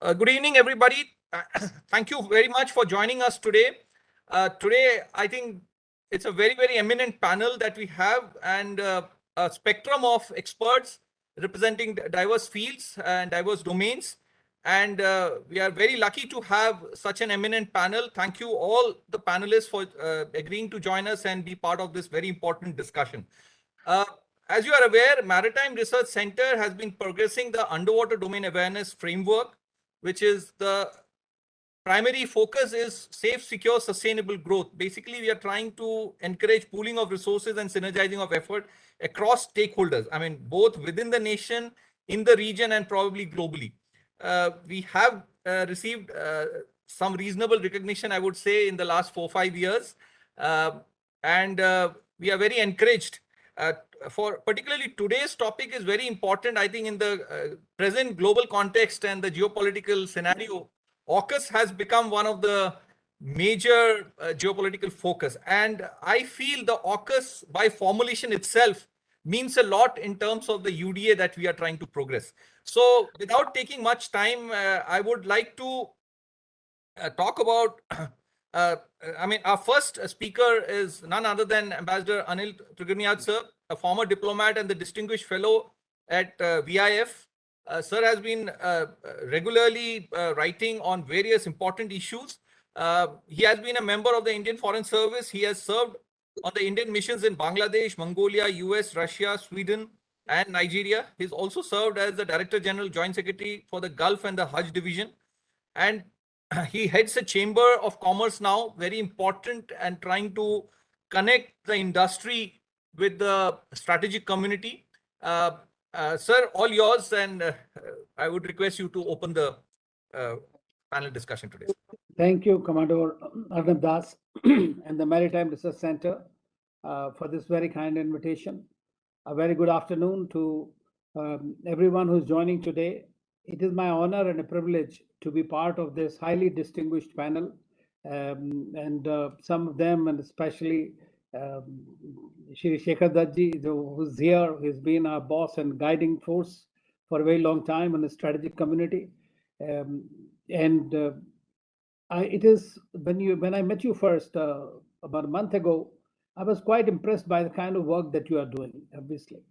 Good evening, everybody. Thank you very much for joining us today. Today, I think it's a very, very eminent panel that we have and a spectrum of experts representing diverse fields and diverse domains. And we are very lucky to have such an eminent panel. Thank you all the panelists for agreeing to join us and be part of this very important discussion. Uh, as you are aware, Maritime Research Center has been progressing the underwater domain awareness framework, which is the primary focus is safe, secure, sustainable growth. Basically, we are trying to encourage pooling of resources and synergizing of effort across stakeholders. I mean, both within the nation, in the region, and probably globally. We have received some reasonable recognition, I would say, in the last 4-5 years. And we are very encouraged for particularly today's topic is very important. I think in the present global context and the geopolitical scenario, AUKUS has become one of the major geopolitical focus. And I feel the AUKUS by formulation itself means a lot in terms of the UDA that we are trying to progress. So without taking much time, I would like to talk about I mean, our first speaker is none other than Ambassador Anil Triguniyat, sir, a former diplomat and the distinguished fellow at VIF. Sir has been regularly writing on various important issues. He has been a member of the Indian Foreign Service. He has served on the Indian missions in Bangladesh, Mongolia, US, Russia, Sweden, and Nigeria. He's also served as the Director General Joint Secretary for the Gulf and the Hajj Division. And he heads a chamber of commerce now, very important, and trying to connect the industry with the strategic community. Sir, all yours, and I would request you to open the panel discussion today. Thank you, Commodore Arnab Das and the Maritime Research Center for this very kind invitation. A very good afternoon to everyone who's joining today. It is my honor and a privilege to be part of this highly distinguished panel. And some of them, and especially Shri Shekhar Dattji, who's here, who's been our boss and guiding force for a very long time in the strategic community. It is when I met you first about a month ago, I was quite impressed by the kind of work that you are doing, obviously.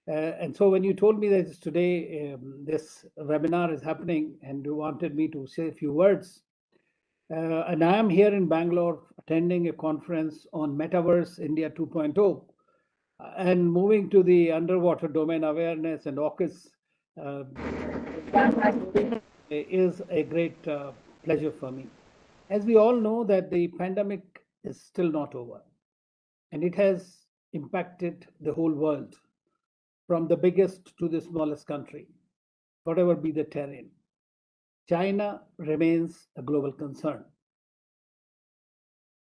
And so when you told me that today this webinar is happening and you wanted me to say a few words, and I am here in Bangalore attending a conference on Metaverse India 2.0 and moving to the underwater domain awareness and AUKUS is a great pleasure for me. As we all know that the pandemic is still not over, and it has impacted the whole world, from the biggest to the smallest country, whatever be the terrain. China remains a global concern.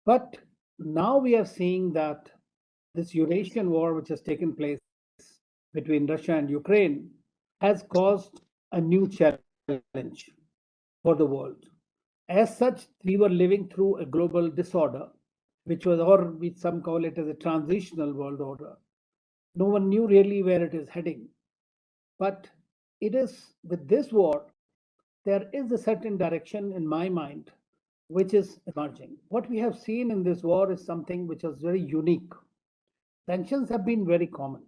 But now we are seeing that this Eurasian war, which has taken place between Russia and Ukraine, has caused a new challenge for the world. As such, we were living through a global disorder, which was, or some call it as a transitional world order. No one knew really where it is heading. But it is with this war, there is a certain direction in my mind which is emerging. What we have seen in this war is something which is very unique. Sanctions have been very common,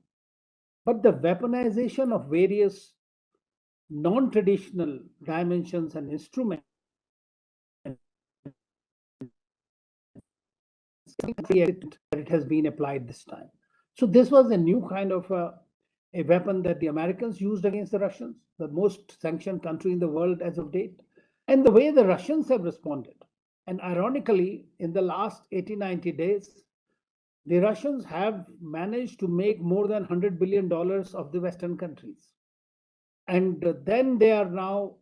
but the weaponization of various non-traditional dimensions and instruments that it has been applied this time. So this was a new kind of a weapon that the Americans used against the Russians, the most sanctioned country in the world as of date, and the way the Russians have responded. And ironically, in the last 80-90 days, the Russians have managed to make more than $100 billion of the Western countries. And then they are now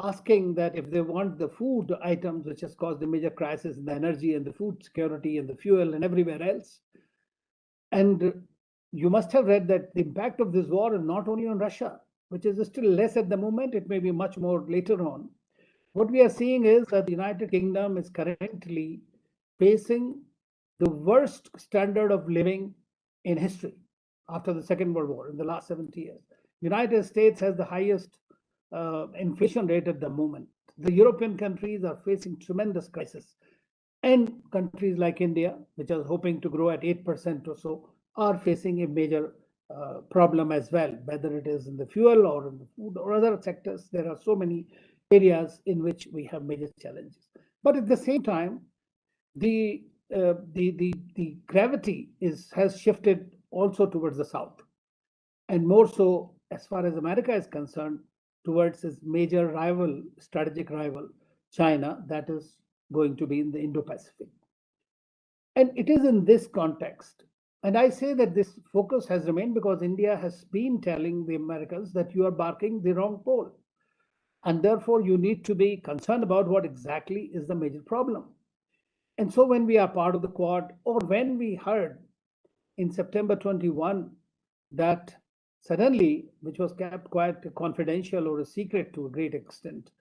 asking that if they want the food items, which has caused a major crisis in the energy and the food security and the fuel and everywhere else. And you must have read that the impact of this war is not only on Russia, which is still less at the moment, it may be much more later on. What we are seeing is that the United Kingdom is currently facing the worst standard of living in history after the Second World War in the last 70 years. United States has the highest inflation rate at the moment. The European countries are facing tremendous crisis. And countries like India, which are hoping to grow at 8% or so, are facing a major problem as well, whether it is in the fuel or in the food or other sectors. There are so many areas in which we have major challenges. But at the same time, the gravity has shifted also towards the south, and more so as far as America is concerned, towards its major rival, strategic rival, China, that is going to be in the Indo-Pacific. And it is in this context, and I say that this focus has remained because India has been telling the Americans that you are barking the wrong pole, and therefore you need to be concerned about what exactly is the major problem. And so when we are part of the Quad, or when we heard in September 21 that suddenly, which was kept quite confidential or a secret to a great extent,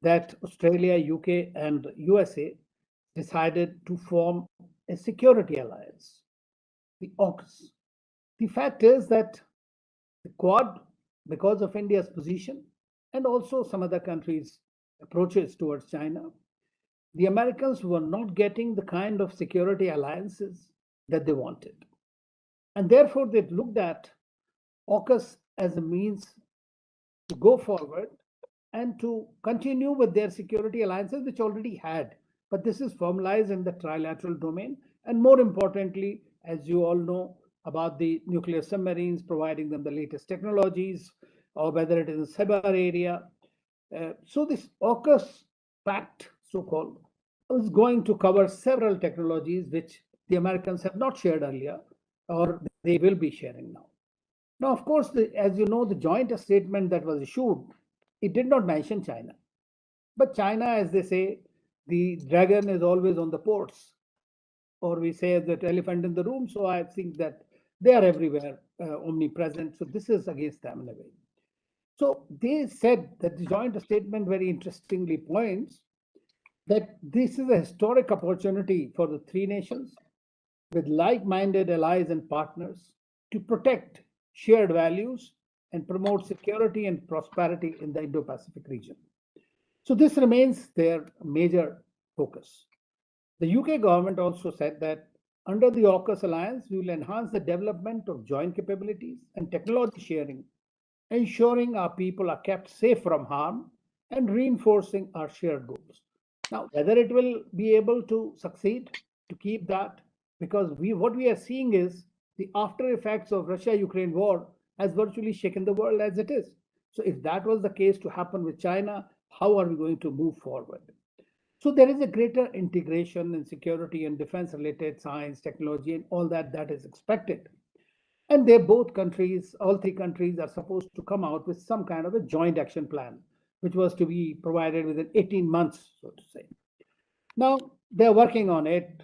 that Australia, UK, and USA decided to form a security alliance, the AUKUS. The fact is that the Quad, because of India's position and also some other countries' approaches towards China, the Americans were not getting the kind of security alliances that they wanted. And therefore, they looked at AUKUS as a means to go forward and to continue with their security alliances, which already had. But this is formalized in the trilateral domain. And more importantly, as you all know, about the nuclear submarines, providing them the latest technologies, or whether it is a cyber area. So this AUKUS pact, so-called, is going to cover several technologies which the Americans have not shared earlier, or they will be sharing now. Now, of course, as you know, the joint statement that was issued, it did not mention China. But China, as they say, the dragon is always on the ports, or we say that elephant in the room. So I think that they are everywhere, omnipresent. So this is against them in a way. So they said that the joint statement very interestingly points that this is a historic opportunity for the three nations with like-minded allies and partners to protect shared values and promote security and prosperity in the Indo-Pacific region. So this remains their major focus. The UK government also said that under the AUKUS alliance, we will enhance the development of joint capabilities and technology sharing, ensuring our people are kept safe from harm and reinforcing our shared goals. Now, whether it will be able to succeed to keep that, because what we are seeing is the after effects of Russia-Ukraine war has virtually shaken the world as it is. So if that was the case to happen with China, how are we going to move forward? So there is a greater integration in security and defense related science, technology, and all that is expected. And they both countries, all three countries are supposed to come out with some kind of a joint action plan, which was to be provided within 18 months, so to say. Now, they're working on it.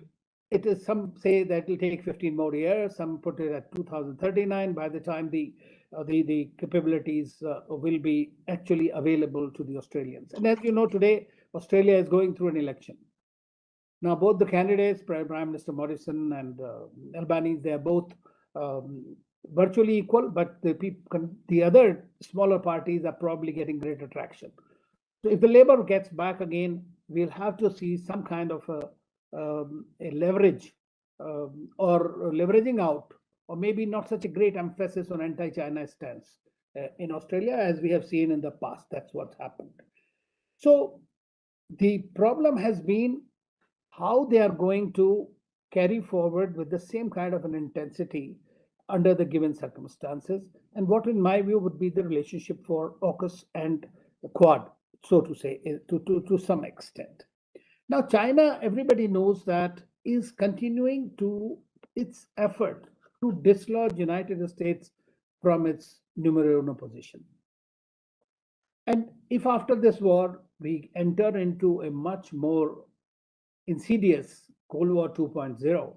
It is, some say that it will take 15 more years. Some put it at 2039 by the time the capabilities will be actually available to the Australians. And as you know, today, Australia is going through an election. Now, both the candidates, Prime Minister Morrison and Albanese, they are both virtually equal, but the other smaller parties are probably getting greater traction. So if the Labour gets back again, we'll have to see some kind of a leverage or leveraging out, or maybe not such a great emphasis on anti-China stance in Australia as we have seen in the past. That's what happened. So the problem has been how they are going to carry forward with the same kind of an intensity under the given circumstances, and what in my view would be the relationship for AUKUS and Quad, so to say, to some extent. Now, China, everybody knows that, is continuing to its effort to dislodge United States from its numero uno position. And if after this war we enter into a much more insidious Cold War 2.0,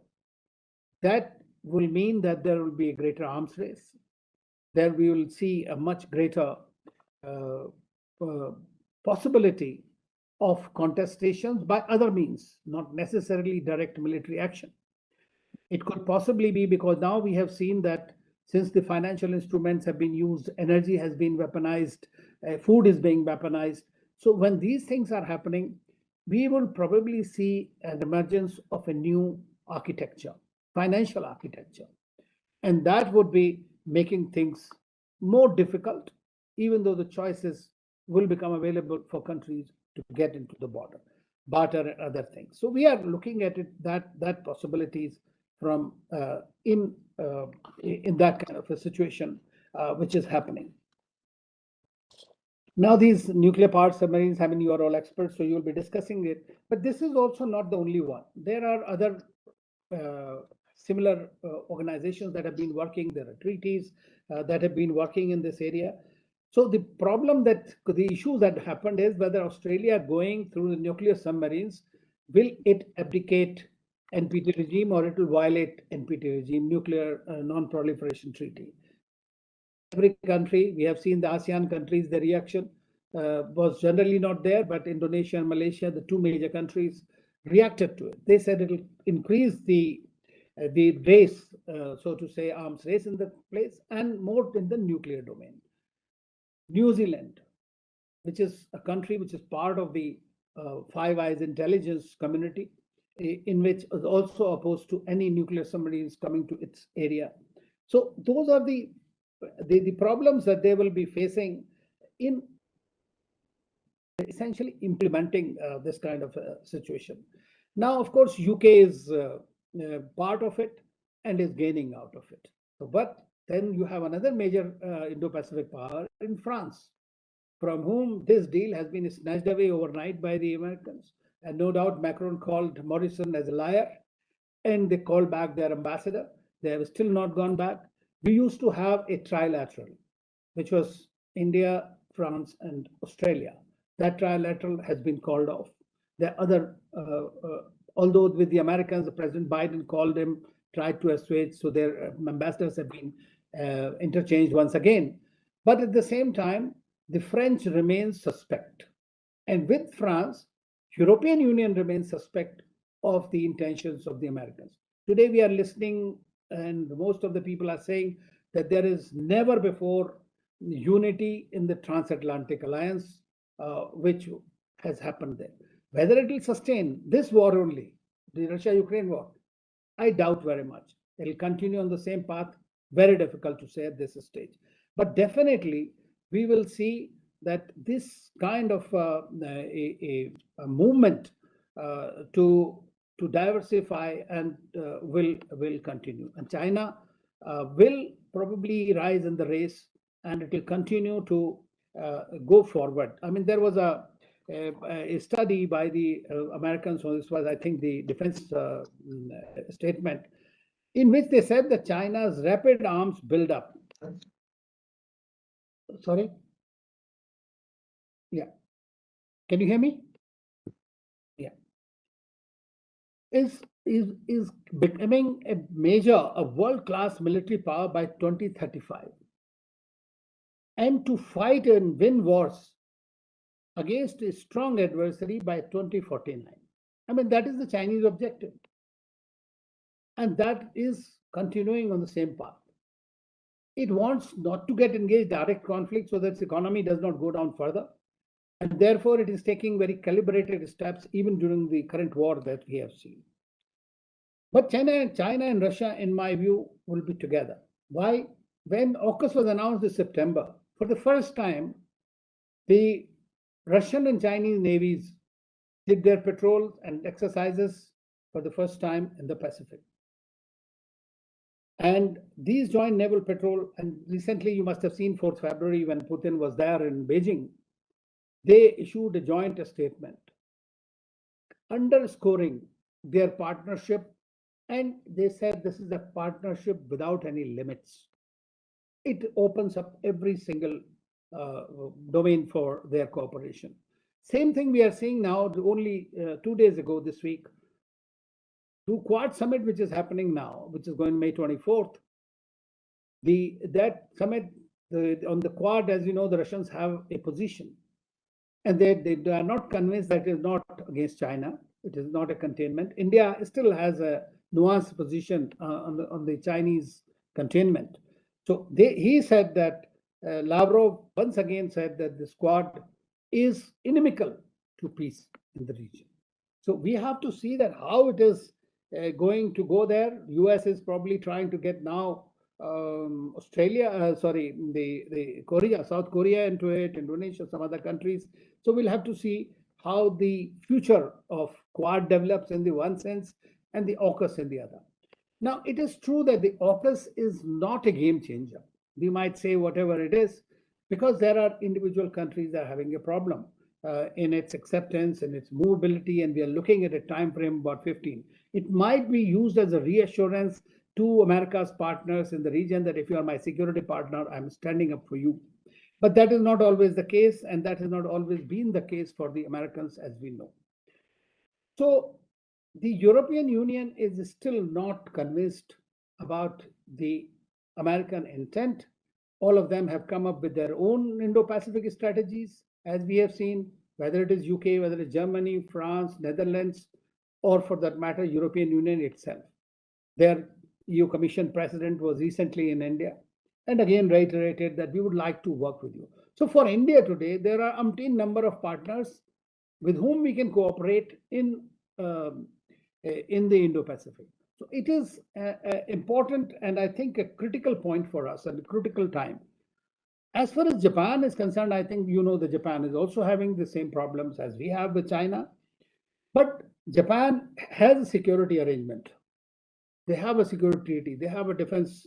that will mean that there will be a greater arms race. There we will see a much greater possibility of contestations by other means, not necessarily direct military action. It could possibly be because now we have seen that since the financial instruments have been used, energy has been weaponized, food is being weaponized. So when these things are happening, we will probably see an emergence of a new architecture, financial architecture. And that would be making things more difficult, even though the choices will become available for countries to get into the border, barter and other things. So we are looking at it, that possibilities from in that kind of a situation which is happening. Now, these nuclear powered submarines, I mean, you are all experts, so you'll be discussing it. But this is also not the only one. There are other similar organizations that have been working. There are treaties that have been working in this area. So the issue that happened is whether Australia going through the nuclear submarines, will it abdicate NPT regime or it will violate NPT regime, nuclear non-proliferation treaty. Every country, we have seen the ASEAN countries, the reaction was generally not there, but Indonesia and Malaysia, the two major countries, reacted to it. They said it will increase the race, so to say, arms race in the place, and more in the nuclear domain. New Zealand, which is a country which is part of the Five Eyes intelligence community, in which is also opposed to any nuclear submarines coming to its area. So those are the problems that they will be facing in essentially implementing this kind of a situation. Now, of course, UK is part of it and is gaining out of it. So, but then you have another major Indo-Pacific power in France, from whom this deal has been snatched away overnight by the Americans. And no doubt Macron called Morrison as a liar, and they called back their ambassador. They have still not gone back. We used to have a trilateral, which was India, France, and Australia. That trilateral has been called off. The other, although with the Americans, President Biden called him, tried to assuage, so their ambassadors have been interchanged once again. But at the same time, the French remain suspect. And with France, European Union remains suspect of the intentions of the Americans. Today we are listening, and most of the people are saying that there is never before unity in the transatlantic alliance, which has happened there. Whether it will sustain this war only, the Russia-Ukraine war, I doubt very much. It will continue on the same path. Very difficult to say at this stage. But definitely, we will see that this kind of a movement to diversify and will continue. And China will probably rise in the race, and it will continue to go forward. I mean, there was a study by the Americans, so this was, I think, the defense statement, in which they said that China's rapid arms buildup. Sorry? Yeah. Can you hear me? Yeah. Is becoming a world-class military power by 2035, and to fight and win wars against a strong adversary by 2049. I mean, that is the Chinese objective. And that is continuing on the same path. It wants not to get engaged in direct conflict so that its economy does not go down further. And therefore, it is taking very calibrated steps even during the current war that we have seen. But China and Russia, in my view, will be together. Why? When AUKUS was announced this September, for the first time, the Russian and Chinese navies did their patrols and exercises for the first time in the Pacific. And these joint naval patrol, and recently you must have seen 4th February when Putin was there in Beijing, they issued a joint statement underscoring their partnership, and they said this is a partnership without any limits. It opens up every single domain for their cooperation. Same thing we are seeing now, only 2 days ago this week, the Quad Summit, which is happening now, which is going May 24th. That summit, on the Quad, as you know, the Russians have a position. And they are not convinced that it is not against China. It is not a containment. India still has a nuanced position on the Chinese containment. So he said that Lavrov once again said that the Quad is inimical to peace in the region. So we have to see that how it is going to go there. US is probably trying to get now the Korea, South Korea into it, Indonesia, some other countries. So we'll have to see how the future of Quad develops in the one sense and the AUKUS in the other. Now, it is true that the AUKUS is not a game changer. We might say whatever it is, because there are individual countries that are having a problem in its acceptance and its movability, and we are looking at a time frame about 15. It might be used as a reassurance to America's partners in the region that if you are my security partner, I'm standing up for you. But that is not always the case, and that has not always been the case for the Americans, as we know. So the European Union is still not convinced about the American intent. All of them have come up with their own Indo-Pacific strategies, as we have seen, whether it is UK, whether it's Germany, France, Netherlands, or for that matter, European Union itself. Their EU Commission president was recently in India and again reiterated that we would like to work with you. So for India today, there are umpteen number of partners with whom we can cooperate um, in the Indo-Pacific. So it is important and I think a critical point for us and a critical time. As far as Japan is concerned, I think you know that Japan is also having the same problems as we have with China. But Japan has a security arrangement. They have a security treaty. They have a defense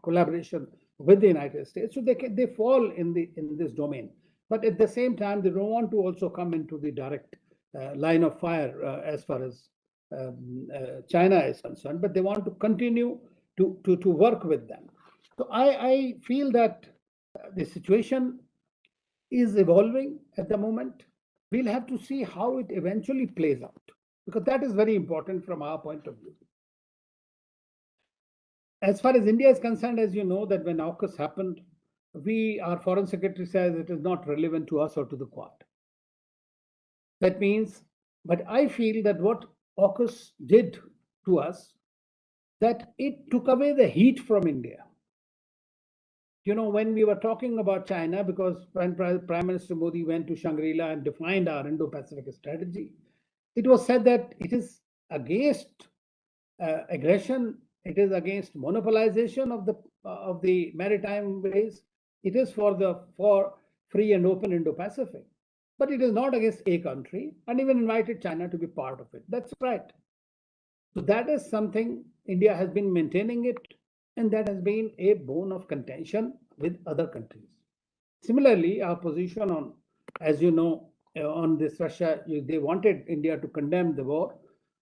collaboration with the United States. So they fall in this domain. But at the same time, they don't want to also come into the direct line of fire as far as China is concerned. But they want to continue to work with them. So I feel that the situation is evolving at the moment. We'll have to see how it eventually plays out, because that is very important from our point of view. As far as India is concerned, as you know, that when AUKUS happened, our foreign secretary says it is not relevant to us or to the Quad. That means, but I feel that what AUKUS did to us, that it took away the heat from India. You know, when we were talking about China, because when Prime Minister Modi went to Shangri-La and defined our Indo-Pacific strategy, it was said that it is against aggression, it is against monopolization of the maritime ways. It is for free and open Indo-Pacific, but it is not against a country, and even invited China to be part of it. That's right. So that is something India has been maintaining it, and that has been a bone of contention with other countries. Similarly, our position on, as you know, on this Russia, they wanted India to condemn the war,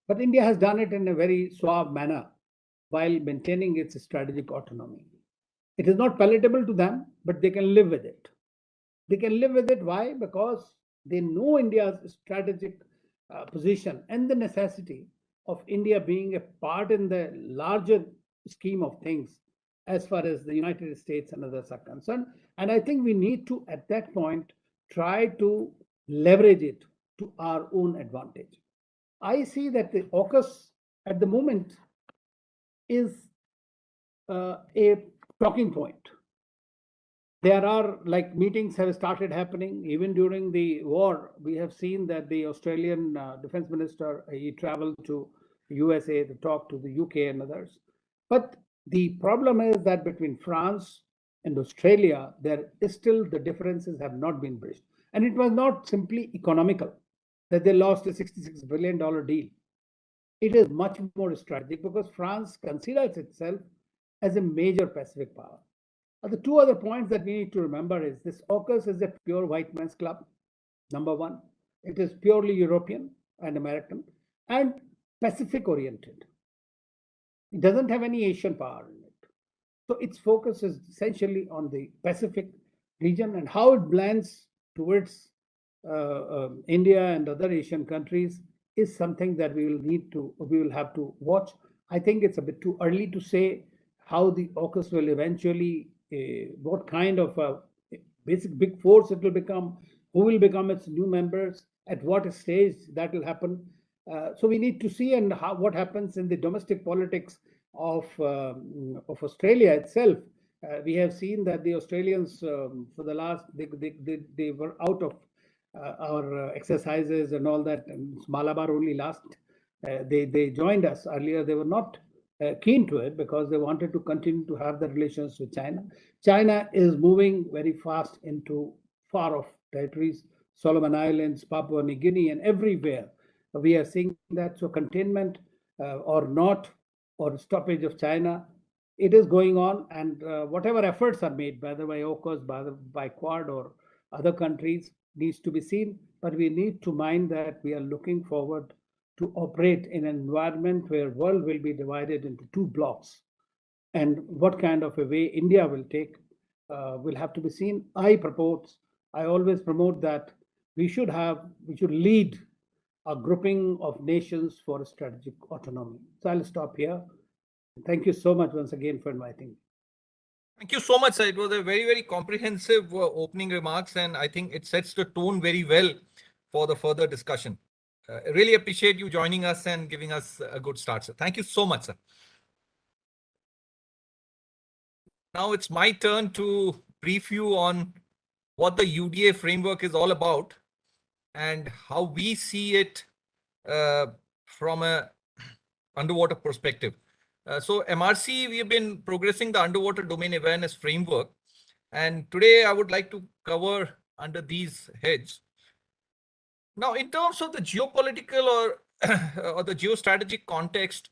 but India has done it in a very suave manner while maintaining its strategic autonomy. It is not palatable to them, but they can live with it. They can live with it. Why? Because they know India's strategic position and the necessity of India being a part in the larger scheme of things as far as the United States and others are concerned. And I think we need to, at that point, try to leverage it to our own advantage. I see that the AUKUS at the moment is a talking point. There are like meetings have started happening even during the war. We have seen that the Australian defense minister, he traveled to USA to talk to the UK and others. But the problem is that between France and Australia, there is still the differences have not been bridged. And it was not simply economical that they lost a $66 billion deal. It is much more strategic because France considers itself as a major Pacific power. The two other points that we need to remember is this AUKUS is a pure white man's club, number one. It is purely European and American and Pacific oriented. It doesn't have any Asian power in it. So its focus is essentially on the Pacific region, and how it blends towards India and other Asian countries is something that we will have to watch. I think it's a bit too early to say how the AUKUS will eventually, what kind of basic big force it will become, who will become its new members, at what stage that will happen. So we need to see and what happens in the domestic politics of Australia itself, we have seen that the Australians, for the last, they were out of our exercises and all that. And Malabar only last, they joined us. Earlier, they were not keen to it because they wanted to continue to have the relations with China. China is moving very fast into far off territories, Solomon Islands, Papua New Guinea, and everywhere. We are seeing that. So containment or not, or stoppage of China, it is going on. And whatever efforts are made, whether by AUKUS, by Quad or other countries, needs to be seen. But we need to mind that we are looking forward to operate in an environment where world will be divided into two blocks. And what kind of a way India will take will have to be seen. I always promote that we should lead a grouping of nations for strategic autonomy. So I'll stop here. Thank you so much once again for inviting me. Thank you so much, sir. It was a very, very comprehensive opening remarks, and I think it sets the tone very well for the further discussion. I really appreciate you joining us and giving us a good start, sir. Thank you so much, sir. Now it's my turn to brief you on what the UDA framework is all about and how we see it from a underwater perspective. So MRC, we have been progressing the underwater domain awareness framework. And today I would like to cover under these heads. Now, in terms of the geopolitical or the geostrategic context,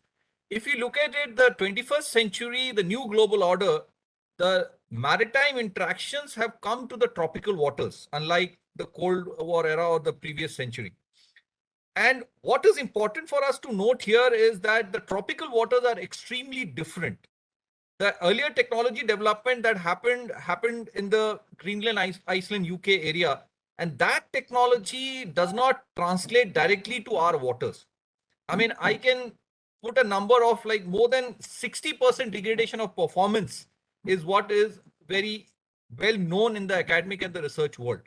if you look at it, the 21st century, the new global order, the maritime interactions have come to the tropical waters, unlike the Cold War era or the previous century. And what is important for us to note here is that the tropical waters are extremely different. The earlier technology development that happened in the Greenland, Iceland, UK area, and that technology does not translate directly to our waters. I mean, I can put a number of like more than 60% degradation of performance is what is very well known in the academic and the research world.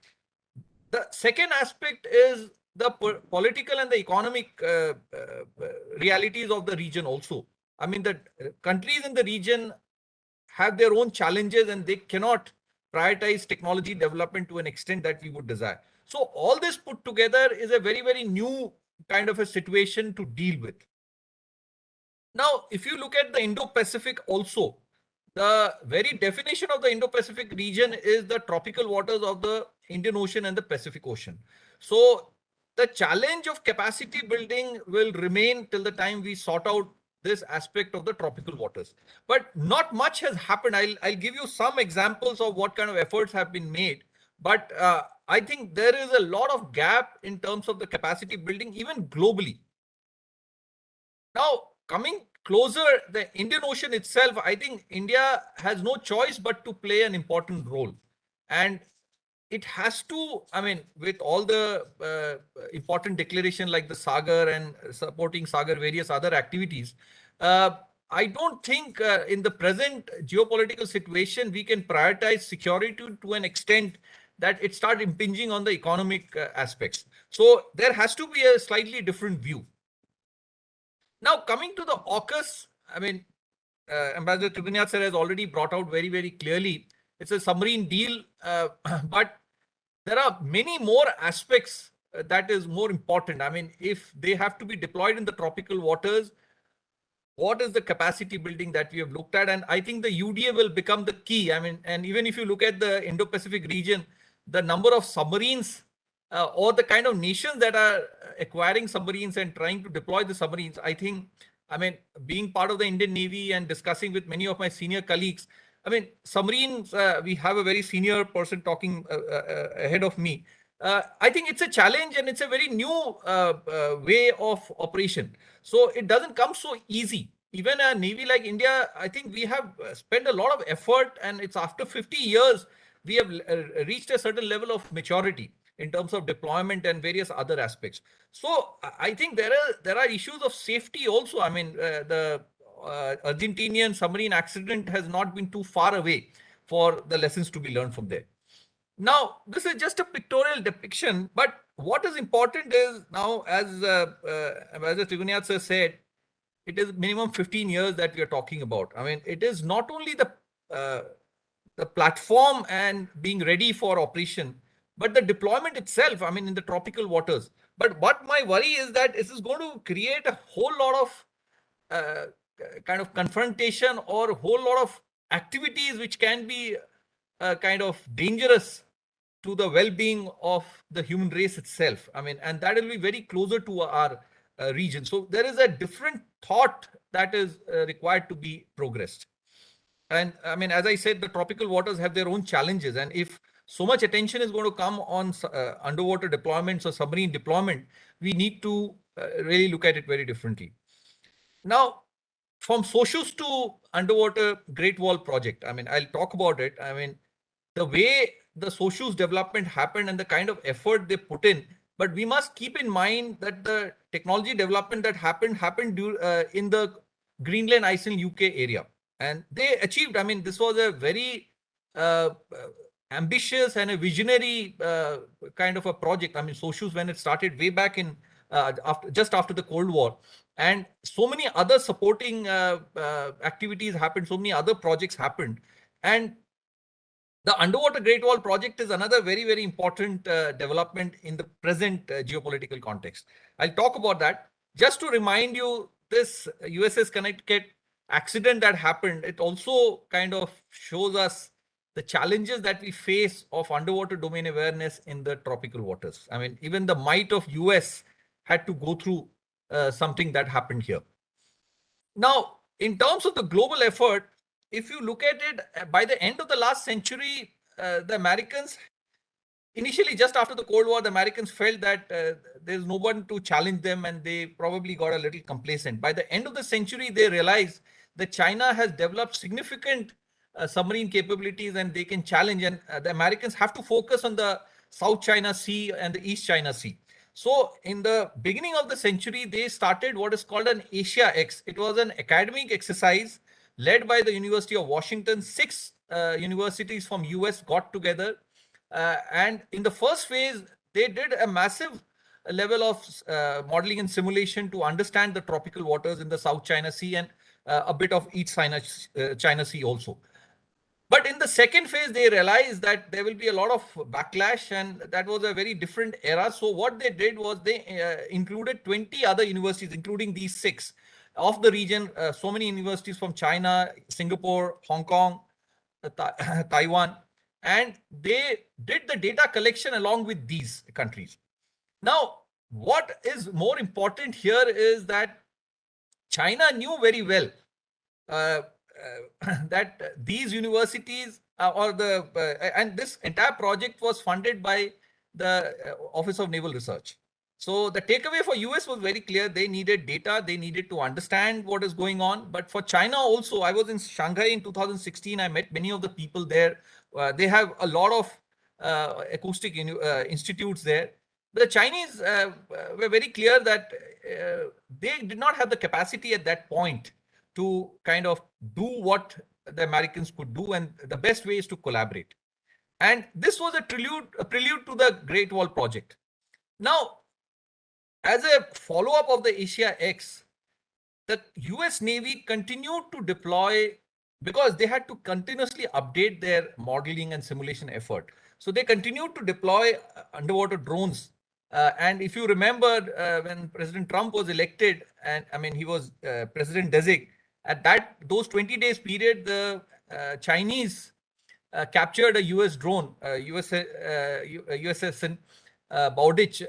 The second aspect is the political and the economic realities of the region also. I mean, the countries in the region have their own challenges and they cannot prioritize technology development to an extent that we would desire. So all this put together is a very, very new kind of a situation to deal with. Now, if you look at the Indo-Pacific also, the very definition of the Indo-Pacific region is the tropical waters of the Indian Ocean and the Pacific Ocean. So the challenge of capacity building will remain till the time we sort out this aspect of the tropical waters. But not much has happened. I'll give you some examples of what kind of efforts have been made. But I think there is a lot of gap in terms of the capacity building, even globally. Now, coming closer, the Indian Ocean itself, I think India has no choice but to play an important role. And it has to, I mean, with all the important declaration like the Sagar and supporting Sagar, various other activities, I don't think in the present geopolitical situation, we can prioritize security to an extent that it starts impinging on the economic aspects. So there has to be a slightly different view. Now, coming to the AUKUS, I mean, Ambassador Tribhunyat sir has already brought out very, very clearly, it's a submarine deal, but there are many more aspects that is more important. I mean, if they have to be deployed in the tropical waters, what is the capacity building that we have looked at? And I think the UDA will become the key. I mean, and even if you look at the Indo-Pacific region, the number of submarines or the kind of nations that are acquiring submarines and trying to deploy the submarines, I think, I mean, being part of the Indian Navy and discussing with many of my senior colleagues, I mean, submarines, we have a very senior person talking ahead of me. I think it's a challenge and it's a very new way of operation. So it doesn't come so easy. Even a Navy like India, I think we have spent a lot of effort, and it's after 50 years, we have reached a certain level of maturity in terms of deployment and various other aspects. So I think there are issues of safety also. I mean, the Argentinian submarine accident has not been too far away for the lessons to be learned from there. Now, this is just a pictorial depiction, but what is important is now, as Ambassador Tribhunyat sir said, it is minimum 15 years that we are talking about. I mean, it is not only the platform and being ready for operation, but the deployment itself, I mean, in the tropical waters. But what my worry is that this is going to create a whole lot of uh, kind of confrontation or a whole lot of activities which can be kind of dangerous to the well-being of the human race itself. I mean, and that will be very closer to our region. So there is a different thought that is required to be progressed. And I mean, as I said, the tropical waters have their own challenges. And if so much attention is going to come on underwater deployments or submarine deployment, we need to really look at it very differently. Now, from socials to underwater Great Wall project, I mean, I'll talk about it. I mean, the way the socials development happened and the kind of effort they put in, but we must keep in mind that the technology development that happened in the Greenland, Iceland, UK area, and they achieved. I mean, this was a very uh, ambitious and a visionary kind of a project. I mean, socials when it started way back in just after the Cold War, and so many other supporting activities happened, so many other projects happened, and the underwater Great Wall project is another very, very important development in the present geopolitical context. I'll talk about that. Just to remind you, this USS Connecticut accident that happened, it also kind of shows us the challenges that we face of underwater domain awareness in the tropical waters. I mean, even the might of US had to go through something that happened here. Now, in terms of the global effort, if you look at it, by the end of the last century, the Americans, initially just after the Cold War, the Americans felt that there's no one to challenge them and they probably got a little complacent. By the end of the century, they realized that China has developed significant submarine capabilities and they can challenge, and the Americans have to focus on the South China Sea and the East China Sea. So in the beginning of the century, they started what is called an Asia X. It was an academic exercise led by the University of Washington. Six universities from US got together. And in the first phase, they did a massive level of modeling and simulation to understand the tropical waters in the South China Sea and a bit of East China Sea also. But in the second phase, they realized that there will be a lot of backlash, and that was a very different era. So what they did was they included 20 other universities, including these six of the region, so many universities from China, Singapore, Hong Kong, Taiwan, and they did the data collection along with these countries. Now, what is more important here is that China knew very well uh, that these universities and this entire project was funded by the Office of Naval Research. So the takeaway for US was very clear. They needed data. They needed to understand what is going on. But for China also, I was in Shanghai in 2016. I met many of the people there. They have a lot of acoustic institutes there. The Chinese were very clear that they did not have the capacity at that point to kind of do what the Americans could do, and the best way is to collaborate. And this was a prelude to the Great Wall project. Now, as a follow-up of the Asia X, the US Navy continued to deploy because they had to continuously update their modeling and simulation effort. So they continued to deploy underwater drones. And if you remember, when President Trump was elected, and I mean, he was president designate, at those 20 days period, the Chinese captured a US drone, USS Bowditch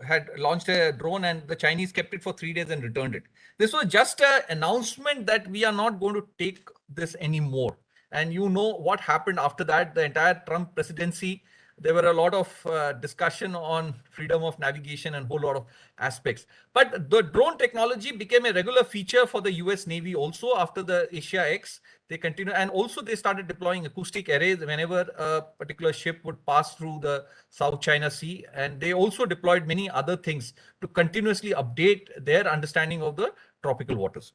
had launched a drone, and the Chinese kept it for 3 days and returned it. This was just an announcement that we are not going to take this anymore. And you know what happened after that, the entire Trump presidency, there were a lot of discussion on freedom of navigation and a whole lot of aspects. But the drone technology became a regular feature for the US Navy also after the Asia X. They continue, and also they started deploying acoustic arrays whenever a particular ship would pass through the South China Sea. And they also deployed many other things to continuously update their understanding of the tropical waters.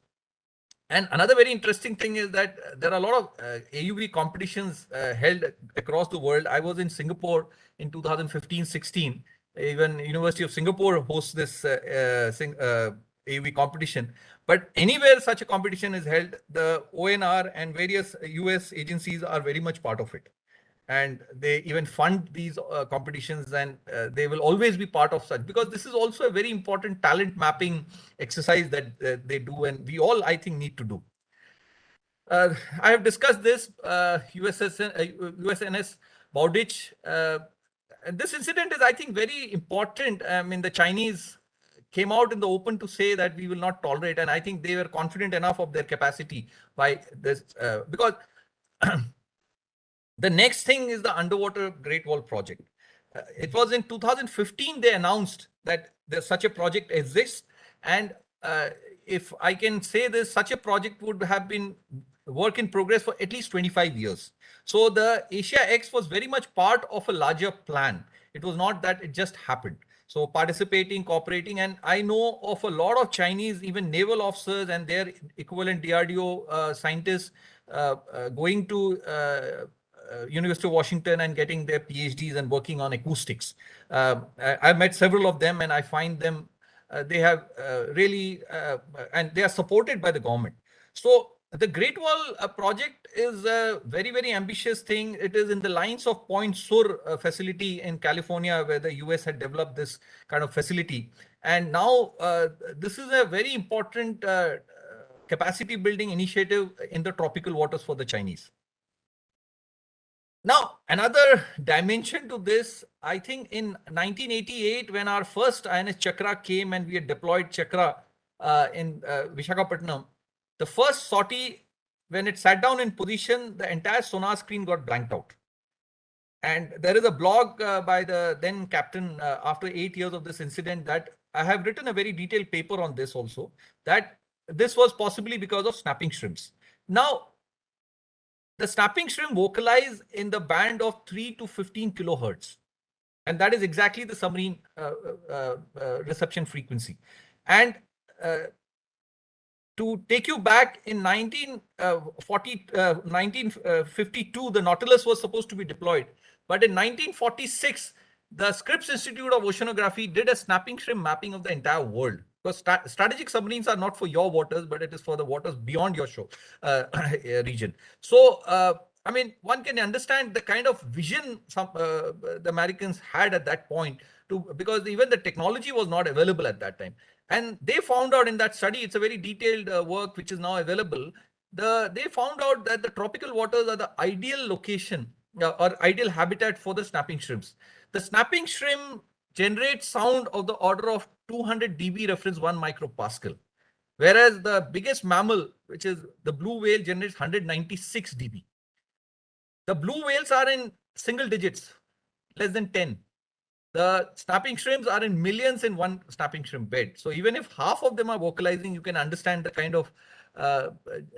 And another very interesting thing is that there are a lot of AUV competitions held across the world. I was in Singapore in 2015-16. Even University of Singapore hosts this AUV competition. But anywhere such a competition is held, the ONR and various US agencies are very much part of it. And they even fund these competitions, and they will always be part of such, because this is also a very important talent mapping exercise that they do, and we all, I think, need to do. I have discussed this USNS Bowditch. This incident is, I think, very important. I mean, the Chinese came out in the open to say that we will not tolerate, and I think they were confident enough of their capacity by this, because the next thing is the underwater Great Wall project. It was in 2015 they announced that there's such a project exists, and if I can say this, such a project would have been work in progress for at least 25 years. So the Asia X was very much part of a larger plan. It was not that it just happened. So participating, cooperating, and I know of a lot of Chinese, even naval officers and their equivalent DRDO scientists going to University of Washington and getting their PhDs and working on acoustics. I've met several of them, and I find them, they have really, and they are supported by the government. So the Great Wall project is a very, very ambitious thing. It is in the lines of Point Sur facility in California, where the US had developed this kind of facility. And now this is a very important capacity building initiative in the tropical waters for the Chinese. Now, another dimension to this, I think in 1988, when our first INS Chakra came and we had deployed Chakra in Visakhapatnam, the first sortie, when it sat down in position, the entire sonar screen got blanked out. And there is a blog by the then captain after 8 years of this incident that I have written a very detailed paper on this also, that this was possibly because of snapping shrimps. Now, the snapping shrimp vocalize in the band of 3 to 15 kilohertz. And that is exactly the submarine reception frequency. And to take you back, in 1952, the Nautilus was supposed to be deployed. But in 1946, the Scripps Institute of Oceanography did a snapping shrimp mapping of the entire world. Because strategic submarines are not for your waters, but it is for the waters beyond your shore region. So, I mean, one can understand the kind of vision the Americans had at that point, because even the technology was not available at that time. And they found out in that study, it's a very detailed work which is now available. They found out that the tropical waters are the ideal location or ideal habitat for the snapping shrimps. The snapping shrimp generates sound of the order of 200 dB reference 1 micropascal. Whereas the biggest mammal, which is the blue whale, generates 196 dB. The blue whales are in single digits, less than 10. The snapping shrimps are in millions in one snapping shrimp bed. So even if half of them are vocalizing, you can understand the kind of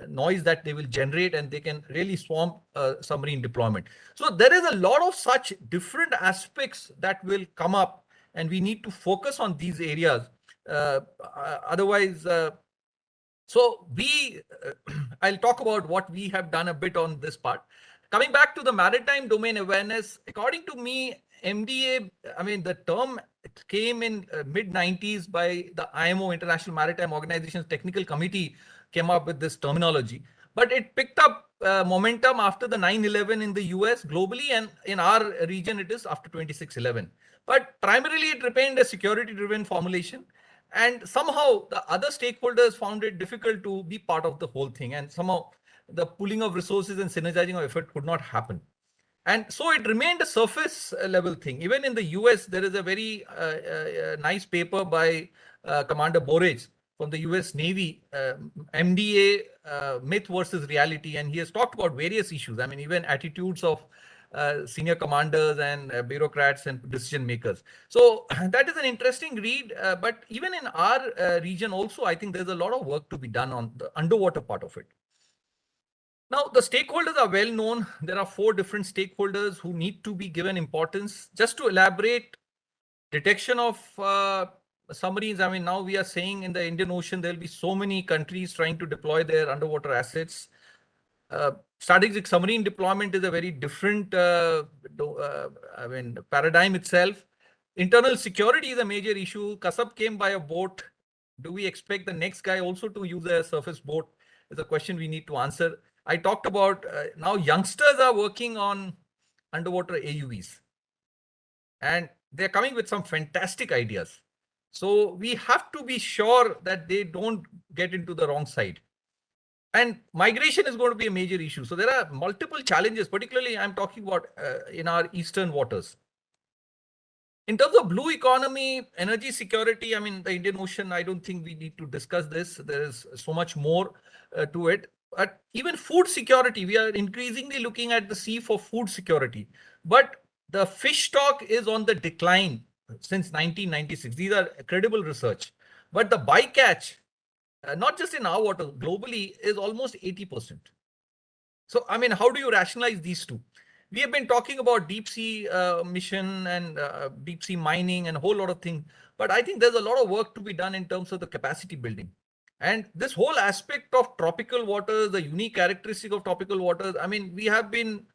noise that they will generate, and they can really swamp submarine deployment. So there is a lot of such different aspects that will come up, and we need to focus on these areas. Otherwise, so I'll talk about what we have done a bit on this part. Coming back to the maritime domain awareness, according to me, MDA, I mean, the term came in mid-90s by the IMO, International Maritime Organization's Technical Committee, came up with this terminology. But it picked up momentum after the 9/11 in the US globally, and in our region, it is after 26/11. But primarily, it remained a security-driven formulation. And somehow the other stakeholders found it difficult to be part of the whole thing. And somehow the pooling of resources and synergizing of effort could not happen. And so it remained a surface level thing. Even in the US, there is a very nice paper by Commander Borage from the US Navy, MDA myth versus reality. And he has talked about various issues. I mean, even attitudes of senior commanders and bureaucrats and decision makers. So that is an interesting read. But even in our region also, I think there's a lot of work to be done on the underwater part of it. Now, the stakeholders are well known. There are 4 different stakeholders who need to be given importance. Just to elaborate, detection of submarines. I mean, now we are saying in the Indian Ocean, there'll be so many countries trying to deploy their underwater assets. Strategic submarine deployment is a very different paradigm itself. Internal security is a major issue. Kasab came by a boat. Do we expect the next guy also to use a surface boat? Is a question we need to answer. I talked about now youngsters are working on underwater AUVs, and they're coming with some fantastic ideas. So we have to be sure that they don't get into the wrong side. And migration is going to be a major issue. So there are multiple challenges, particularly I'm talking about in our eastern waters. In terms of blue economy, energy security, I mean, the Indian Ocean, I don't think we need to discuss this. There is so much more to it. But even food security, we are increasingly looking at the sea for food security. But the fish stock is on the decline since 1996. These are credible research. But the bycatch, not just in our water, globally, is almost 80%. So, I mean, how do you rationalize these two? We have been talking about deep sea mission and deep sea mining and a whole lot of things, but I think there's a lot of work to be done in terms of the capacity building. And this whole aspect of tropical waters, the unique characteristic of tropical waters, I mean, we have been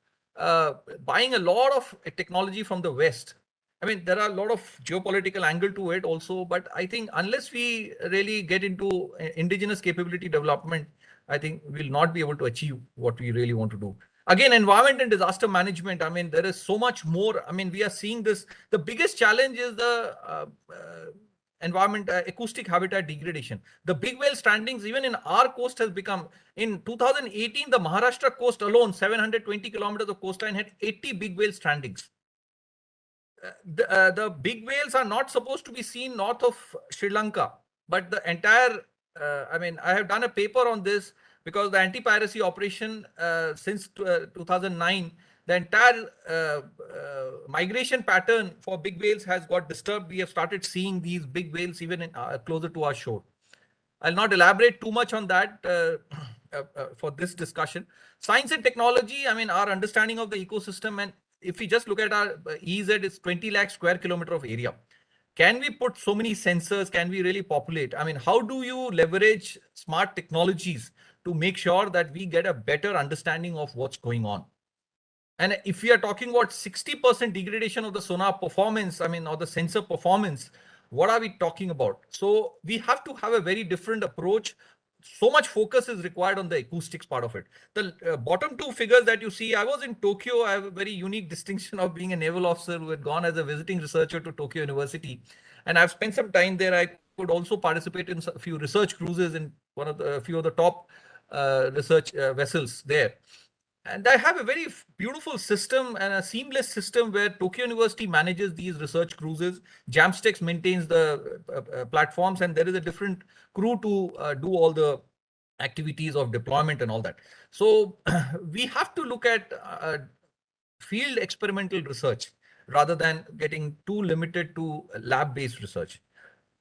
buying a lot of technology from the West. I mean, there are a lot of geopolitical angle to it also, but I think unless we really get into indigenous capability development, I think we'll not be able to achieve what we really want to do. Again, environment and disaster management. I mean, there is so much more. I mean, we are seeing this. The biggest challenge is the environment, acoustic habitat degradation. The big whale strandings, even in our coast, has become, in 2018, the Maharashtra coast alone, 720 kilometers of coastline, had 80 big whale strandings. The big whales are not supposed to be seen north of Sri Lanka, but the entire, I mean, I have done a paper on this because the anti-piracy operation since 2009, the entire migration pattern for big whales has got disturbed. We have started seeing these big whales even in, closer to our shore. I'll not elaborate too much on that for this discussion. Science and technology, I mean, our understanding of the ecosystem, and if we just look at our EZ, it's 20 lakh square kilometer of area. Can we put so many sensors? Can we really populate? I mean, how do you leverage smart technologies to make sure that we get a better understanding of what's going on? And if we are talking about 60% degradation of the sonar performance, I mean, or the sensor performance, what are we talking about? So we have to have a very different approach. So much focus is required on the acoustics part of it. The bottom two figures that you see, I was in Tokyo. I have a very unique distinction of being a naval officer who had gone as a visiting researcher to Tokyo University. And I've spent some time there. I could also participate in a few research cruises in one of the few of the top research vessels there. And I have a very beautiful system and a seamless system where Tokyo University manages these research cruises. Jamstex maintains the platforms, and there is a different crew to do all the activities of deployment and all that. So we have to look at field experimental research rather than getting too limited to lab-based research.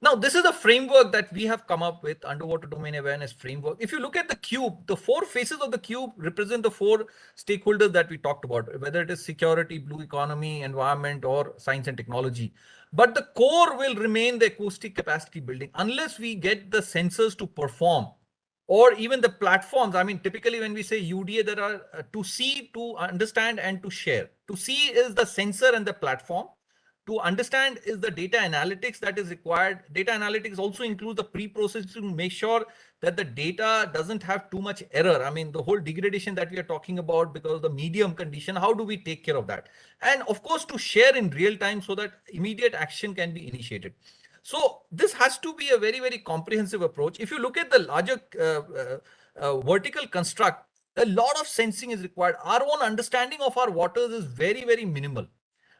Now, this is a framework that we have come up with, underwater domain awareness framework. If you look at the cube, the four faces of the cube represent the four stakeholders that we talked about, whether it is security, blue economy, environment, or science and technology. But the core will remain the acoustic capacity building unless we get the sensors to perform, or even the platforms. I mean, typically when we say UDA, there are to see, to understand, and to share. To see is the sensor and the platform. To understand is the data analytics that is required. Data analytics also includes the pre-processing to make sure that the data doesn't have too much error. I mean, the whole degradation that we are talking about because of the medium condition, how do we take care of that? And of course, to share in real time so that immediate action can be initiated. So this has to be a very, very comprehensive approach. If you look at the larger vertical construct, a lot of sensing is required. Our own understanding of our waters is very, very minimal.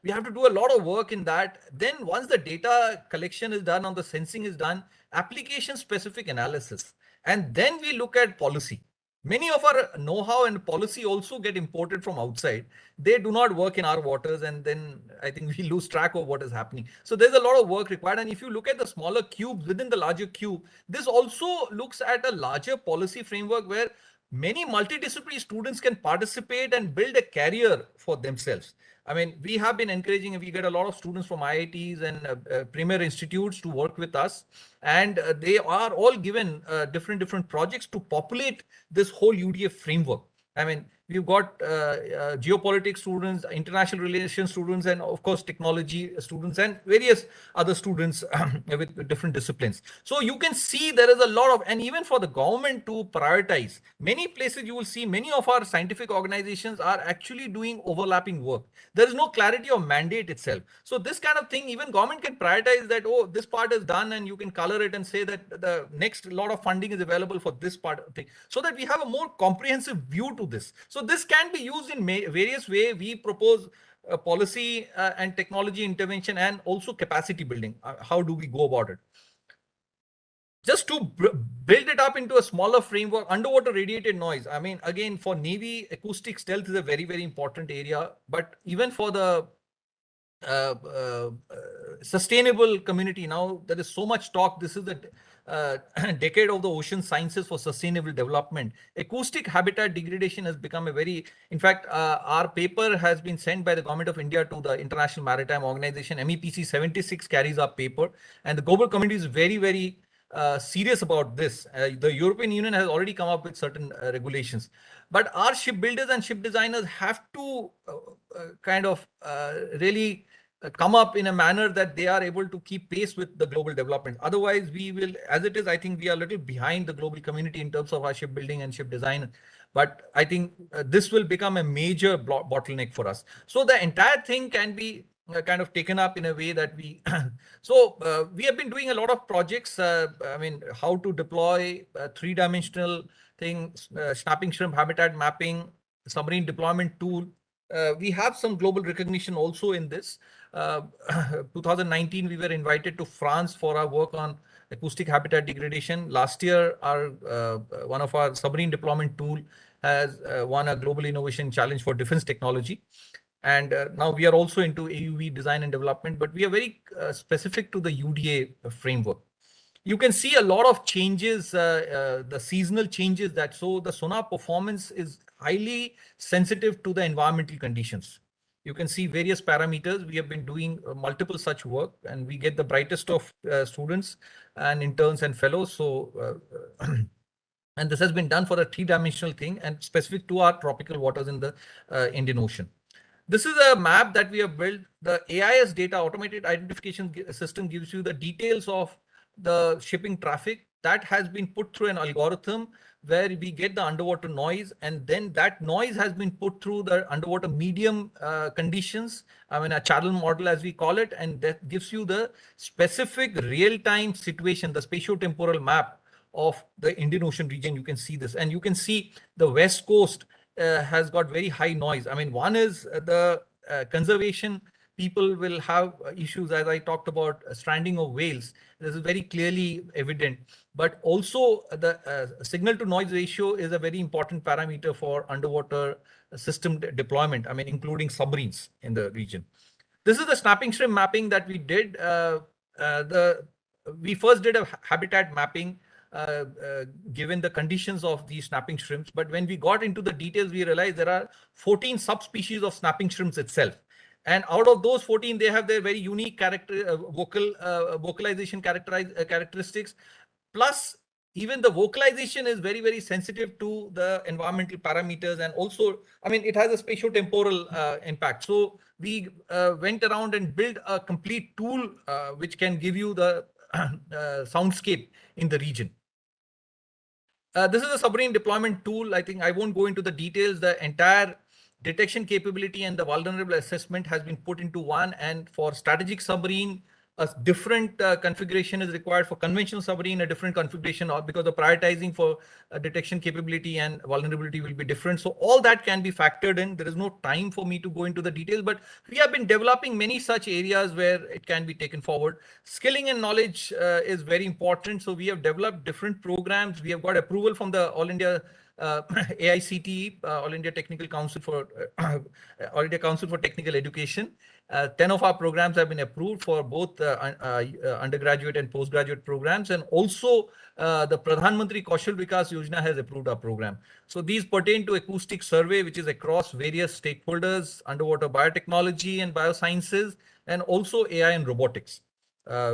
We have to do a lot of work in that. Then once the data collection is done, on the sensing is done, application specific analysis, and then we look at policy. Many of our know-how and policy also get imported from outside. They do not work in our waters, and then I think we lose track of what is happening. So there's a lot of work required. And if you look at the smaller cubes within the larger cube, this also looks at a larger policy framework where many multidisciplinary students can participate and build a career for themselves. I mean, we have been encouraging, we get a lot of students from IITs and premier institutes to work with us. And they are all given different projects to populate this whole UDA framework. I mean, We've got geopolitics students, international relations students, and of course technology students and various other students with different disciplines. So you can see there is a lot of, and even for the government to prioritize, many places you will see many of our scientific organizations are actually doing overlapping work. There is no clarity of mandate itself. So this kind of thing, even government can prioritize that, oh, this part is done, and you can color it and say that the next lot of funding is available for this part of thing, so that we have a more comprehensive view to this. So this can be used in various ways. We propose policy and technology intervention and also capacity building. How do we go about it? Just to build it up into a smaller framework, underwater radiated noise. I mean, again, for Navy, acoustic stealth is a very, very important area. But even for the sustainable community, now there is so much talk. This is the decade of the ocean sciences for sustainable development. Acoustic habitat degradation has become a very, in fact, our paper has been sent by the Government of India to the International Maritime Organization. MEPC 76 carries our paper, and the global community is very, very serious about this. The European Union has already come up with certain regulations, but our shipbuilders and ship designers have to kind of really come up in a manner that they are able to keep pace with the global development. Otherwise, we will, as it is, I think we are a little behind the global community in terms of our shipbuilding and ship design. But I think this will become a major bottleneck for us. So the entire thing can be kind of taken up in a way that we we have been doing a lot of projects. I mean, how to deploy three-dimensional thing, snapping shrimp habitat mapping, submarine deployment tool. We have some global recognition also in this. 2019 we were invited to France for our work on acoustic habitat degradation. Last year our one of our submarine deployment tool has won a global innovation challenge for defense technology. And now we are also into AUV design and development, but we are very specific to the UDA framework. You can see a lot of changes, the seasonal changes that, so the sonar performance is highly sensitive to the environmental conditions. You can see various parameters. We have been doing multiple such work, and we get the brightest of students and interns and fellows. So, and this has been done for a three-dimensional thing and specific to our tropical waters in the Indian Ocean. This is a map that we have built. The AIS data, automated identification system, gives you the details of the shipping traffic that has been put through an algorithm where we get the underwater noise, and then that noise has been put through the underwater medium conditions. I mean, a channel model as we call it, and that gives you the specific real-time situation, the spatio-temporal map of the Indian Ocean region. You can see this, and you can see the West Coast has got very high noise. I mean, one is the conservation. People will have issues, as I talked about, stranding of whales. This is very clearly evident. But also the signal to noise ratio is a very important parameter for underwater system deployment. I mean, including submarines in the region. This is the snapping shrimp mapping that we did. We first did a habitat mapping given the conditions of these snapping shrimps. But when we got into the details, we realized there are 14 subspecies of snapping shrimps itself. And out of those 14, they have their very unique character, vocalization characteristics. Plus, even the vocalization is very, very sensitive to the environmental parameters. And also, I mean, it has a spatio-temporal impact. So we went around and built a complete tool which can give you the soundscape in the region. This is a submarine deployment tool. I think I won't go into the details. The entire detection capability and the vulnerable assessment has been put into one. And for strategic submarine, a different configuration is required. For conventional submarine, a different configuration, because the prioritizing for detection capability and vulnerability will be different. So all that can be factored in. There is no time for me to go into the details, but we have been developing many such areas where it can be taken forward. Skilling and knowledge is very important. So we have developed different programs. We have got approval from the All India AICTE, All India Technical Council for All India Council for Technical Education. 10 of our programs have been approved for both undergraduate and postgraduate programs, and also the Pradhan Mantri Kaushal Vikas Yojana has approved our program. So these pertain to acoustic survey, which is across various stakeholders, underwater biotechnology and biosciences, and also AI and robotics.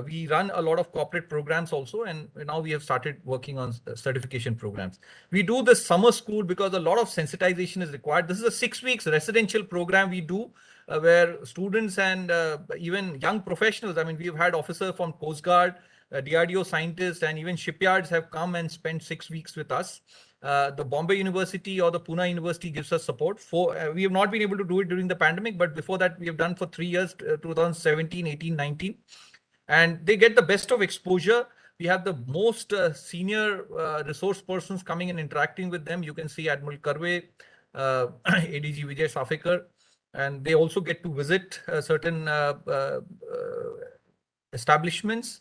We run a lot of corporate programs also, and now we have started working on certification programs. We do this summer school because a lot of sensitization is required. This is a 6 weeks residential program we do, where students and even young professionals, I mean, we've had officers from Coast Guard, DRDO scientists, and even shipyards have come and spent 6 weeks with us. The Bombay University or the Pune University gives us support. We have not been able to do it during the pandemic, but before that we have done for 3 years, 2017, 18, 19. And they get the best of exposure. We have the most senior resource persons coming and interacting with them. You can see Admiral Karve, ADG Vijay Safekar, and they also get to visit certain establishments.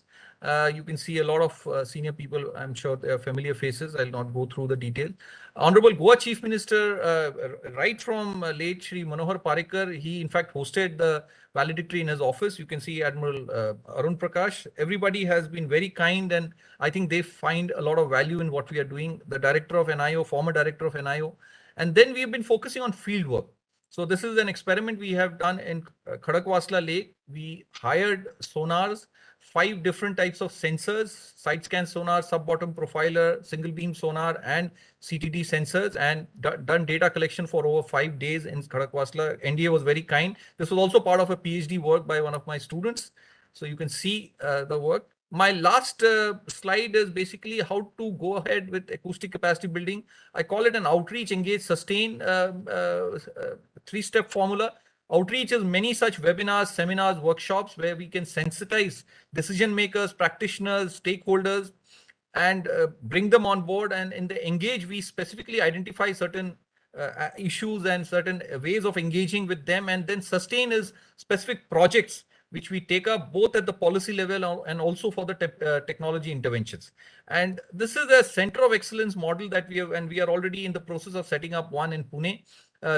You can see a lot of senior people. I'm sure they are familiar faces. I'll not go through the detail. Honorable Goa Chief Minister, right from late Shri Manohar Parikar, he in fact hosted the valedictory in his office. You can see Admiral Arun Prakash. Everybody has been very kind, and I think they find a lot of value in what we are doing. The director of NIO, former director of NIO. And then we've been focusing on field work. So this is an experiment we have done in Khadakwasla Lake. We hired sonars, 5 different types of sensors: side scan sonar, sub-bottom profiler, single beam sonar, and CTD sensors, and done data collection for over 5 days in Khadakwasla. NDA was very kind. This was also part of a PhD work by one of my students. So you can see the work. My last slide is basically how to go ahead with acoustic capacity building. I call it an outreach, engage, sustain 3-step formula. Outreach is many such webinars, seminars, workshops where we can sensitize decision makers, practitioners, stakeholders, and bring them on board. And in the engage, we specifically identify certain issues and certain ways of engaging with them. And then sustain is specific projects which we take up both at the policy level and also for the technology interventions. And this is a center of excellence model that we have, and we are already in the process of setting up one in Pune.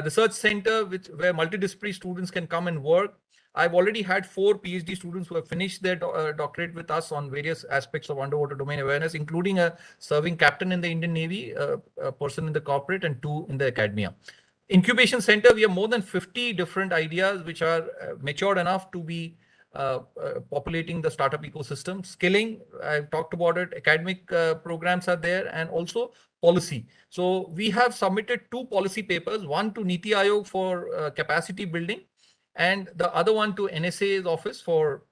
Research center where multidisciplinary students can come and work. I've already had 4 PhD students who have finished their doctorate with us on various aspects of underwater domain awareness, including a serving captain in the Indian Navy, a person in the corporate, and 2 in the academia. Incubation center, we have more than 50 different ideas which are matured enough to be populating the startup ecosystem. Skilling, I've talked about it. Academic programs are there, and also policy. So we have submitted 2 policy papers, one to Niti Aayog for capacity building, and the other one to NSA's office for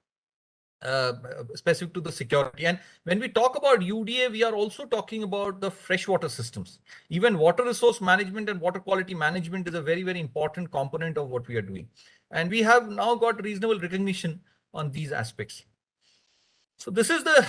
specific to the security. And when we talk about UDA, we are also talking about the freshwater systems. Even water resource management and water quality management is a very, very important component of what we are doing. And we have now got reasonable recognition on these aspects. So this is the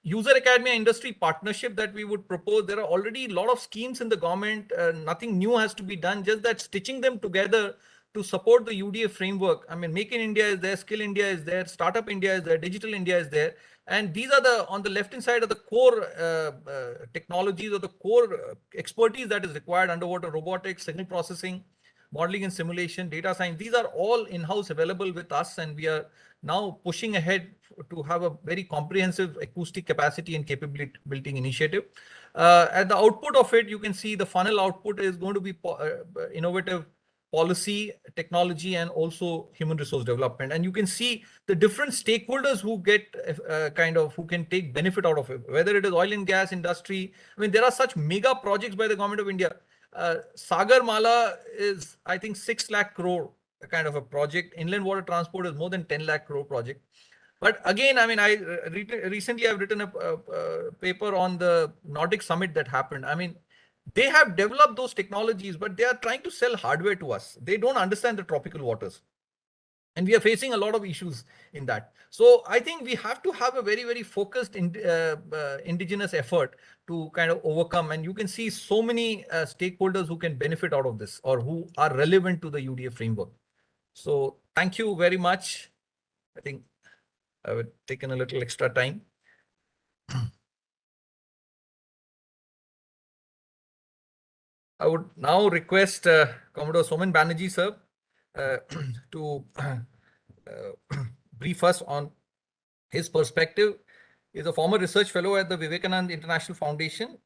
user academia industry partnership that we would propose. There are already a lot of schemes in the government. Nothing new has to be done, just that stitching them together to support the UDA framework. I mean, Make in India is there, Skill India is there, Startup India is there, Digital India is there. And these are on the left-hand side of the core technologies or the core expertise that is required: underwater robotics, signal processing, modeling and simulation, data science. These are all in-house available with us, and we are now pushing ahead to have a very comprehensive acoustic capacity and capability building initiative. At the output of it, you can see the funnel output is going to be innovative policy, technology, and also human resource development. And you can see the different stakeholders who get who can take benefit out of it, whether it is oil and gas industry. I mean, there are such mega projects by the government of India. Sagar Mala is, I think, 6 lakh crore kind of a project. Inland water transport is more than 10 lakh crore project. But again, I mean, recently I've written a paper on the Nordic summit that happened. I mean, they have developed those technologies, but they are trying to sell hardware to us. They don't understand the tropical waters. And we are facing a lot of issues in that. So I think we have to have a very, very focused indigenous effort to kind of overcome. And you can see so many stakeholders who can benefit out of this or who are relevant to the UDA framework. So thank you very much. I think I've taken a little extra time. I would now request Commodore Soman Banerjee, sir, to brief us on his perspective. He is a former research fellow at the Vivekananda International Foundation.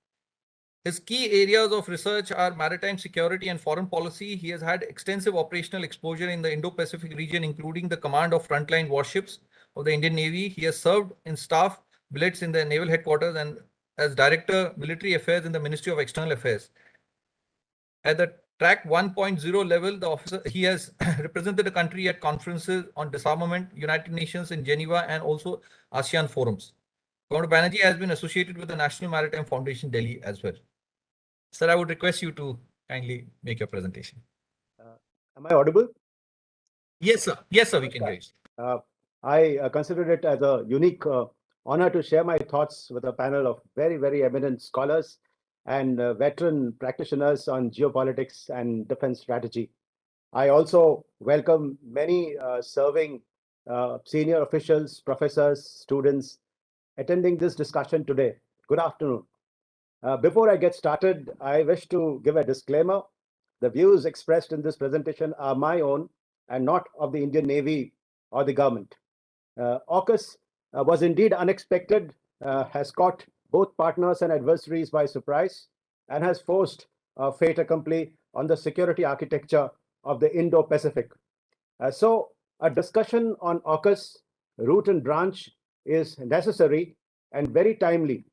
His key areas of research are maritime security and foreign policy. He has had extensive operational exposure in the Indo-Pacific region, including the command of frontline warships, of the Indian Navy. He has served in staff billets in the Naval Headquarters and as Director Military Affairs in the Ministry of External Affairs. At the track 1.0 level, the officer he has represented the country at conferences on disarmament, United Nations in Geneva, and also ASEAN forums. Commander Banerjee has been associated with the National Maritime Foundation, Delhi as well. Sir, I would request you to kindly make your presentation. Am I audible? Yes, sir. Yes, sir. We can hear you. I consider it as a unique honor to share my thoughts with a panel of very, very eminent scholars and veteran practitioners on geopolitics and defense strategy. I also welcome many serving senior officials, professors, students attending this discussion today. Good afternoon. Before I get started, I wish to give a disclaimer. The views expressed in this presentation are my own and not of the Indian Navy or the government. AUKUS was indeed unexpected, has caught both partners and adversaries by surprise, and has forced a fait accompli on the security architecture of the Indo-Pacific. So a discussion on AUKUS, root and branch, is necessary and very timely.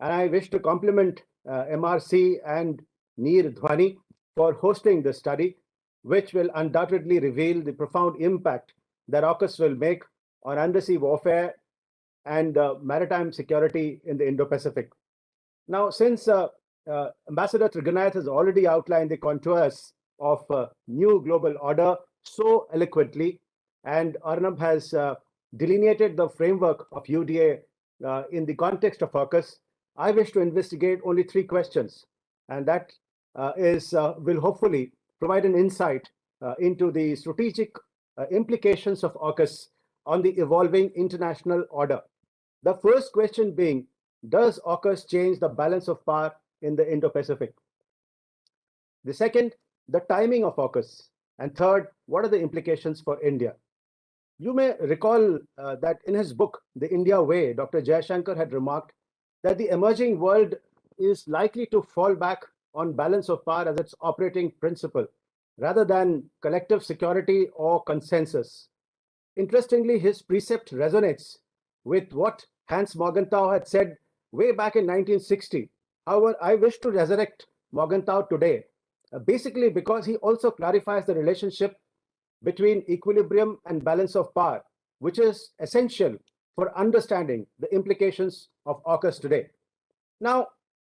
And I wish to compliment MRC and Neer Dhwani for hosting this study, which will undoubtedly reveal the profound impact that AUKUS will make on undersea warfare and maritime security in the Indo-Pacific. Now, since Ambassador Trigonath has already outlined the contours of new global order so eloquently, and Arnab has delineated the framework of UDA in the context of AUKUS, I wish to investigate only 3 questions, and that will hopefully provide an insight into the strategic implications of AUKUS on the evolving international order. The first question being, does AUKUS change the balance of power in the Indo-Pacific? The second, the timing of AUKUS. And third, what are the implications for India? You may recall that in his book, The India Way, Dr. Jayashankar had remarked that the emerging world is likely to fall back on balance of power as its operating principle, rather than collective security or consensus. Interestingly, his precept resonates with what Hans Morgenthau had said way back in 1960. However, I wish to resurrect Morgenthau today, basically because he also clarifies the relationship between equilibrium and balance of power, which is essential for understanding the implications of AUKUS today. Now,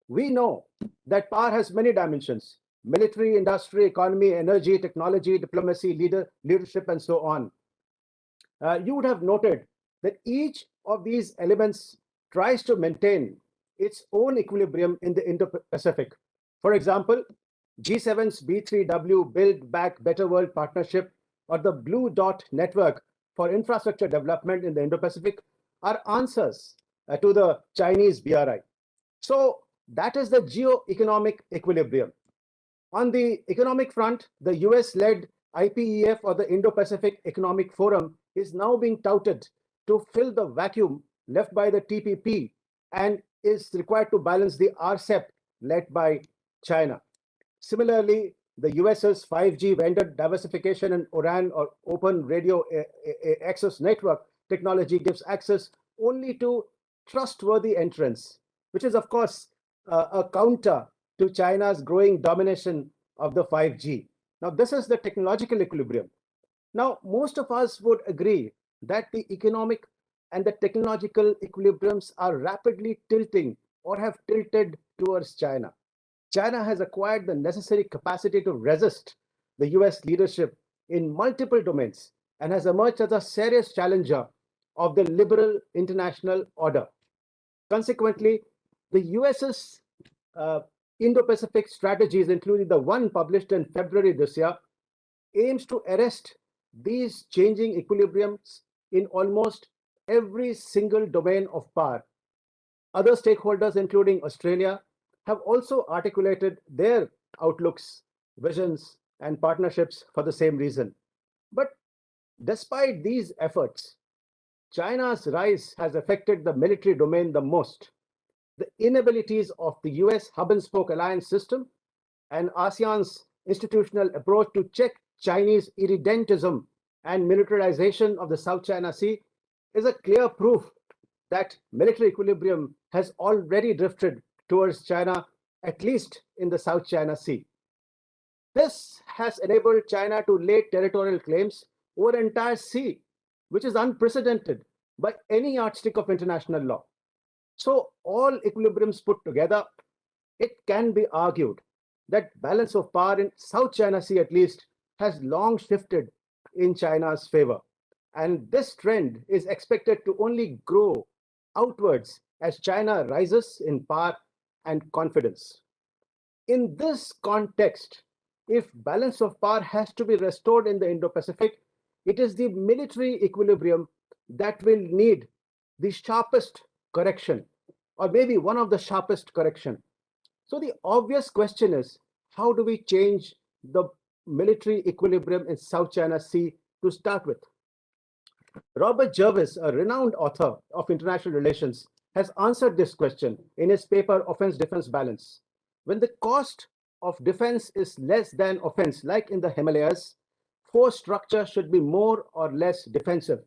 we know that power has many dimensions: military, industry, economy, energy, technology, diplomacy, leadership, and so on. You would have noted that each of these elements tries to maintain its own equilibrium in the Indo-Pacific. For example, G7's B3W Build Back Better World Partnership or the Blue Dot Network for Infrastructure Development in the Indo-Pacific are answers to the Chinese BRI. So that is the geo-economic equilibrium. On the economic front, the US-led IPEF or the Indo-Pacific Economic Forum is now being touted to fill the vacuum left by the TPP and is required to balance the RCEP led by China. Similarly, the US's 5G vendor diversification and ORAN or Open Radio Access Network technology gives access only to trustworthy entrants, which is, of course, a counter to China's growing domination of the 5G. Now, this is the technological equilibrium. Now, most of us would agree that the economic and the technological equilibriums are rapidly tilting or have tilted towards China. China has acquired the necessary capacity to resist the US leadership in multiple domains and has emerged as a serious challenger of the liberal international order. Consequently, the US's Indo-Pacific strategies, including the one published in February this year, aims to arrest these changing equilibriums in almost every single domain of power. Other stakeholders, including Australia, have also articulated their outlooks, visions, and partnerships for the same reason. But despite these efforts, China's rise has affected the military domain the most. The inabilities of the US hub and spoke alliance system and ASEAN's institutional approach to check Chinese irredentism and militarization of the South China Sea is a clear proof that military equilibrium has already drifted towards China, at least in the South China Sea. This has enabled China to lay territorial claims over an entire sea, which is unprecedented by any yardstick of international law. So, all equilibriums put together, it can be argued that balance of power in South China Sea at least has long shifted in China's favor. And this trend is expected to only grow outwards as China rises in power and confidence. In this context, if balance of power has to be restored in the Indo-Pacific, it is the military equilibrium that will need the sharpest correction, or maybe one of the sharpest correction. So the obvious question is, how do we change the military equilibrium in South China Sea to start with? Robert Jervis, a renowned author of international relations, has answered this question in his paper Offense-Defense Balance. When the cost of defense is less than offense, like in the Himalayas, force structure should be more or less defensive.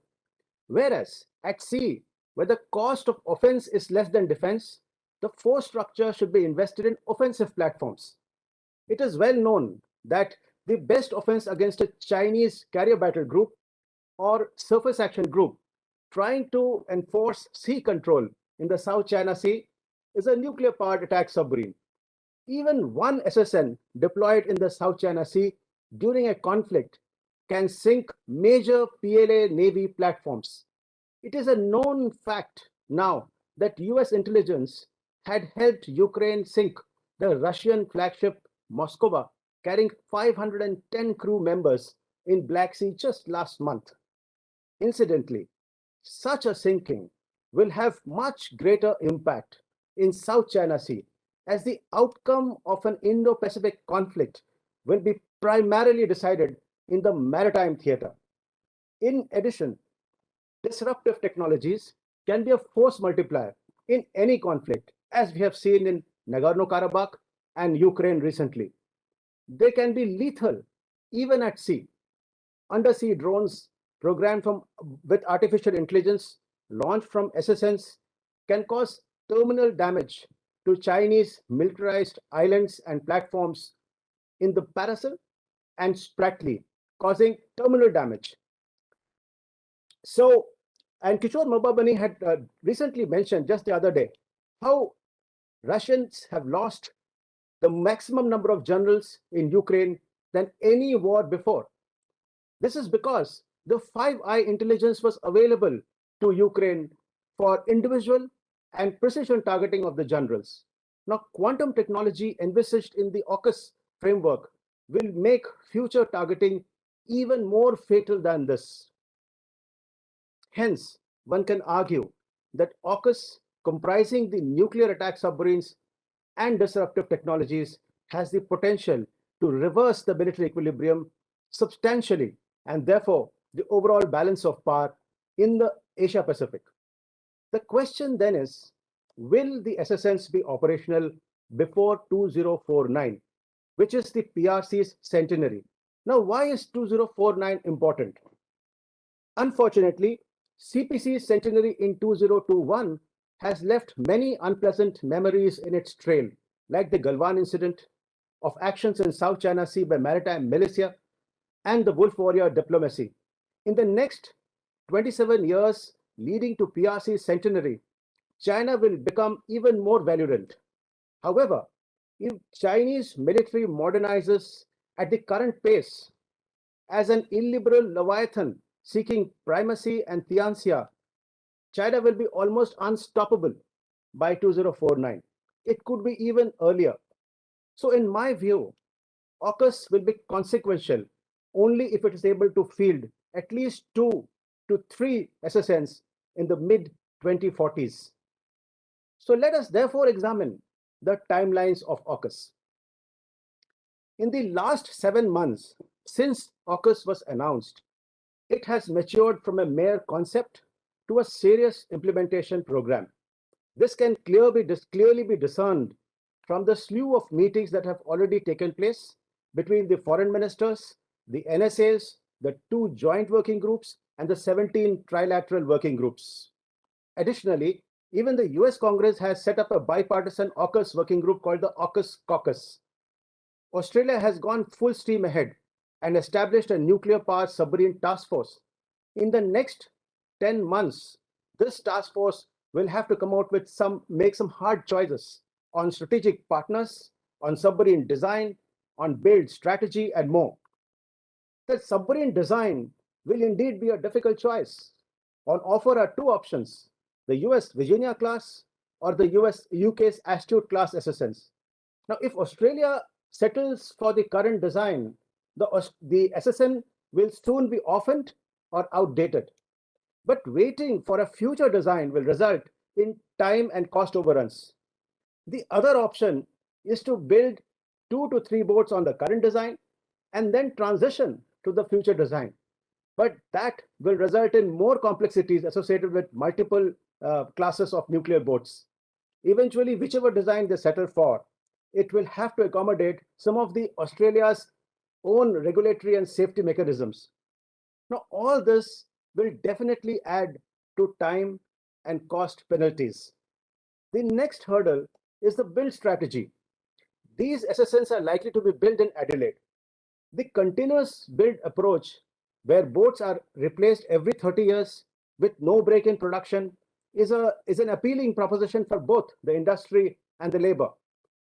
Whereas at sea, where the cost of offense is less than defense, the force structure should be invested in offensive platforms. It is well known that the best offense against a Chinese carrier battle group or surface action group trying to enforce sea control in the South China Sea is a nuclear powered attack submarine. Even one SSN deployed in the South China Sea during a conflict can sink major PLA Navy platforms. It is a known fact now that US intelligence had helped Ukraine sink the Russian flagship Moskova, carrying 510 crew members in Black Sea just last month. Incidentally, such a sinking will have much greater impact in South China Sea, as the outcome of an Indo-Pacific conflict will be primarily decided in the maritime theater. In addition, disruptive technologies can be a force multiplier in any conflict, as we have seen in Nagorno-Karabakh and Ukraine recently. They can be lethal even at sea. Undersea drones programmed with artificial intelligence launched from SSNs can cause terminal damage to Chinese militarized islands and platforms in the Paracel and Spratly, causing terminal damage. So, and Kishore Mahbubani had recently mentioned just the other day how Russians have lost the maximum number of generals in Ukraine than any war before. This is because the Five Eye intelligence was available to Ukraine for individual and precision targeting of the generals. Now, quantum technology envisaged in the AUKUS framework will make future targeting even more fatal than this. Hence, one can argue that AUKUS, comprising the nuclear attack submarines and disruptive technologies, has the potential to reverse the military equilibrium substantially, and therefore the overall balance of power in the Asia Pacific. The question then is, will the SSNs be operational before 2049, which is the PRC's centenary? Now, why is 2049 important? Unfortunately, CPC's centenary in 2021 has left many unpleasant memories in its trail, like the Galwan incident, of actions in South China Sea by maritime militia, and the Wolf Warrior diplomacy. In the next 27 years leading to PRC's centenary, China will become even more virulent. However, if Chinese military modernizes at the current pace as an illiberal leviathan seeking primacy and theansia, China will be almost unstoppable by 2049. It could be even earlier. So in my view, AUKUS will be consequential only if it is able to field at least 2 to 3 SSNs in the mid-2040s. So let us therefore examine the timelines of AUKUS. In the last 7 months since AUKUS was announced, it has matured from a mere concept to a serious implementation program. This can clearly be discerned from the slew of meetings that have already taken place between the foreign ministers, the NSAs, the 2 joint working groups, and the 17 trilateral working groups. Additionally, even the US Congress has set up a bipartisan AUKUS working group called the AUKUS caucus. Australia has gone full steam ahead and established a nuclear power submarine task force. In the next 10 months, this task force will have to come out with make some hard choices on strategic partners, on submarine design, on build strategy, and more. The submarine design will indeed be a difficult choice. On offer are two options: the US Virginia class or the UK's Astute class SSNs. Now, if Australia settles for the current design, the SSN will soon be orphaned or outdated. But waiting for a future design will result in time and cost overruns. The other option is to build 2 to 3 boats on the current design and then transition to the future design. But that will result in more complexities associated with multiple classes of nuclear boats. Eventually, whichever design they settle for, it will have to accommodate some of the Australia's own regulatory and safety mechanisms. Now, all this will definitely add to time and cost penalties. The next hurdle is the build strategy. These SSNs are likely to be built in Adelaide. The continuous build approach, where boats are replaced every 30 years with no break in production, is an appealing proposition for both the industry and the labor.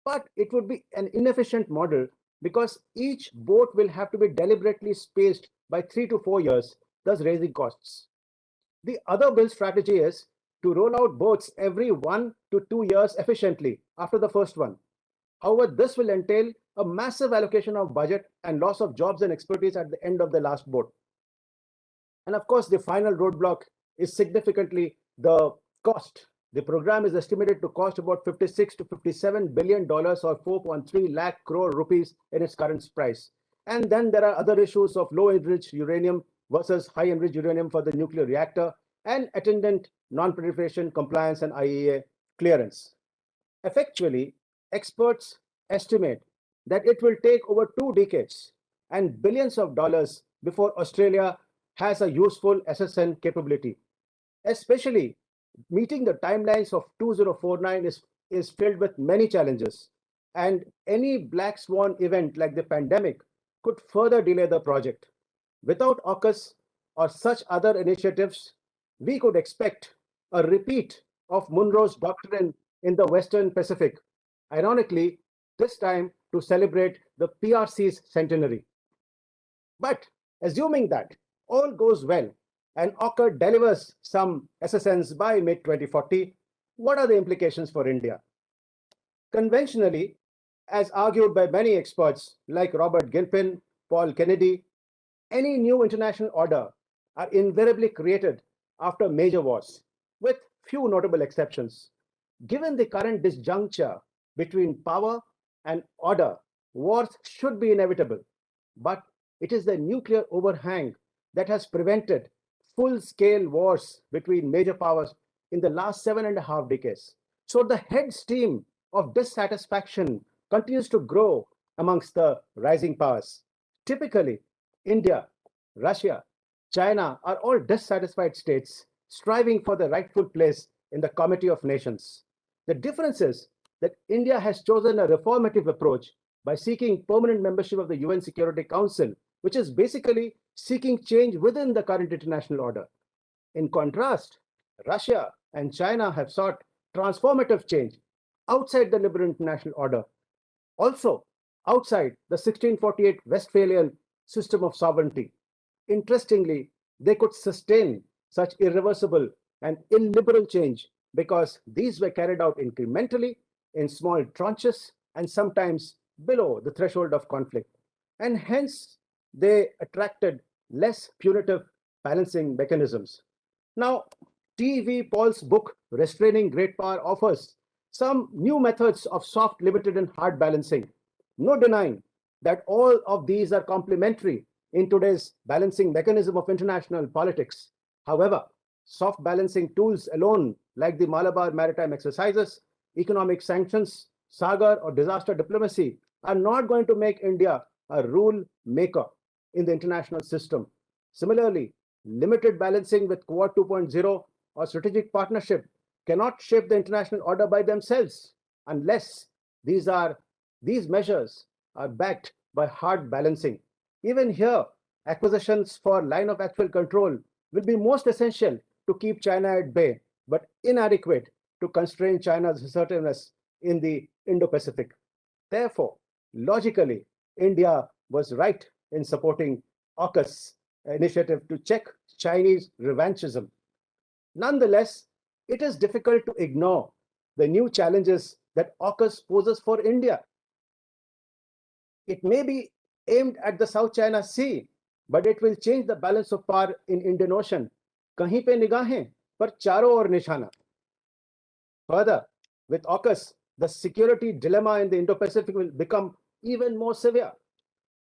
But it would be an inefficient model because each boat will have to be deliberately spaced by 3 to 4 years, thus raising costs. The other build strategy is to roll out boats every 1 to 2 years efficiently after the first one. However, this will entail a massive allocation of budget and loss of jobs and expertise at the end of the last boat. And of course, the final roadblock is significantly the cost. The program is estimated to cost about $56 to $57 billion or 4.3 lakh crore rupees in its current price. And then there are other issues of low enriched uranium versus high enriched uranium for the nuclear reactor and attendant non-proliferation compliance and IAEA clearance. Effectually, experts estimate that it will take over 2 decades and billions of dollars before Australia has a useful SSN capability. Especially meeting the timelines of 2049 is filled with many challenges, and any black swan event like the pandemic could further delay the project. Without AUKUS or such other initiatives, we could expect a repeat of Monroe's doctrine in the Western Pacific, ironically, this time to celebrate the PRC's centenary. But assuming that all goes well and AUKUS delivers some SSNs by mid-2040, what are the implications for India? Conventionally, as argued by many experts like Robert Gilpin, Paul Kennedy, any new international order are invariably created after major wars, with few notable exceptions. Given the current disjuncture between power and order, wars should be inevitable, but it is the nuclear overhang that has prevented full-scale wars between major powers in the last 7.5 decades. So the head steam of dissatisfaction continues to grow amongst the rising powers. Typically, India, Russia, China are all dissatisfied states striving for the rightful place in the Committee of Nations. The difference is that India has chosen a reformative approach by seeking permanent membership of the UN Security Council, which is basically seeking change within the current international order. In contrast, Russia and China have sought transformative change outside the liberal international order, also outside the 1648 Westphalian system of sovereignty. Interestingly, they could sustain such irreversible and illiberal change because these were carried out incrementally in small tranches and sometimes below the threshold of conflict. And hence, they attracted less punitive balancing mechanisms. Now, T.V. Paul's book, Restraining Great Power, offers some new methods of soft, limited, and hard balancing. No denying that all of these are complementary in today's balancing mechanism of international politics. However, soft balancing tools alone, like the Malabar Maritime exercises, economic sanctions, Sagar, or disaster diplomacy, are not going to make India a rule maker in the international system. Similarly, Limited balancing with Quad 2.0 or strategic partnership cannot shape the international order by themselves unless these measures are backed by hard balancing. Even here, acquisitions for line of actual control will be most essential to keep China at bay, but inadequate to constrain China's assertiveness in the Indo-Pacific. Therefore, logically, India was right in supporting AUKUS initiative to check Chinese revanchism. Nonetheless, it is difficult to ignore the new challenges that AUKUS poses for India. It may be aimed at the South China Sea, but it will change the balance of power in Indian Ocean. Kahin pe nigahein, par charo aur nishana. Further, with AUKUS, the security dilemma in the Indo-Pacific will become even more severe,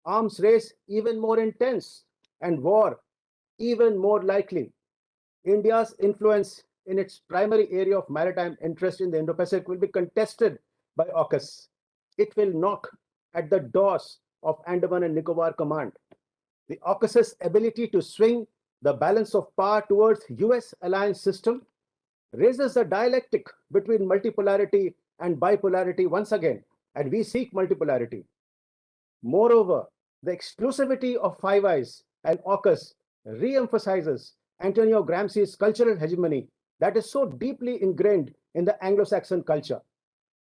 arms race even more intense, and war even more likely. India's influence in its primary area of maritime interest in the Indo-Pacific will be contested by AUKUS. It will knock at the doors of Andaman and Nicobar Command. The AUKUS's ability to swing the balance of power towards US alliance system raises the dialectic between multipolarity and bipolarity once again, and we seek multipolarity. Moreover, the exclusivity of Five Eyes and AUKUS re-emphasizes Antonio Gramsci's cultural hegemony that is so deeply ingrained in the Anglo-Saxon culture.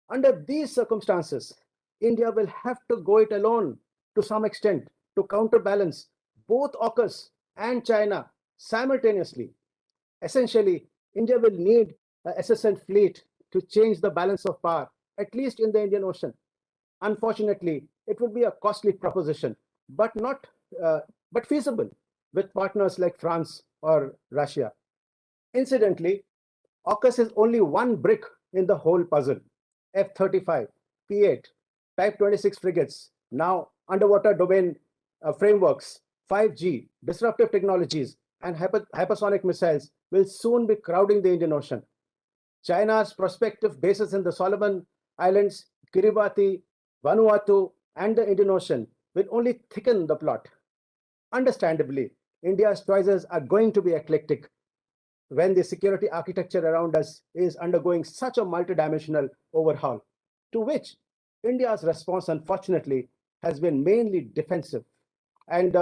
Under these circumstances, India will have to go it alone to some extent to counterbalance both AUKUS and China simultaneously. Essentially, India will need a SSN fleet to change the balance of power, at least in the Indian Ocean. Unfortunately, it would be a costly proposition, but feasible with partners like France or Russia. Incidentally, AUKUS is only one brick in the whole puzzle. F-35, P-8, Type 26 frigates, now underwater domain frameworks, 5G, disruptive technologies, and hypersonic missiles will soon be crowding the Indian Ocean. China's prospective bases in the Solomon Islands, Kiribati, Vanuatu, and the Indian Ocean will only thicken the plot. Understandably, India's choices are going to be eclectic when the security architecture around us is undergoing such a multidimensional overhaul, to which India's response, unfortunately, has been mainly defensive. And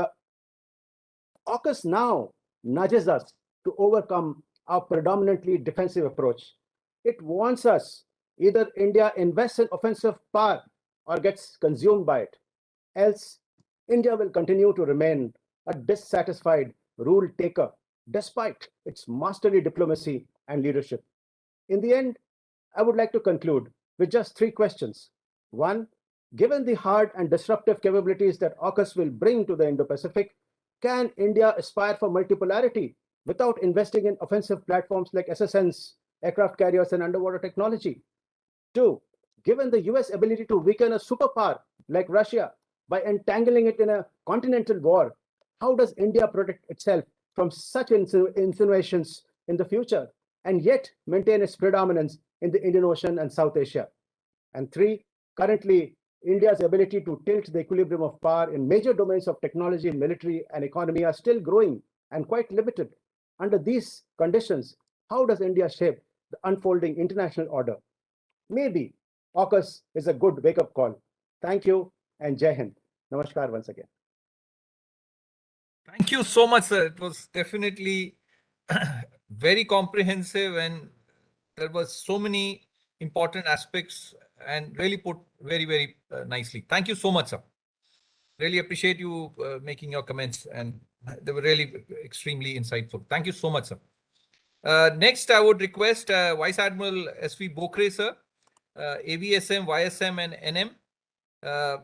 AUKUS now nudges us to overcome our predominantly defensive approach. It warns us either India invests in offensive power or gets consumed by it. Else, India will continue to remain a dissatisfied rule taker despite its masterly diplomacy and leadership. In the end, I would like to conclude with just three questions. One, given the hard and disruptive capabilities that AUKUS will bring to the Indo-Pacific, can India aspire for multipolarity without investing in offensive platforms like SSNs, aircraft carriers, and underwater technology? Two, given the US ability to weaken a superpower like Russia by entangling it in a continental war, how does India protect itself from such insinuations in the future and yet maintain its predominance in the Indian Ocean and South Asia? And three, currently, India's ability to tilt the equilibrium of power in major domains of technology, military, and economy are still growing and quite limited. Under these conditions, how does India shape the unfolding international order? Maybe AUKUS is a good wake-up call. Thank you and Jai Hind. Namaskar once again. Thank you so much, sir. It was definitely very comprehensive and there was so many important aspects and really put very, very nicely. Thank you so much, sir. Really appreciate you making your comments and they were really extremely insightful. Thank you so much, sir. Next, I would request Vice Admiral S.V. Bokre, sir, AVSM, YSM, and NM.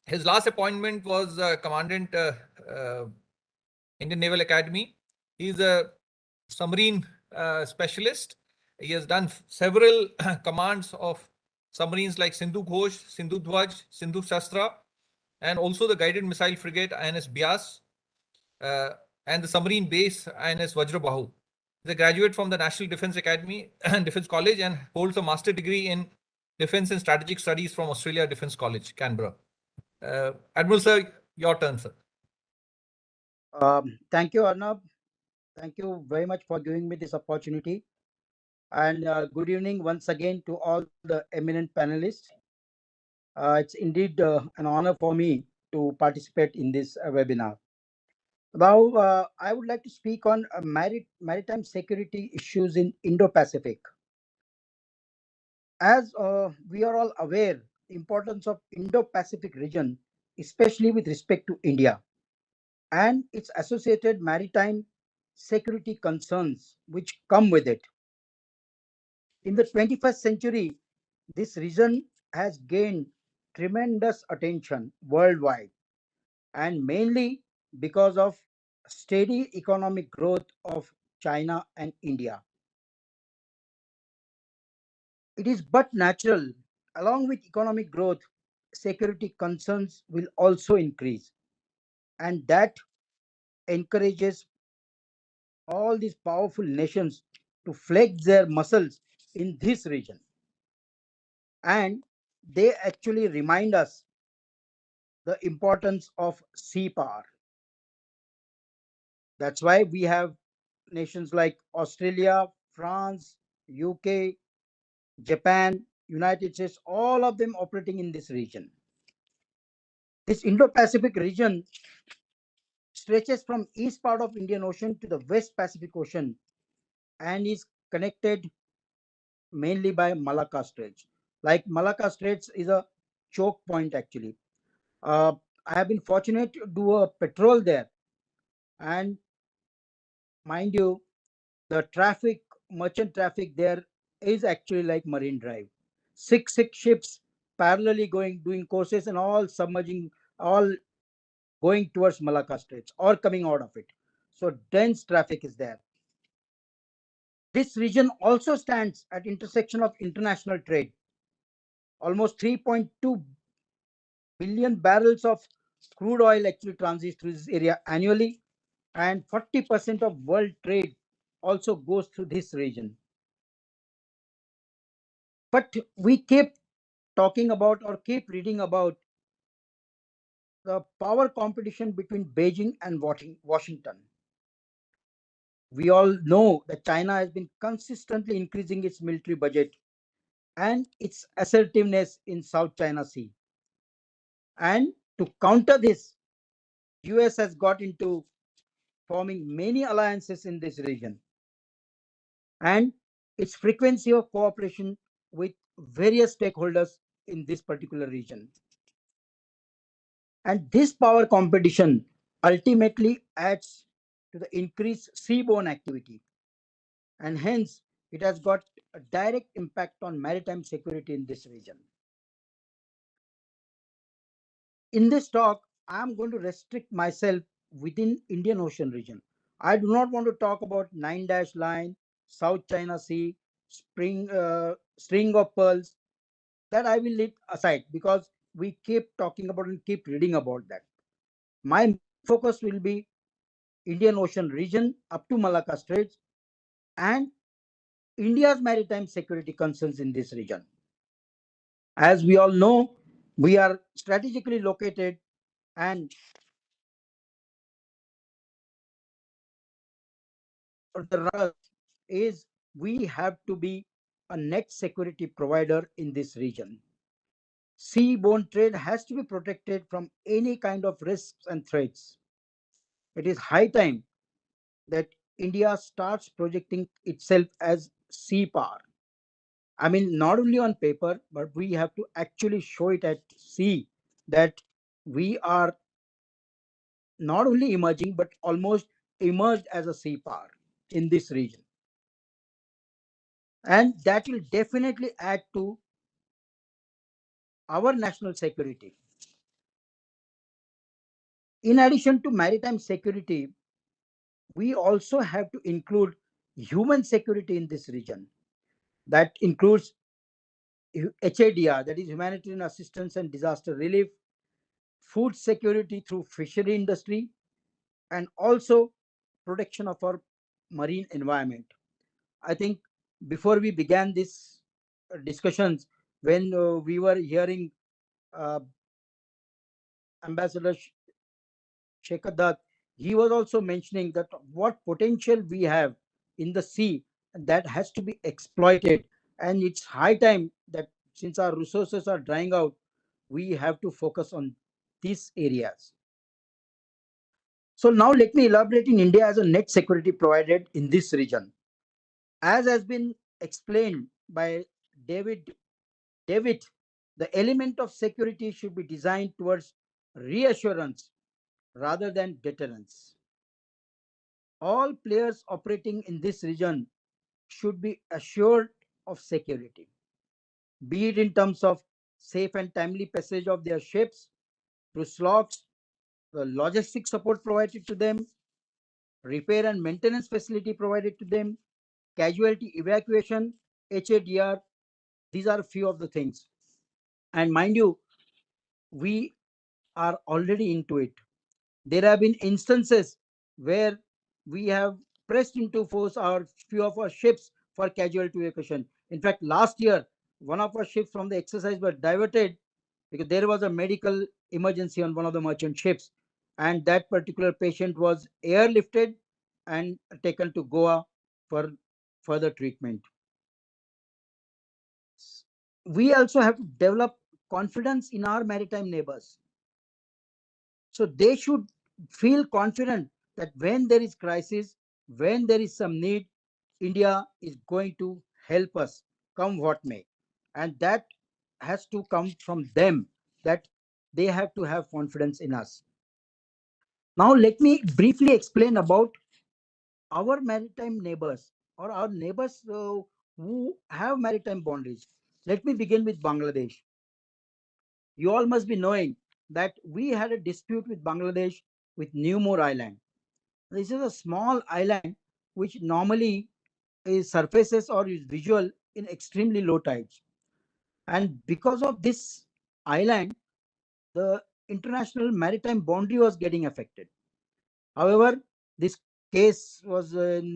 His last appointment was Commandant Indian Naval Academy. He's a submarine specialist. He has done several commands of submarines like Sindhu Ghosh, Sindhu Dhwaj, Sindhu Shastra, and also the guided missile frigate INS Bias and the submarine base INS Vajrabahu. He's a graduate from the National Defence Academy and Defence College and holds a master degree in Defence and Strategic Studies from Australia Defence College, Canberra. Admiral sir, your turn, sir. Thank you, Arnab. Thank you very much for giving me this opportunity. And good evening once again to all the eminent panelists. It's indeed an honor for me to participate in this webinar. Now, I would like to speak on maritime security issues in Indo-Pacific. As we are all aware, importance of Indo-Pacific region, especially with respect to India and its associated maritime security concerns which come with it. In the 21st century, this region has gained tremendous attention worldwide, and mainly because of steady economic growth of China and India. It is but natural, along with economic growth, security concerns will also increase, and that encourages all these powerful nations to flex their muscles in this region. And they actually remind us the importance of sea power. That's why we have nations like Australia, France, UK, Japan, United States, all of them operating in this region. This Indo-Pacific region stretches from east part of Indian Ocean to the West Pacific Ocean and is connected mainly by Malacca Straits. Like Malacca Straits is a choke point actually. Uh, I have been fortunate to do a patrol there, and mind you, the traffic, merchant traffic there is actually like Marine Drive. Six ships parallelly going, doing courses and all submerging, all going towards Malacca Straits or coming out of it. So dense traffic is there. This region also stands at intersection of international trade. Almost 3.2 billion barrels of crude oil actually transits through this area annually, and 40% of world trade also goes through this region. But we keep talking about or keep reading about the power competition between Beijing and Washington. We all know that China has been consistently increasing its military budget and its assertiveness in South China Sea. And to counter this, US has got into forming many alliances in this region, and its frequency of cooperation with various stakeholders in this particular region. And this power competition ultimately adds to the increased seaborne activity, and hence it has got a direct impact on maritime security in this region. In this talk, I am going to restrict myself within Indian Ocean region. I do not want to talk about Nine Dash Line, South China Sea, String of Pearls. That I will leave aside because we keep talking about and keep reading about that. My main focus will be Indian Ocean region up to Malacca Straits and India's maritime security concerns in this region. As we all know, we are strategically located, and the is we have to be a net security provider in this region. Seaborne trade has to be protected from any kind of risks and threats. It is high time that India starts projecting itself as sea power. I mean, not only on paper, but we have to actually show it at sea that we are not only emerging, but almost emerged as a sea power in this region. And that will definitely add to our national security. In addition to maritime security, we also have to include human security in this region. That includes HADR, that is humanitarian assistance and disaster relief, food security through fishery industry, and also protection of our marine environment. I think before we began these discussions, when we were hearing uh, Ambassador Shekhar Dutt, he was also mentioning that what potential we have in the sea that has to be exploited, and it's high time that since our resources are drying out, we have to focus on these areas. So now let me elaborate in India as a net security provided in this region. As has been explained by David, David, the element of security should be designed towards reassurance rather than deterrence. All players operating in this region should be assured of security, be it in terms of safe and timely passage of their ships through slots, the logistic support provided to them, repair and maintenance facility provided to them, casualty evacuation, HADR. These are a few of the things. And mind you, we are already into it. There have been instances where we have pressed into force our few of our ships for casualty evacuation. In fact, last year, one of our ships from the exercise were diverted because there was a medical emergency on one of the merchant ships, and that particular patient was airlifted and taken to Goa for further treatment. We also have to develop confidence in our maritime neighbors. So they should feel confident that when there is crisis, when there is some need, India is going to help us, come what may. And that has to come from them, that they have to have confidence in us. Now, let me briefly explain about our maritime neighbors, or our neighbors who have maritime boundaries. Let me begin with Bangladesh. You all must be knowing that we had a dispute with Bangladesh with Newmore Island. This is a small island which normally is surfaces or is visual in extremely low tides. And because of this island, the international maritime boundary was getting affected. However, this case was in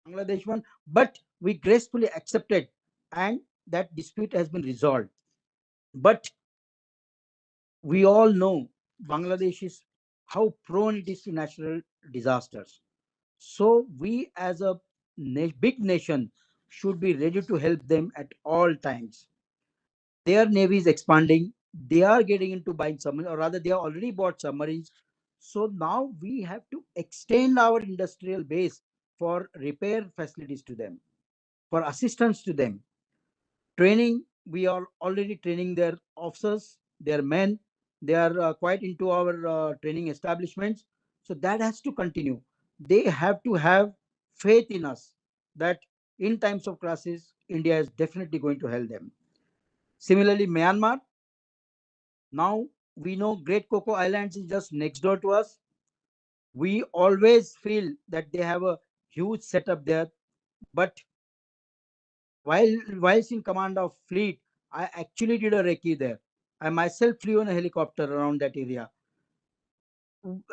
Bangladesh one, but we gracefully accepted, and that dispute has been resolved. But we all know Bangladesh is how prone it is to natural disasters. So we as a big nation should be ready to help them at all times. Their navy is expanding. They are getting into buying submarines, or rather, they have already bought submarines. So now we have to extend our industrial base for repair facilities to them, for assistance to them. Training, we are already training their officers, their men. They are quite into our training establishments. So that has to continue. They have to have faith in us that in times of crisis, India is definitely going to help them. Similarly, Myanmar, now we know Great Coco Islands is just next door to us. We always feel that they have a huge setup there, but whilst in command of fleet, I actually did a recce there. I myself flew in a helicopter around that area.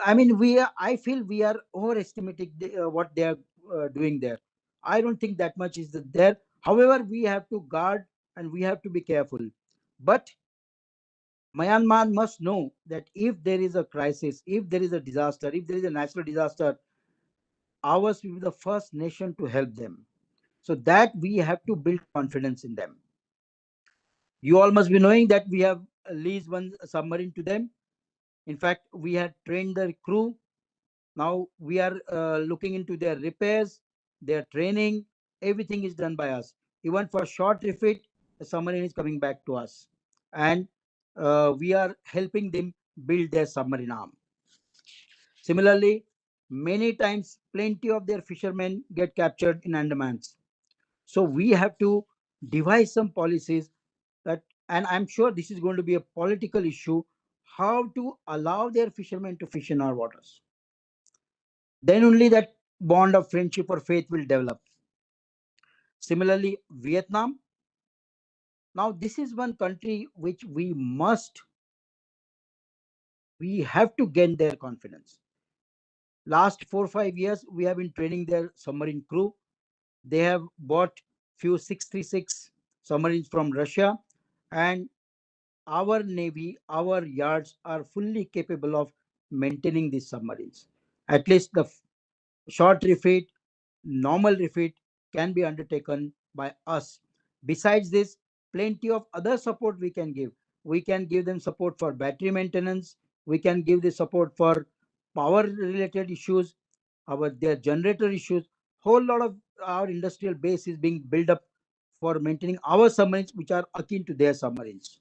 I mean, I feel we are overestimating what they are doing there. I don't think that much is there. However, we have to guard and we have to be careful. But Myanmar must know that if there is a crisis, if there is a disaster, if there is a natural disaster, ours will be the first nation to help them. So that we have to build confidence in them. You all must be knowing that we have leased one submarine to them. In fact, we had trained the crew. Now we are looking into their repairs, their training. Everything is done by us. Even for short refit, the submarine is coming back to us. And we are helping them build their submarine arm. Similarly, many times, plenty of their fishermen get captured in Andamans. So we have to devise some policies that, and I'm sure this is going to be a political issue, how to allow their fishermen to fish in our waters. Then only that bond of friendship or faith will develop. Similarly, Vietnam. Now, this is one country which we have to gain their confidence. Last 4 or 5 years, we have been training their submarine crew. They have bought few 636 submarines from Russia, and our navy, our yards are fully capable of maintaining these submarines. At least the short refit, normal refit can be undertaken by us. Besides this, plenty of other support we can give. We can give them support for battery maintenance. We can give the support for power related issues, their generator issues. Whole lot of our industrial base is being built up for maintaining our submarines, which are akin to their submarines.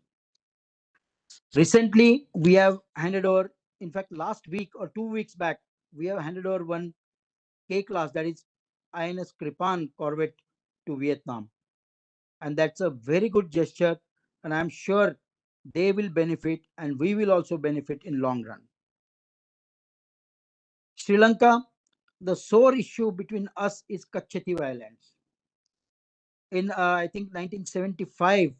Recently, we have handed over, in fact, last week or 2 weeks back, we have handed over one K class, that is INS Kripan corvette, to Vietnam. And that's a very good gesture. And I'm sure they will benefit and we will also benefit in long run. Sri Lanka, the sore issue between us is Kachetiw Islands. In I think 1975,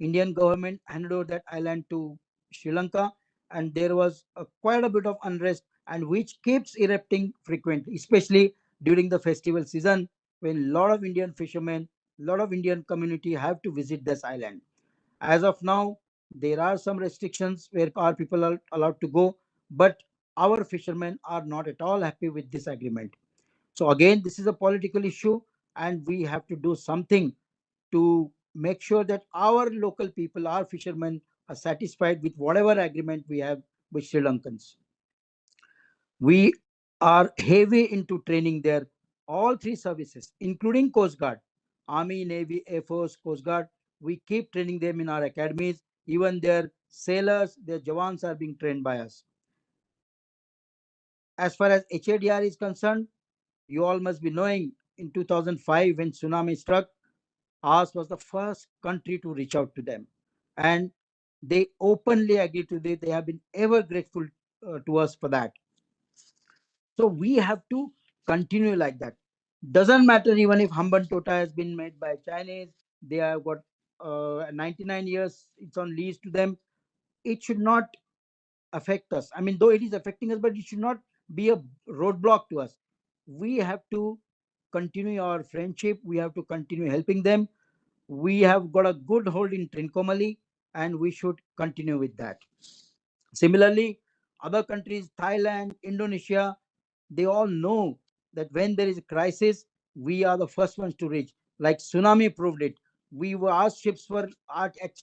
Indian government handed over that island to Sri Lanka, and there was quite a bit of unrest, and which keeps erupting frequently, especially during the festival season when a lot of Indian fishermen, a lot of Indian community have to visit this island. As of now, there are some restrictions where our people are allowed to go, but our fishermen are not at all happy with this agreement. So again, this is a political issue, and we have to do something to make sure that our local people, our fishermen, are satisfied with whatever agreement we have with Sri Lankans. We are heavy into training there, all three services, including Coast Guard, Army, Navy, Air Force, Coast Guard. We keep training them in our academies. Even their sailors, their jawans are being trained by us. As far as HADR is concerned, you all must be knowing in 2005 when tsunami struck, ours was the first country to reach out to them. And they openly agreed to this. They have been ever grateful to us for that. So we have to continue like that. Doesn't matter even if Humban Tota has been made by Chinese, they have got 99 years, it's on lease to them. It should not affect us. I mean, though it is affecting us, but it should not be a roadblock to us. We have to continue our friendship. We have to continue helping them. We have got a good hold in Trincomalee, and we should continue with that. Similarly, other countries, Thailand, Indonesia, they all know that when there is a crisis, we are the first ones to reach. Like tsunami proved it. Our ships were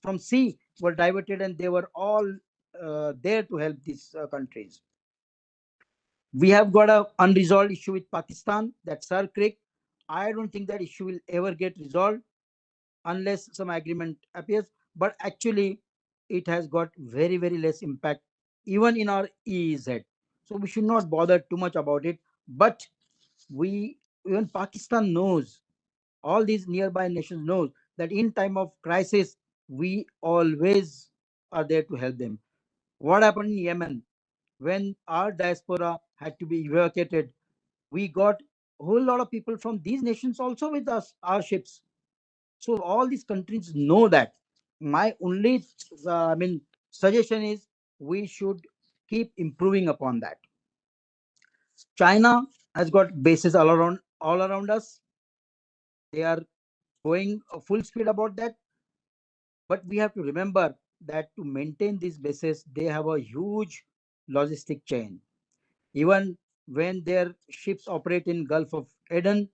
from sea were diverted, and they were all there to help these countries. We have got a unresolved issue with Pakistan, that Sir Creek. I don't think that issue will ever get resolved unless some agreement appears. But actually, it has got very, very less impact even in our EEZ. So we should not bother too much about it. But even Pakistan knows, all these nearby nations knows that in time of crisis, we always are there to help them. What happened in Yemen when our diaspora had to be evacuated? We got a whole lot of people from these nations also with us, our ships. So all these countries know that. My only, suggestion is we should keep improving upon that. China has got bases all around us. They are going full speed about that. But we have to remember that to maintain these bases, they have a huge logistic chain. Even when their ships operate in Gulf of Aden,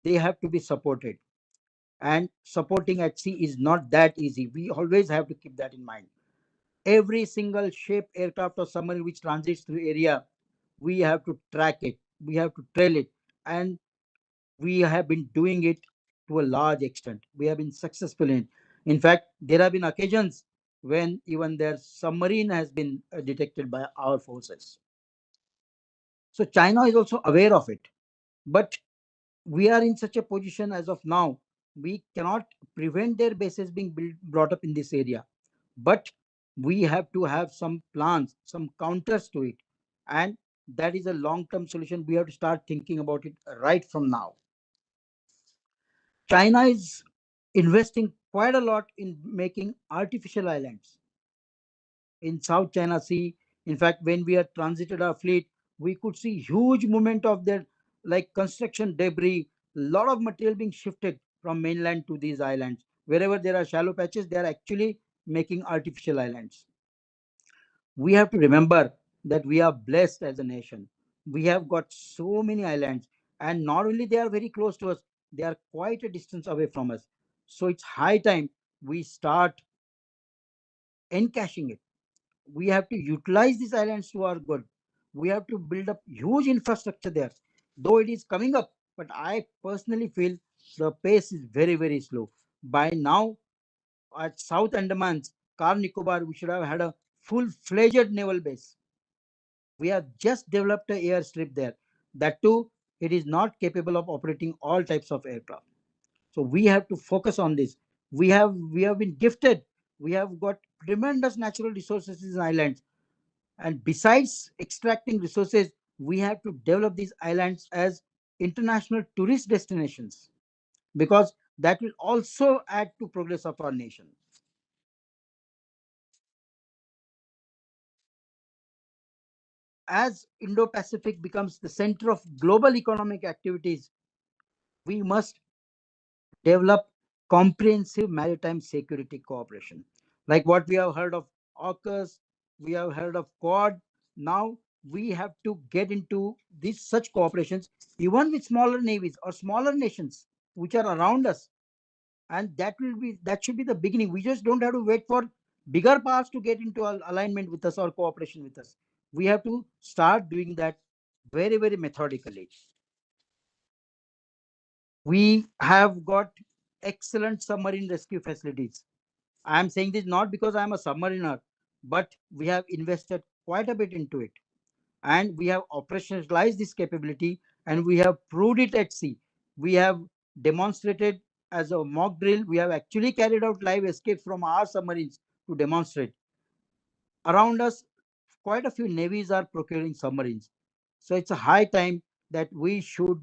they have to be supported. And supporting at sea is not that easy. We always have to keep that in mind. Every single ship, aircraft, or submarine which transits through area, we have to track it, we have to trail it, and we have been doing it to a large extent. We have been successful in it. In fact, there have been occasions when even their submarine has been detected by our forces. So China is also aware of it. But we are in such a position as of now, we cannot prevent their bases being brought up in this area. But we have to have some plans, some counters to it. And that is a long term solution. We have to start thinking about it right from now. China is investing quite a lot in making artificial islands in South China Sea. In fact, when we had transited our fleet, we could see huge movement of their like construction debris, a lot of material being shifted from mainland to these islands. Wherever there are shallow patches, they are actually making artificial islands. We have to remember that we are blessed as a nation. We have got so many islands, and not only they are very close to us, they are quite a distance away from us. So it's high time we start encashing it. We have to utilize these islands to our good. We have to build up huge infrastructure there, though it is coming up. But I personally feel the pace is very, very slow. By now, at South Andaman's, Car Nicobar, we should have had a full-fledged naval base. We have just developed an airstrip there. That too, it is not capable of operating all types of aircraft. So we have to focus on this. We have been gifted. We have got tremendous natural resources in islands. And besides extracting resources, we have to develop these islands as international tourist destinations, because that will also add to progress of our nation. As Indo-Pacific becomes the center of global economic activities, we must develop comprehensive maritime security cooperation. Like what we have heard of AUKUS, we have heard of Quad. Now we have to get into these such cooperations, even with smaller navies or smaller nations which are around us. And that should be the beginning. We just don't have to wait for bigger powers to get into alignment with us or cooperation with us. We have to start doing that very, very methodically. We have got excellent submarine rescue facilities. I am saying this not because I am a submariner, but we have invested quite a bit into it. And we have operationalized this capability, and we have proved it at sea. We have demonstrated as a mock drill. We have actually carried out live escapes from our submarines to demonstrate. Around us, quite a few navies are procuring submarines. So it's a high time that we should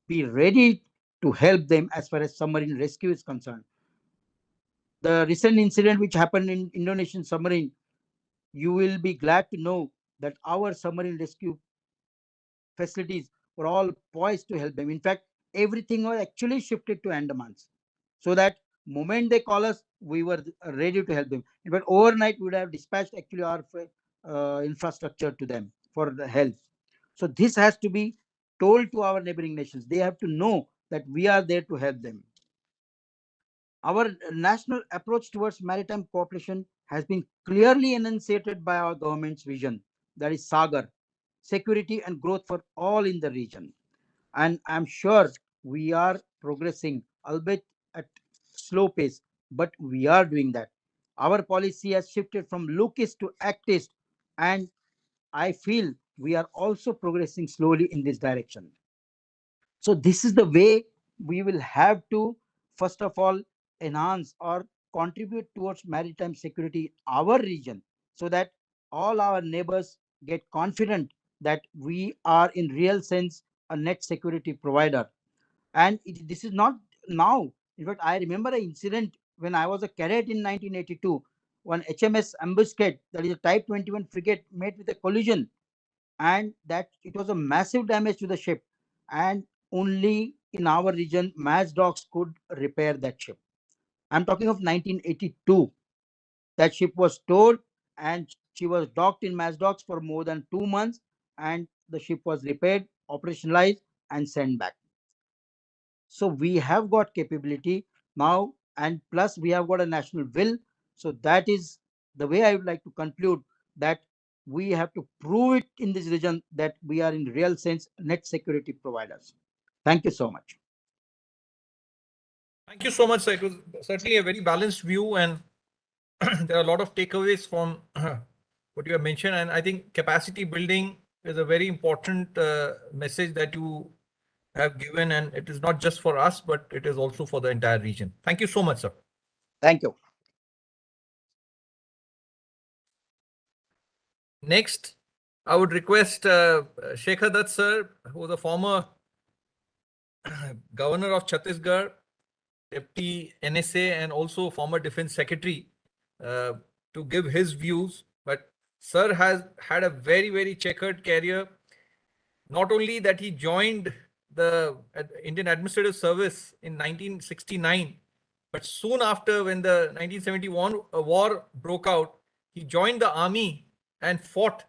be ready to help them as far as submarine rescue is concerned. The recent incident which happened in Indonesian submarine, you will be glad to know that our submarine rescue facilities were all poised to help them. In fact, everything was actually shifted to Andamans, so that moment they call us, we were ready to help them. In fact, overnight we would have dispatched actually our infrastructure to them for the help. So this has to be told to our neighboring nations. They have to know that we are there to help them. Our national approach towards maritime cooperation has been clearly enunciated by our government's vision, that is Sagar, security and growth for all in the region. And I'm sure we are progressing, albeit at slow pace, but we are doing that. Our policy has shifted from lookist to actist, and I feel we are also progressing slowly in this direction. So this is the way we will have to, first of all, enhance or contribute towards maritime security in our region, so that all our neighbors get confident that we are in real sense a net security provider. And this is not now. In fact, I remember an incident when I was a cadet in 1982. One HMS Ambuscade, that is a Type 21 frigate, met with a collision, and that it was a massive damage to the ship, and only in our region matchdogs could repair that ship. I'm talking of 1982. That ship was towed, and she was docked in matchdogs for more than 2 months, and the ship was repaired, operationalized, and sent back. So we have got capability now, and plus we have got a national will. So that is the way I would like to conclude, that we have to prove it in this region that we are in real sense net security providers. Thank you so much. Thank you so much, sir. It was certainly a very balanced view, and there are a lot of takeaways from what you have mentioned. And I think capacity building is a very important message that you have given, and it is not just for us, but it is also for the entire region. Thank you so much, sir. Thank you. Next, I would request Shekhar Dutt, sir, who was a former governor of Chhattisgarh, deputy NSA, and also former defense secretary, to give his views. But sir has had a very, very checkered career. Not only that, he joined the Indian Administrative Service in 1969, But soon after, when the 1971 war broke out, he joined the army and fought.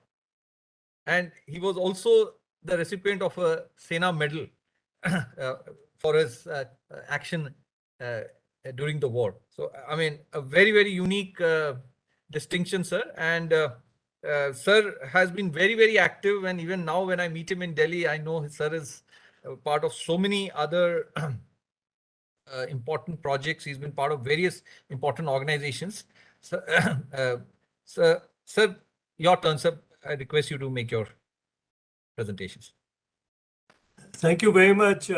And he was also the recipient of a Sena medal for his action during the war. So, I mean, a very, very unique distinction, sir. And sir has been very, very active. And even now, when I meet him in Delhi, I know sir is part of so many other important projects. He's been part of various important organizations. So, sir, your turn, sir. I request you to make your presentations. Thank you very much,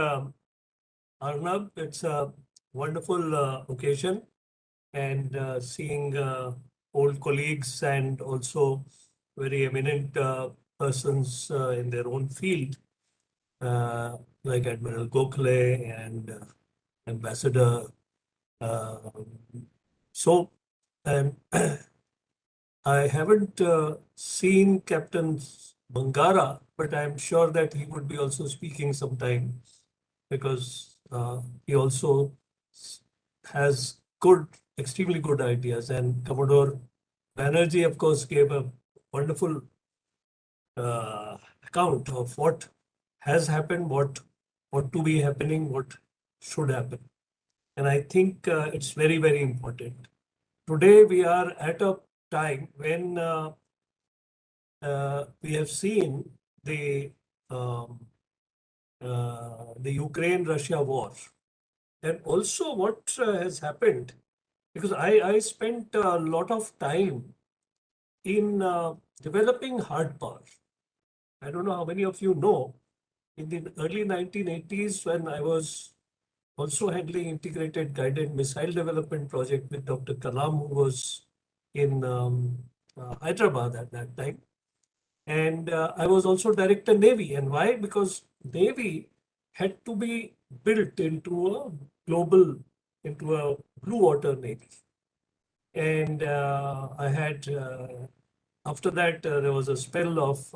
Arnab. It's a wonderful occasion, and seeing old colleagues and also very eminent persons in their own field, like Admiral Gokhale and Ambassador. So, and I haven't seen Captain Bangara, but I'm sure that he would be also speaking sometime, because he also has extremely good ideas. And Commodore Banerjee, of course, gave a wonderful account of what has happened, what to be happening, what should happen. And I think it's very, very important. Today we are at a time when we have seen the Ukraine-Russia war, and also what has happened, because I spent a lot of time in developing hard power. I don't know how many of you know, in the early 1980s, when I was also handling integrated guided missile development project with Dr. Kalam, who was in Hyderabad at that time. And I was also director Navy. And why? Because Navy had to be built into a global, into a blue water Navy. And I had, after that, there was a spell of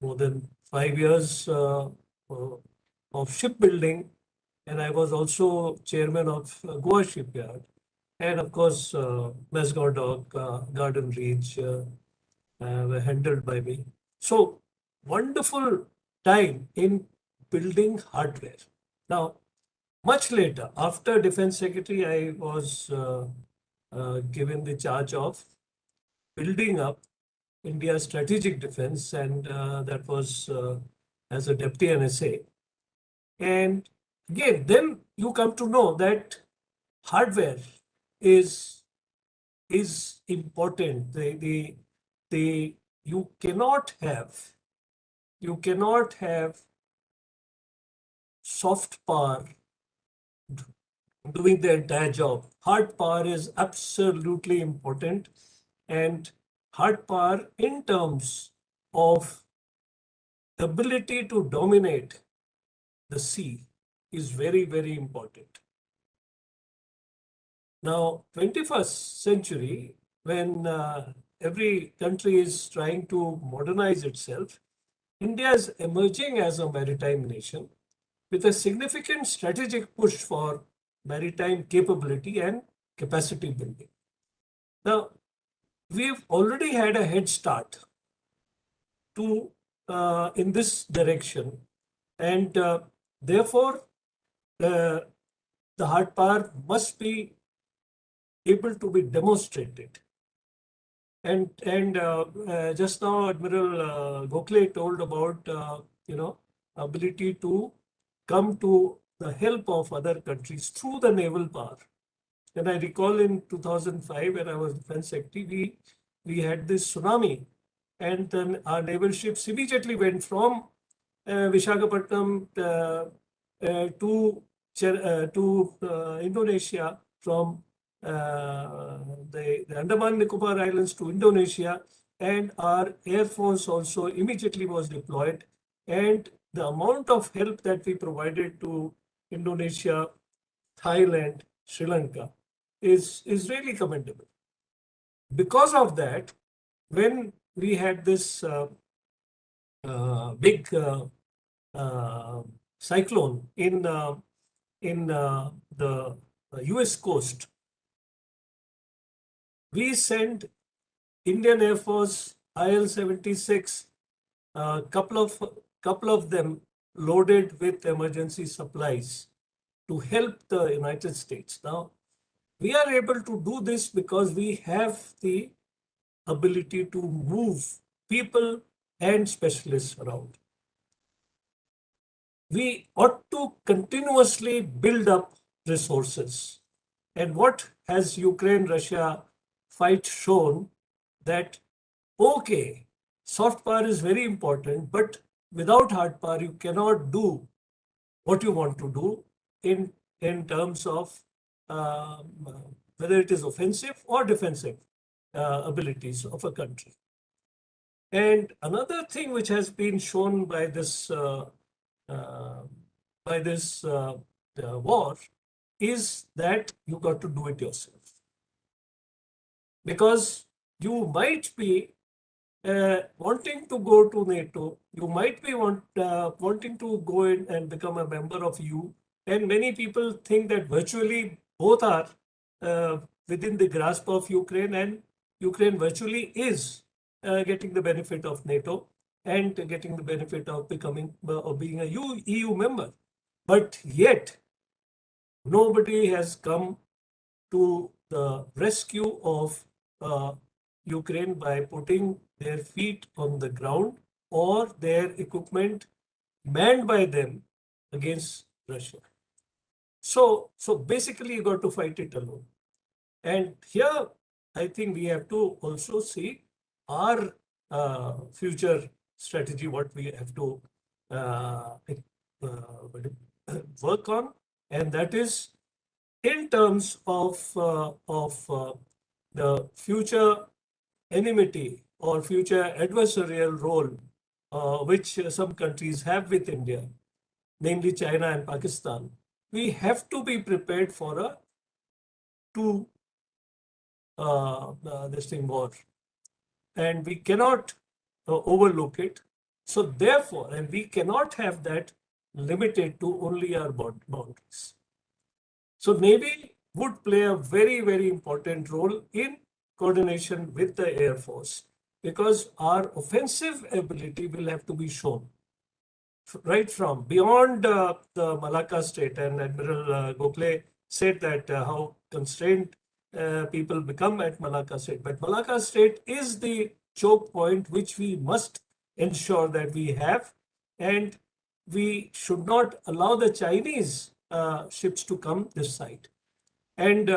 more than 5 years of shipbuilding. And I was also chairman of Goa Shipyard. And of course, Mascot Dock, Garden Reach, were handled by me. So wonderful time in building hardware. Now, much later, after Defense Secretary, I was given the charge of building up India's strategic defense, and that was as a deputy NSA. And again, then you come to know that hardware is important. You cannot have soft power doing the entire job. Hard power is absolutely important, and hard power in terms of ability to dominate the sea is very, very important. Now, 21st century, when every country is trying to modernize itself, India is emerging as a maritime nation with a significant strategic push for maritime capability and capacity building. Now, we've already had a head start to in this direction, and therefore the hard power must be able to be demonstrated. And just now, Admiral Gokhale told about ability to come to the help of other countries through the naval power. And I recall in 2005, when I was Defense Secretary, we had this tsunami, and then our naval ships immediately went from Visakhapatnam to Indonesia, from the Andaman Nicobar Islands to Indonesia, and our Air Force also immediately was deployed. And the amount of help that we provided to Indonesia, Thailand, Sri Lanka is really commendable. Because of that, when we had this big cyclone in in the US coast, we send Indian Air Force IL-76, couple of them loaded with emergency supplies to help the United States. Now, we are able to do this because we have the ability to move people and specialists around. We ought to continuously build up resources. And what has Ukraine-Russia fight shown? That, okay, soft power is very important, but without hard power, you cannot do what you want to do in terms of whether it is offensive or defensive abilities of a country. And another thing which has been shown by this war is that you got to do it yourself, because you might be wanting to go to NATO, you might be wanting to go in and become a member of EU, and many people think that virtually both are within the grasp of Ukraine, and Ukraine virtually is getting the benefit of NATO and getting the benefit of becoming of being a EU member. But yet, nobody has come to the rescue of Ukraine by putting their feet on the ground or their equipment manned by them against Russia. So basically, you got to fight it alone. And here, I think we have to also see our future strategy, what we have to work on, and that is in terms of the future enmity or future adversarial role which some countries have with India, namely China and Pakistan. We have to be prepared for a two this thing war, and we cannot overlook it. So therefore, and we cannot have that limited to only our boundaries. So Navy would play a very, very important role in coordination with the Air Force, because our offensive ability will have to be shown right from beyond the Malacca Strait. And Admiral Gokhale said that how constrained people become at Malacca Strait. But Malacca Strait is the choke point which we must ensure that we have, and we should not allow the Chinese ships to come this side. And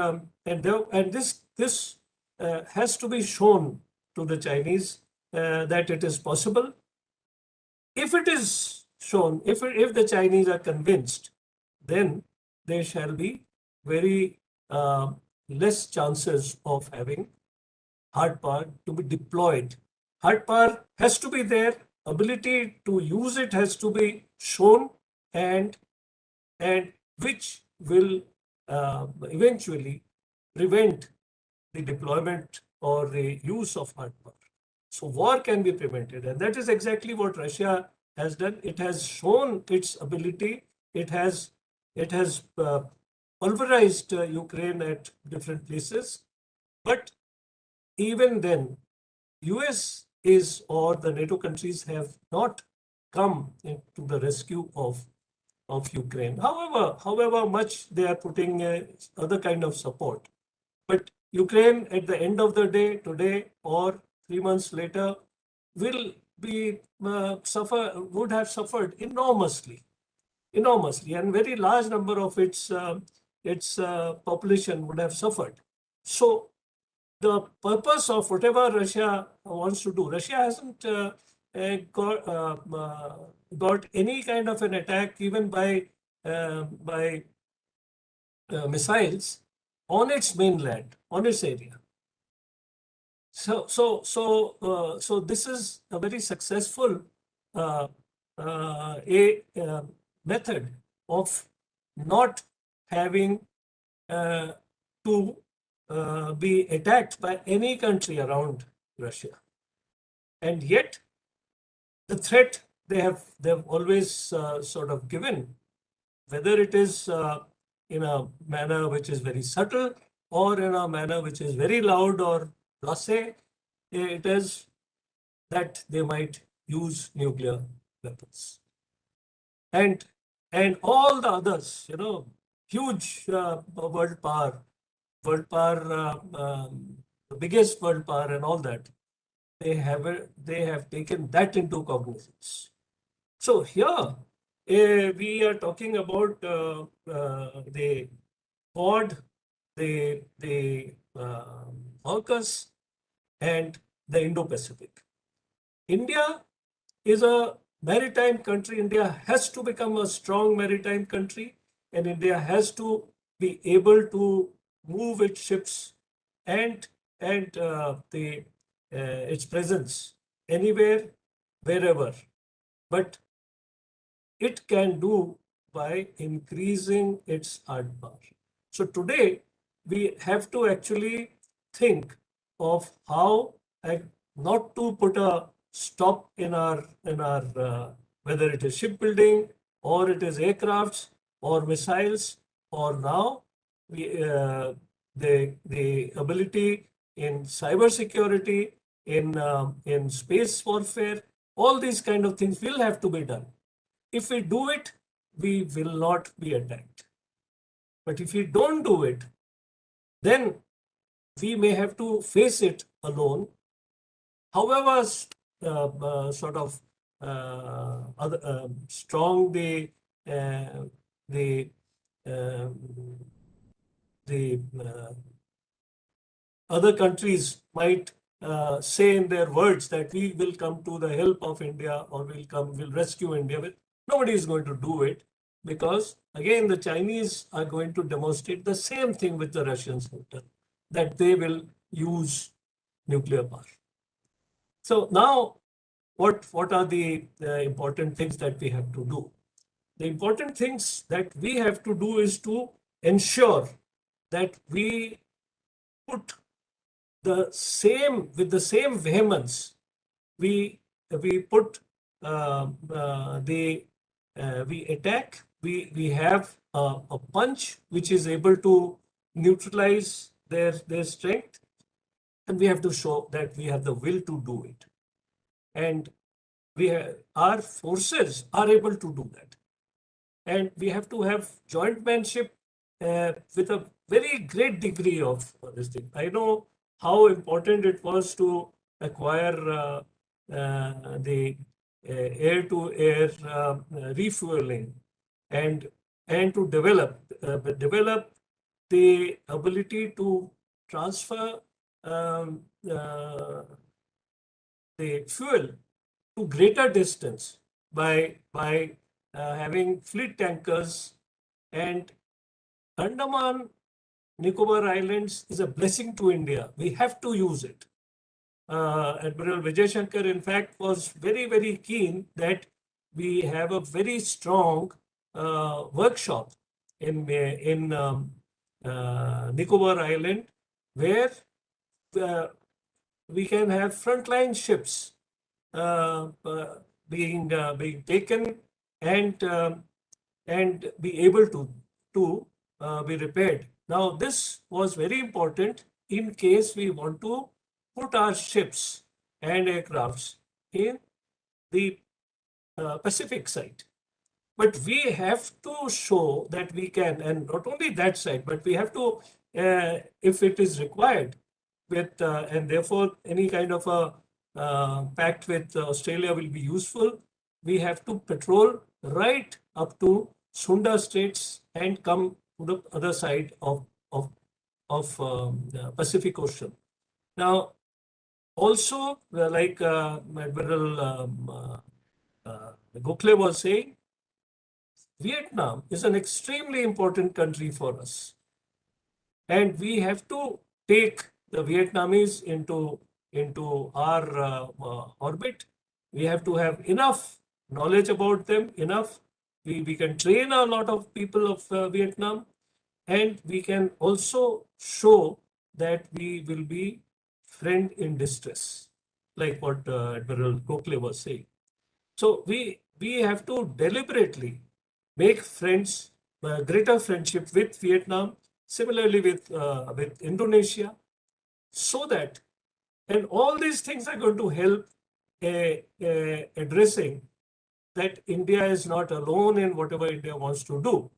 this has to be shown to the Chinese that it is possible. If it is shown, if the Chinese are convinced, then there shall be very less chances of having hard power to be deployed. Hard power has to be there, ability to use it has to be shown, and which will eventually prevent the deployment or the use of hard power. So war can be prevented, and that is exactly what Russia has done. It has shown its ability. It has pulverized Ukraine at different places, but even then, US is or the NATO countries have not come to the rescue of Ukraine. However much they are putting other kind of support, but Ukraine at the end of the day, today or 3 months later, will be would have suffered enormously, and very large number of its population would have suffered. So the purpose of whatever Russia wants to do, Russia hasn't got any kind of an attack even by missiles on its mainland, on its area. So this is a very successful method of not having to be attacked by any country around Russia. And yet, the threat they've always sort of given, whether it is in a manner which is very subtle or in a manner which is very loud or blasé. It is that they might use nuclear weapons. And all the others, huge world power, the biggest world power and all that, they have taken that into cognizance. So here we are talking about the Quad, the AUKUS, and the Indo-Pacific. India is a maritime country. India has to become a strong maritime country, and India has to be able to move its ships and its presence anywhere, wherever. But it can do by increasing its hard power. So today we have to actually think of how not to put a stop in our whether it is shipbuilding or it is aircrafts or missiles, or now the ability in cyber security, in space warfare, all these kind of things will have to be done. If we do it, we will not be attacked. But if we don't do it, then we may have to face it alone. However, sort of strong the other countries might say in their words that we will come to the help of India or will rescue India. But nobody is going to do it, because again the Chinese are going to demonstrate the same thing with the Russians have done, that they will use nuclear power. So now, what are the important things that we have to do? The important things that we have to do is to ensure that we put with the same vehemence, we put we attack. We have a punch which is able to neutralize their strength, and we have to show that we have the will to do it, and our forces are able to do that, and we have to have jointmanship with a very great degree of this thing. I know how important it was to acquire the air-to-air refueling, and to develop the ability to transfer the fuel to greater distance by having fleet tankers. And Andaman Nicobar Islands is a blessing to India. We have to use it. Admiral Vijay Shankar, in fact, was very, very keen that we have a very strong workshop in Nicobar Island, where we can have frontline ships being taken and be able to be repaired. Now, this was very important in case we want to put our ships and aircrafts in the Pacific side. But we have to show that we can, and not only that side, but we have to, if it is required, with and therefore any kind of a pact with Australia will be useful. We have to patrol right up to Sunda Straits and come to the other side of the Pacific Ocean. Now, also, like Admiral Gokhale was saying, Vietnam is an extremely important country for us, and we have to take the Vietnamese into our orbit. We have to have enough knowledge about them, enough. We can train a lot of people of Vietnam, and we can also show that we will be friend in distress, like what Admiral Gokhale was saying. So we have to deliberately make friends greater friendship with Vietnam, similarly with Indonesia, so that, and all these things are going to help addressing that India is not alone in whatever India wants to do.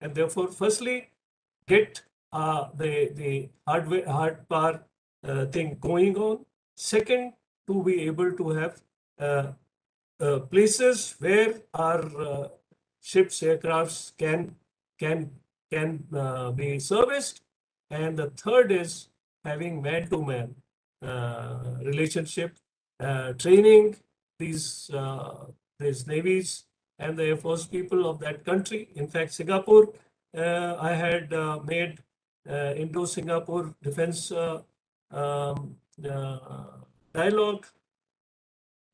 And therefore, firstly, get the hard power thing going on. Second, to be able to have places where our ships, aircrafts can be serviced. And the third is having man-to-man relationship, training these navies and the Air Force people of that country. In fact, Singapore, I had made Indo-Singapore defense dialogue.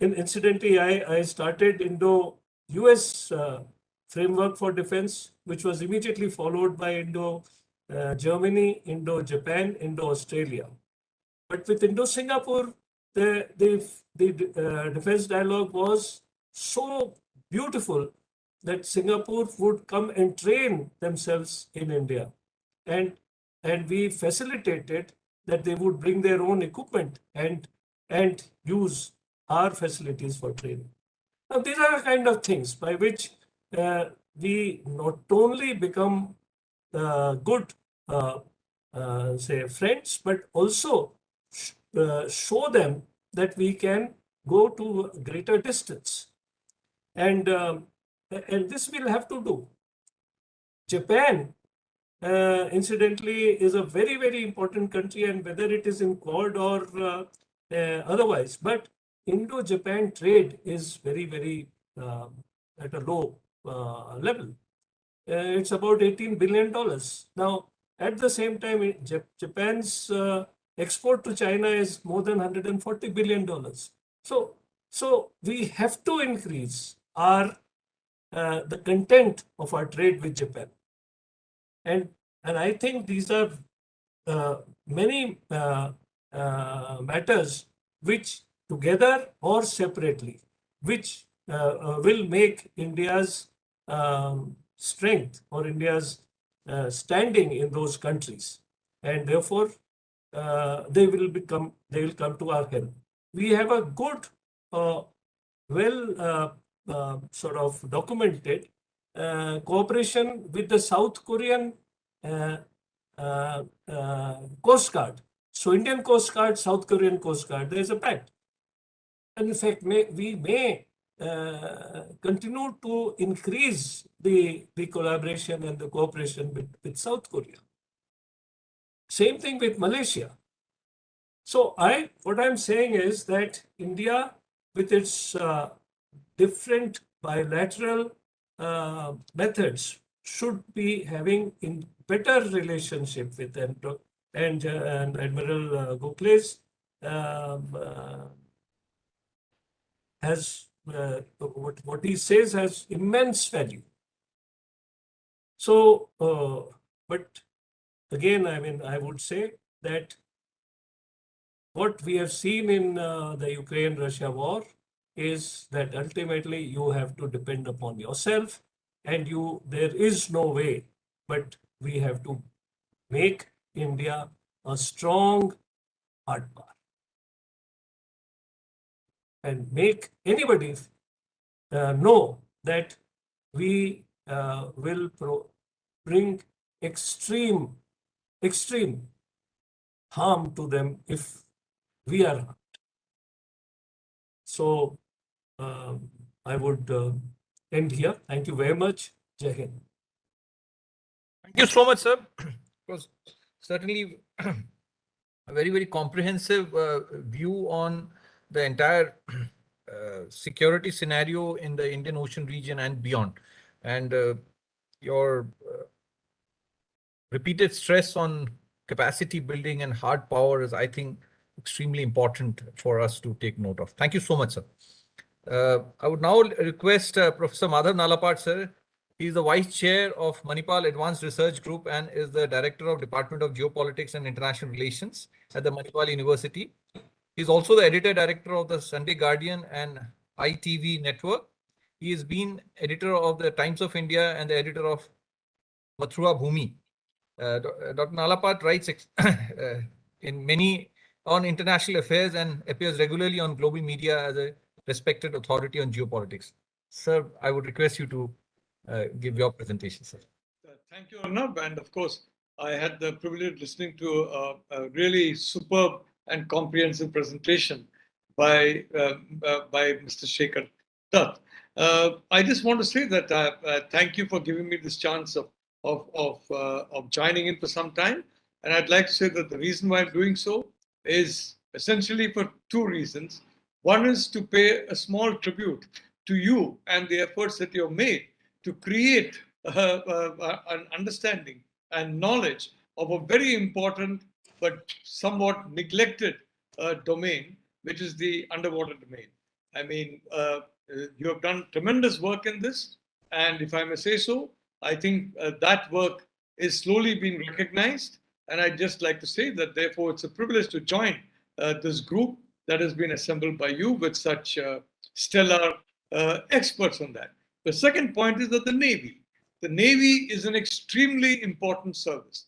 Incidentally, I started Indo-US framework for defense, which was immediately followed by Indo-Germany, Indo-Japan, Indo-Australia. But with Indo-Singapore, the defense dialogue was so beautiful that Singapore would come and train themselves in India. And we facilitated that they would bring their own equipment and use our facilities for training. Now, these are the kind of things by which we not only become good, say, friends, but also show them that we can go to a greater distance. And this we'll have to do. Japan, incidentally, is a very, very important country, and whether it is in Quad or otherwise, but Indo-Japan trade is very, very at a low level. It's about $18 billion. Now, at the same time, Japan's export to China is more than $140 billion. So we have to increase our the content of our trade with Japan. And I think these are many matters which together or separately, which will make India's strength or India's standing in those countries, and therefore they will come to our help. We have a good, sort of documented cooperation with the South Korean Coast Guard. So Indian Coast Guard, South Korean Coast Guard, there is a pact. And in fact, we may continue to increase the collaboration and the cooperation with South Korea. Same thing with Malaysia. So what I'm saying is that India, with its different bilateral methods, should be having in better relationship with them. And Admiral Gokhale's has what he says has immense value. So, but again, I mean, I would say that what we have seen in the Ukraine-Russia war is that ultimately you have to depend upon yourself, and there is no way, but we have to make India a strong hard power and make anybody know that we will bring extreme harm to them if we are harmed. So I would end here. Thank you very much. Jai Hind. Thank you so much, sir. It was certainly a very, very comprehensive view on the entire security scenario in the Indian Ocean region and beyond. And your repeated stress on capacity building and hard power is, I think, extremely important for us to take note of. Thank you so much, sir. I would now request Professor Madhav Nalapad, sir. He is the Vice Chair of Manipal Advanced Research Group and is the Director of Department of Geopolitics and International Relations at the Manipal University. He is also the Editor-Director of the Sunday Guardian and ITV Network. He has been Editor of the Times of India and the Editor of Mathura Bhumi. Dr. Nalapat writes in many on international affairs and appears regularly on global media as a respected authority on geopolitics. Sir, I would request you to give your presentation, sir. Thank you, Arnab. And of course, I had the privilege of listening to a really superb and comprehensive presentation by Mr. Shekhar Dutt. I just want to say that thank you for giving me this chance of joining in for some time. And I'd like to say that the reason why I'm doing so is essentially for two reasons. One is to pay a small tribute to you and the efforts that you have made to create an understanding and knowledge of a very important but somewhat neglected domain, which is the underwater domain. I mean, you have done tremendous work in this, and if I may say so, I think that work is slowly being recognized. And I'd just like to say that, therefore, it's a privilege to join this group that has been assembled by you with such stellar experts on that. The second point is that the Navy is an extremely important service.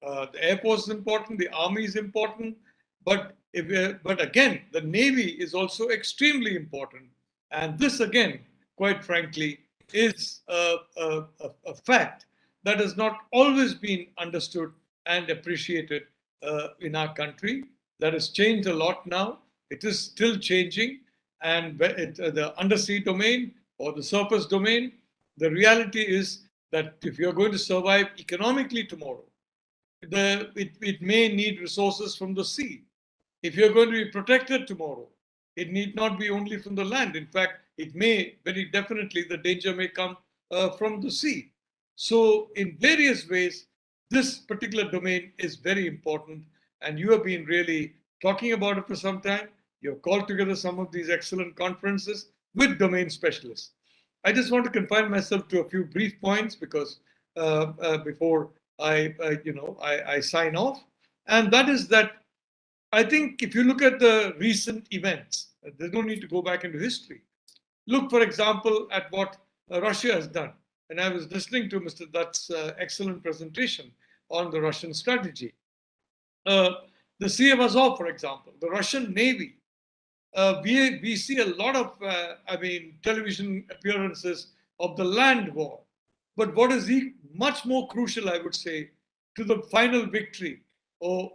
The Air Force is important, the Army is important, but again, the Navy is also extremely important. And this, again, quite frankly, is a fact that has not always been understood and appreciated in our country. That has changed a lot now. It is still changing. And the undersea domain or the surface domain, the reality is that if you're going to survive economically tomorrow, it may need resources from the sea. If you're going to be protected tomorrow, it need not be only from the land. In fact, it may very definitely, the danger may come from the sea. So in various ways, this particular domain is very important. And you have been really talking about it for some time. You have called together some of these excellent conferences with domain specialists. I just want to confine myself to a few brief points because before I sign off. And that is that I think if you look at the recent events, there's no need to go back into history. Look, for example, at what Russia has done. And I was listening to Mr. Dutt's excellent presentation on the Russian strategy. The Sea of Azov, for example, the Russian Navy. We see a lot of, television appearances of the land war. But what is much more crucial, I would say, to the final victory, I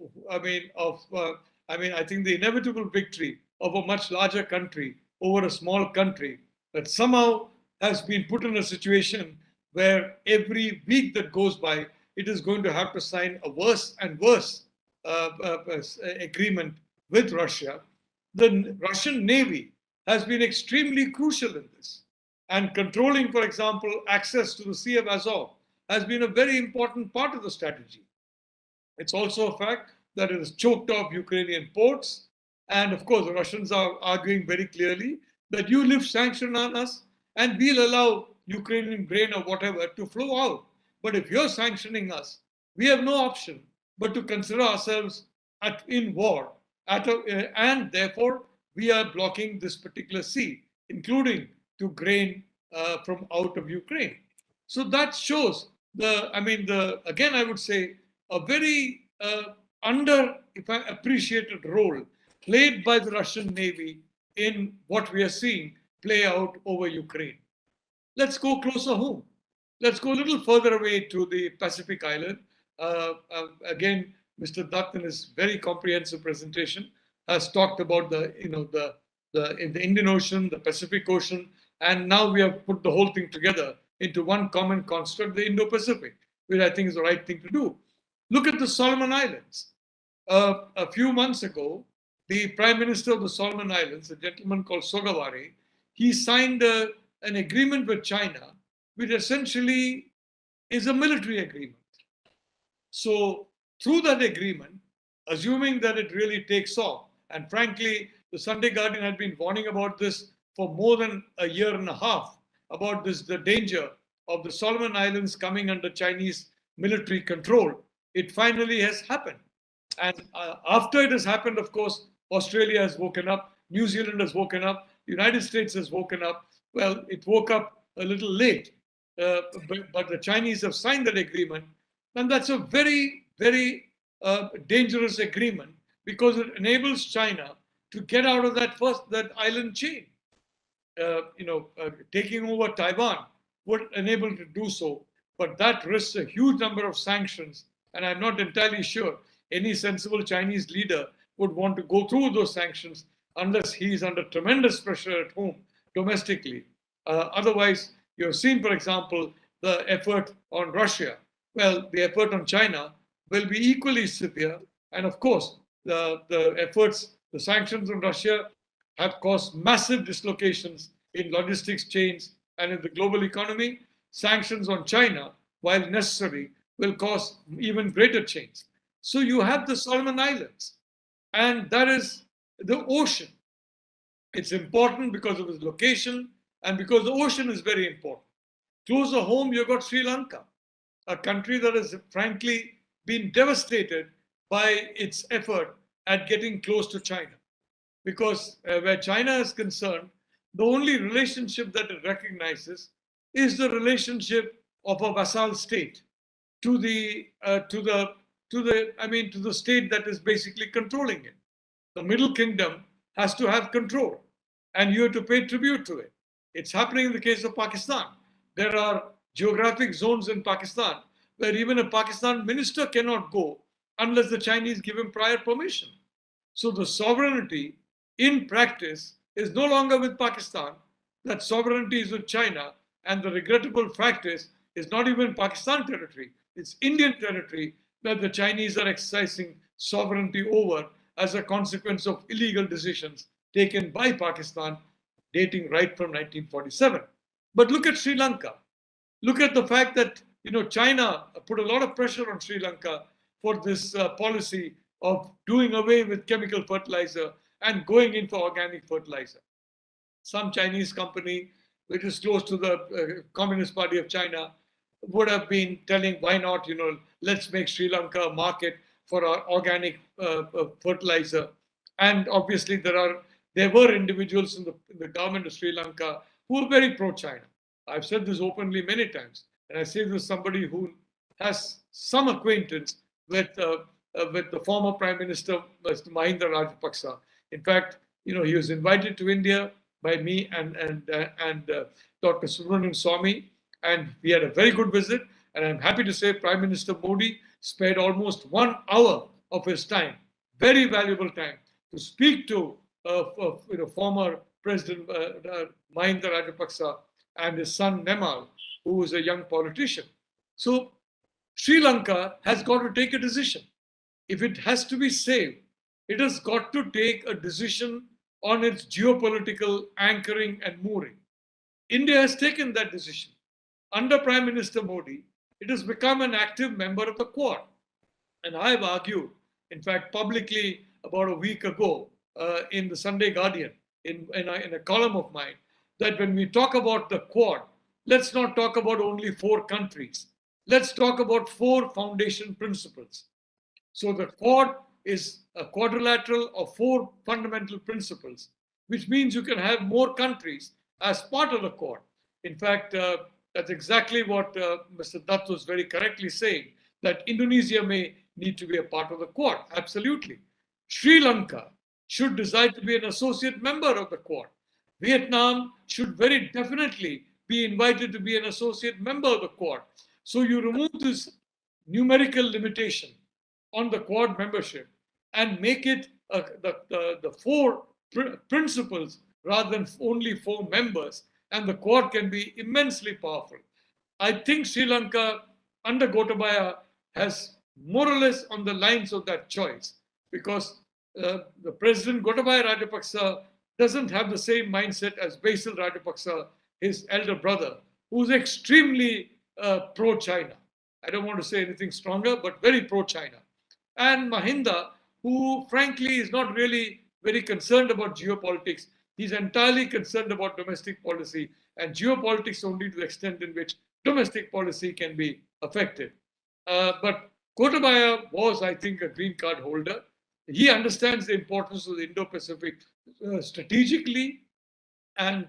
think the inevitable victory of a much larger country over a small country that somehow has been put in a situation where every week that goes by, it is going to have to sign a worse and worse agreement with Russia. The Russian Navy has been extremely crucial in this. And controlling, for example, access to the Sea of Azov has been a very important part of the strategy. It's also a fact that it has choked off Ukrainian ports. And of course, the Russians are arguing very clearly that you lift sanction on us and we'll allow Ukrainian grain or whatever to flow out. But if you're sanctioning us, we have no option but to consider ourselves in war. And therefore, we are blocking this particular sea, including to grain from out of Ukraine. So that shows again, I would say, a very underappreciated role played by the Russian Navy in what we are seeing play out over Ukraine. Let's go closer home. Let's go a little further away to the Pacific Island. Again, Mr. Dutt, in his very comprehensive presentation, has talked about the Indian Ocean, the Pacific Ocean, and now we have put the whole thing together into one common construct, the Indo-Pacific, which I think is the right thing to do. Look at the Solomon Islands. A few months ago, the Prime Minister of the Solomon Islands, a gentleman called Sogavare, he signed an agreement with China, which essentially is a military agreement. So through that agreement, assuming that it really takes off, and frankly, the Sunday Guardian had been warning about this for more than a year and a half, about this, the danger of the Solomon Islands coming under Chinese military control. It finally has happened. And after it has happened, of course, Australia has woken up, New Zealand has woken up, the United States has woken up. Well, it woke up a little late. but the Chinese have signed that agreement, then that's a very, very dangerous agreement because it enables China to get out of that island chain. Taking over Taiwan would enable to do so, but that risks a huge number of sanctions. And I'm not entirely sure any sensible Chinese leader would want to go through those sanctions unless he's under tremendous pressure at home domestically. Otherwise, you've seen, for example, the effort on Russia. Well, the effort on China will be equally severe. And of course, the sanctions on Russia have caused massive dislocations in logistics chains and in the global economy. Sanctions on China, while necessary, will cause even greater change. So you have the Solomon Islands, and that is the ocean. It's important because of its location and because the ocean is very important. Closer home, you've got Sri Lanka, a country that has frankly been devastated by its effort at getting close to China. Because where China is concerned, the only relationship that it recognizes is the relationship of a vassal state to the state that is basically controlling it. The Middle Kingdom has to have control, and you have to pay tribute to it. It's happening in the case of Pakistan. There are geographic zones in Pakistan where even a Pakistan minister cannot go unless the Chinese give him prior permission. So the sovereignty in practice is no longer with Pakistan. That sovereignty is with China, and the regrettable fact is not even Pakistan territory. It's Indian territory that the Chinese are exercising sovereignty over as a consequence of illegal decisions taken by Pakistan dating right from 1947. But look at Sri Lanka. Look at the fact that China put a lot of pressure on Sri Lanka for this policy of doing away with chemical fertilizer and going in for organic fertilizer. Some Chinese company, which is close to the Communist Party of China, would have been telling, why not, let's make Sri Lanka a market for our organic fertilizer. And obviously there were individuals in the government of Sri Lanka who were very pro-China. I've said this openly many times, and I say this as somebody who has some acquaintance with the former Prime Minister, Mr. Mahinda Rajapaksa. In fact, he was invited to India by me and Dr. Subramanian Swamy, and we had a very good visit. And I'm happy to say Prime Minister Modi spared almost 1 hour of his time, very valuable time, to speak to former President Mahinda Rajapaksa and his son Nemal, who is a young politician. So Sri Lanka has got to take a decision. If it has to be saved, it has got to take a decision on its geopolitical anchoring and mooring. India has taken that decision. Under Prime Minister Modi, it has become an active member of the Quad. And I have argued, in fact, publicly about a week ago in the Sunday Guardian, in a column of mine, that when we talk about the Quad, let's not talk about only 4 countries. Let's talk about 4 foundation principles. So the Quad is a quadrilateral of 4 fundamental principles, which means you can have more countries as part of the Quad. In fact, that's exactly what Mr. Dutt was very correctly saying, that Indonesia may need to be a part of the Quad. Absolutely. Sri Lanka should decide to be an associate member of the Quad. Vietnam should very definitely be invited to be an associate member of the Quad. So you remove this numerical limitation on the Quad membership and make it the 4 principles rather than only 4 members, and the Quad can be immensely powerful. I think Sri Lanka under Gotabaya has more or less on the lines of that choice, because the President Gotabaya Rajapaksa doesn't have the same mindset as Basil Rajapaksa, his elder brother, who's extremely pro-China. I don't want to say anything stronger, but very pro-China. And Mahinda, who frankly is not really very concerned about geopolitics. He's entirely concerned about domestic policy, and geopolitics only to the extent in which domestic policy can be affected. But Gotabaya was, I think, a green card holder. He understands the importance of the Indo-Pacific strategically, and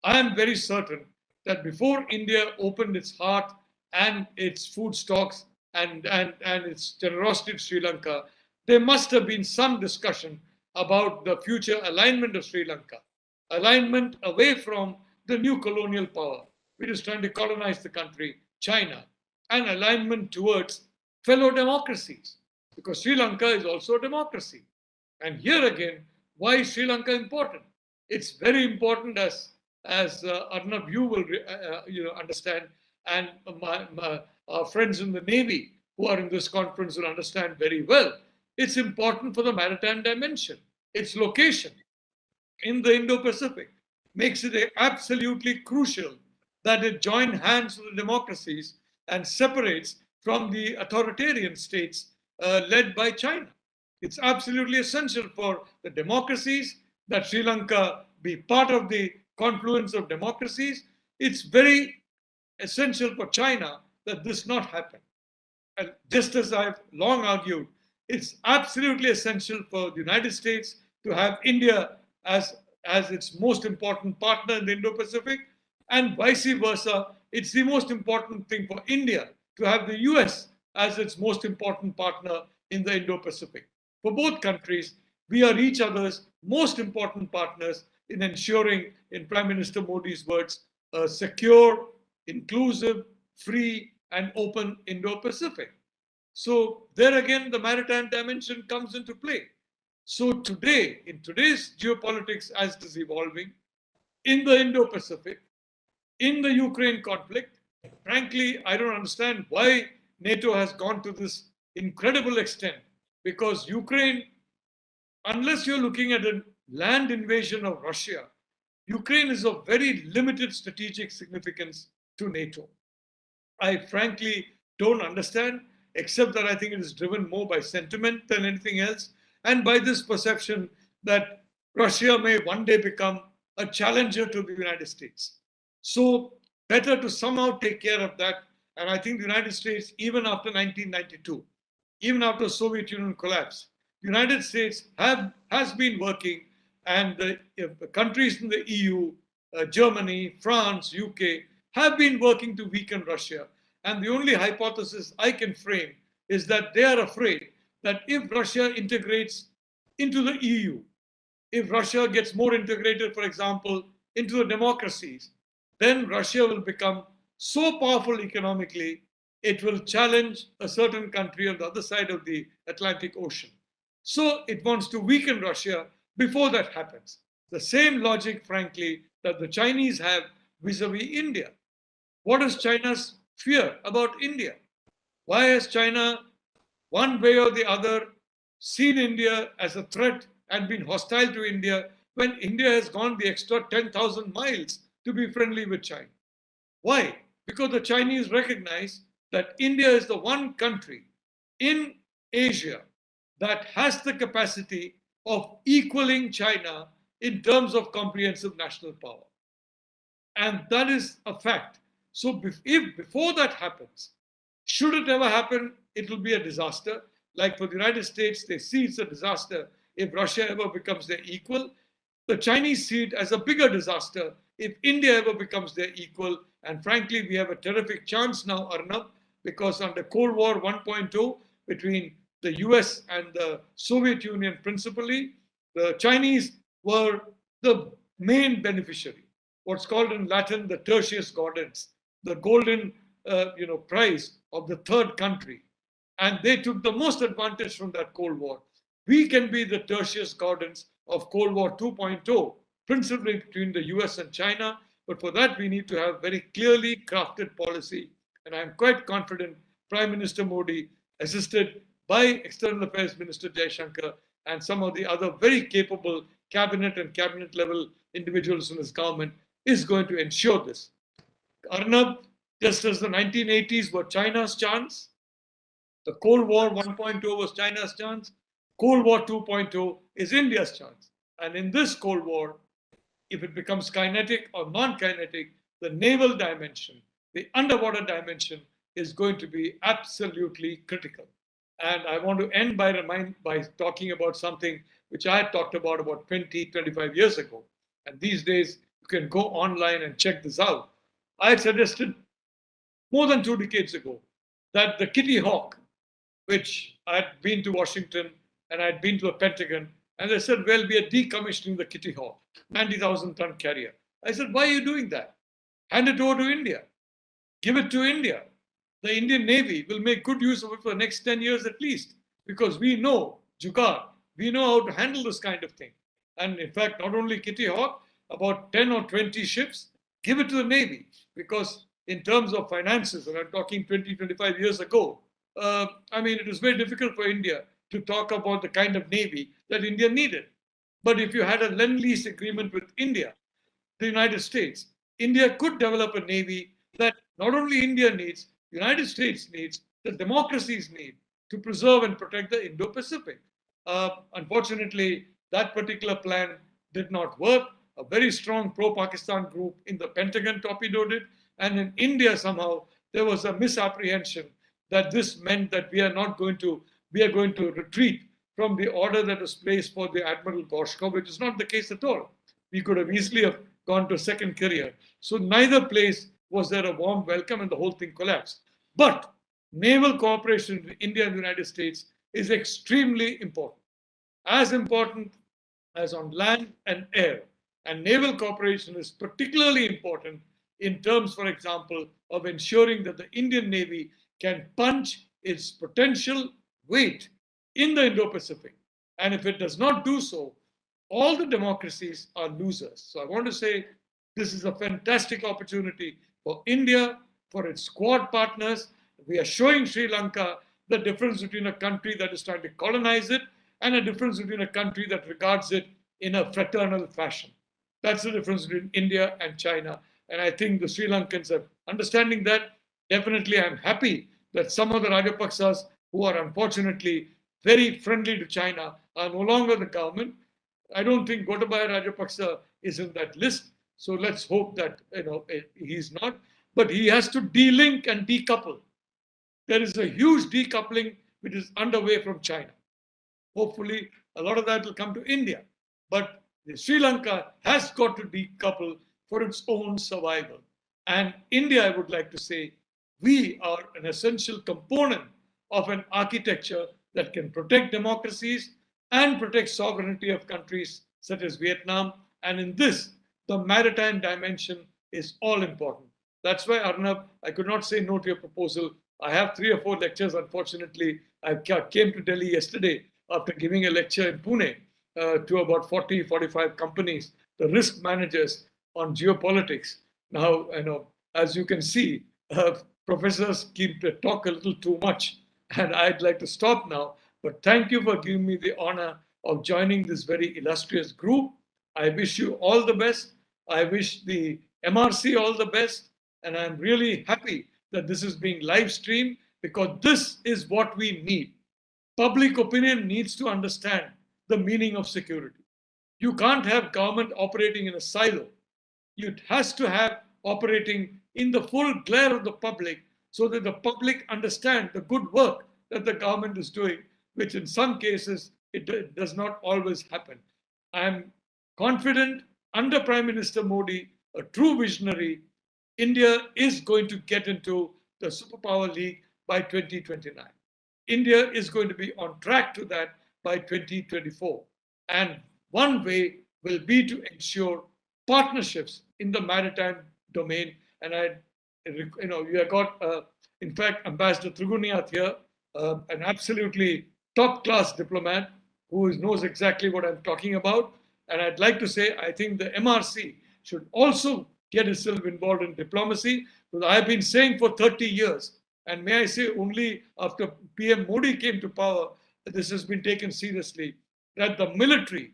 I am very certain that before India opened its heart and its food stocks and its generosity to Sri Lanka, there must have been some discussion about the future alignment of Sri Lanka, alignment away from the new colonial power, which is trying to colonize the country, China, and alignment towards fellow democracies, because Sri Lanka is also a democracy. And here again, why is Sri Lanka important? It's very important, as Arnab, you will understand, and our friends in the Navy who are in this conference will understand very well. It's important for the maritime dimension. Its location in the Indo-Pacific makes it absolutely crucial that it join hands with the democracies and separates from the authoritarian states led by China. It's absolutely essential for the democracies that Sri Lanka be part of the confluence of democracies. It's very essential for China that this not happen. And just as I've long argued, it's absolutely essential for the United States to have India as its most important partner in the Indo-Pacific, and vice versa. It's the most important thing for India to have the US as its most important partner in the Indo-Pacific. For both countries, we are each other's most important partners in ensuring, in Prime Minister Modi's words, a secure, inclusive, free, and open Indo-Pacific. So there again, the maritime dimension comes into play. So today, in today's geopolitics as it is evolving, in the Indo-Pacific, in the Ukraine conflict, frankly, I don't understand why NATO has gone to this incredible extent, because Ukraine, unless you're looking at a land invasion of Russia, Ukraine is of very limited strategic significance to NATO. I frankly don't understand, except that I think it is driven more by sentiment than anything else, and by this perception that Russia may one day become a challenger to the United States. So better to somehow take care of that. And I think the United States, even after 1992, even after the Soviet Union collapse, the United States has been working, and the countries in the EU, Germany, France, UK, have been working to weaken Russia. And the only hypothesis I can frame is that they are afraid that if Russia integrates into the EU, if Russia gets more integrated, for example, into the democracies, then Russia will become so powerful economically, it will challenge a certain country on the other side of the Atlantic Ocean. So it wants to weaken Russia before that happens. The same logic, frankly, that the Chinese have vis-a-vis India. What is China's fear about India? Why has China, one way or the other, seen India as a threat and been hostile to India when India has gone the extra 10,000 miles to be friendly with China? Why? Because the Chinese recognize that India is the one country in Asia that has the capacity of equaling China in terms of comprehensive national power. And that is a fact. So if before that happens, should it ever happen, it will be a disaster. Like for the United States, they see it's a disaster if Russia ever becomes their equal. The Chinese see it as a bigger disaster if India ever becomes their equal. And frankly, we have a terrific chance now, Arnab, because under Cold War 1.0, between the US and the Soviet Union principally, the Chinese were the main beneficiary. What's called in Latin the tertius gaudens, the golden prize of the third country. And they took the most advantage from that Cold War. We can be the tertius gaudens of Cold War 2.0, principally between the US and China. But for that, we need to have very clearly crafted policy. And I'm quite confident Prime Minister Modi, assisted by External Affairs Minister Jaishankar and some of the other very capable cabinet and cabinet level individuals in his government, is going to ensure this. Arnab, just as the 1980s were China's chance, the Cold War 1.0 was China's chance, Cold War 2.0 is India's chance. And in this Cold War, if it becomes kinetic or non-kinetic, the naval dimension, the underwater dimension is going to be absolutely critical. And I want to end by talking about something which I had talked about 20, 25 years ago. And these days, you can go online and check this out. I had suggested more than 2 decades ago that the Kitty Hawk, which I had been to Washington and I had been to the Pentagon, and they said, well, we are decommissioning the Kitty Hawk, 90,000-ton carrier. I said, why are you doing that? Hand it over to India. Give it to India. The Indian Navy will make good use of it for the next 10 years at least, because we know Jugaad, we know how to handle this kind of thing. And in fact, not only Kitty Hawk, about 10 or 20 ships, give it to the Navy, because in terms of finances, and I'm talking 20, 25 years ago, I mean, it was very difficult for India to talk about the kind of Navy that India needed. But if you had a Lend-Lease agreement with India, the United States, India could develop a Navy that not only India needs, United States needs, the democracies need to preserve and protect the Indo-Pacific. Unfortunately, that particular plan did not work. A very strong pro-Pakistan group in the Pentagon torpedoed it. And in India, somehow, there was a misapprehension that this meant that we are going to retreat from the order that was placed for the Admiral Gorshkov, which is not the case at all. We could have easily have gone to a second career. So neither place was there a warm welcome, and the whole thing collapsed. But naval cooperation with India and the United States is extremely important, as important as on land and air. And naval cooperation is particularly important in terms, for example, of ensuring that the Indian Navy can punch its potential weight in the Indo-Pacific. And if it does not do so, all the democracies are losers. So I want to say this is a fantastic opportunity for India, for its Quad partners. We are showing Sri Lanka the difference between a country that is trying to colonize it and a difference between a country that regards it in a fraternal fashion. That's the difference between India and China. And I think the Sri Lankans are understanding that. Definitely, I'm happy that some of the Rajapaksas, who are unfortunately very friendly to China, are no longer the government. I don't think Gotabaya Rajapaksa is in that list. So let's hope that he's not. But he has to de-link and decouple. There is a huge decoupling which is underway from China. Hopefully, a lot of that will come to India. But Sri Lanka has got to decouple for its own survival. And India, I would like to say, we are an essential component of an architecture that can protect democracies and protect sovereignty of countries such as Vietnam. And in this, the maritime dimension is all important. That's why, Arnab, I could not say no to your proposal. I have 3 or 4 lectures, unfortunately. I came to Delhi yesterday after giving a lecture in Pune to about 40, 45 companies, the risk managers on geopolitics. Now, as you can see, professors keep to talk a little too much, and I'd like to stop now. But thank you for giving me the honor of joining this very illustrious group. I wish you all the best. I wish the MRC all the best. And I'm really happy that this is being live streamed, because this is what we need. Public opinion needs to understand the meaning of security. You can't have government operating in a silo. It has to have operating in the full glare of the public, so that the public understand the good work that the government is doing, which in some cases it does not always happen. I am confident under Prime Minister Modi, a true visionary, India is going to get into the superpower league by 2029. India is going to be on track to that by 2024. And one way will be to ensure partnerships in the maritime domain. And you have got, in fact, Ambassador Triguniath here, an absolutely top-class diplomat who knows exactly what I'm talking about. And I'd like to say, I think the MRC should also get itself involved in diplomacy, because I've been saying for 30 years, and may I say only after PM Modi came to power, this has been taken seriously, that the military,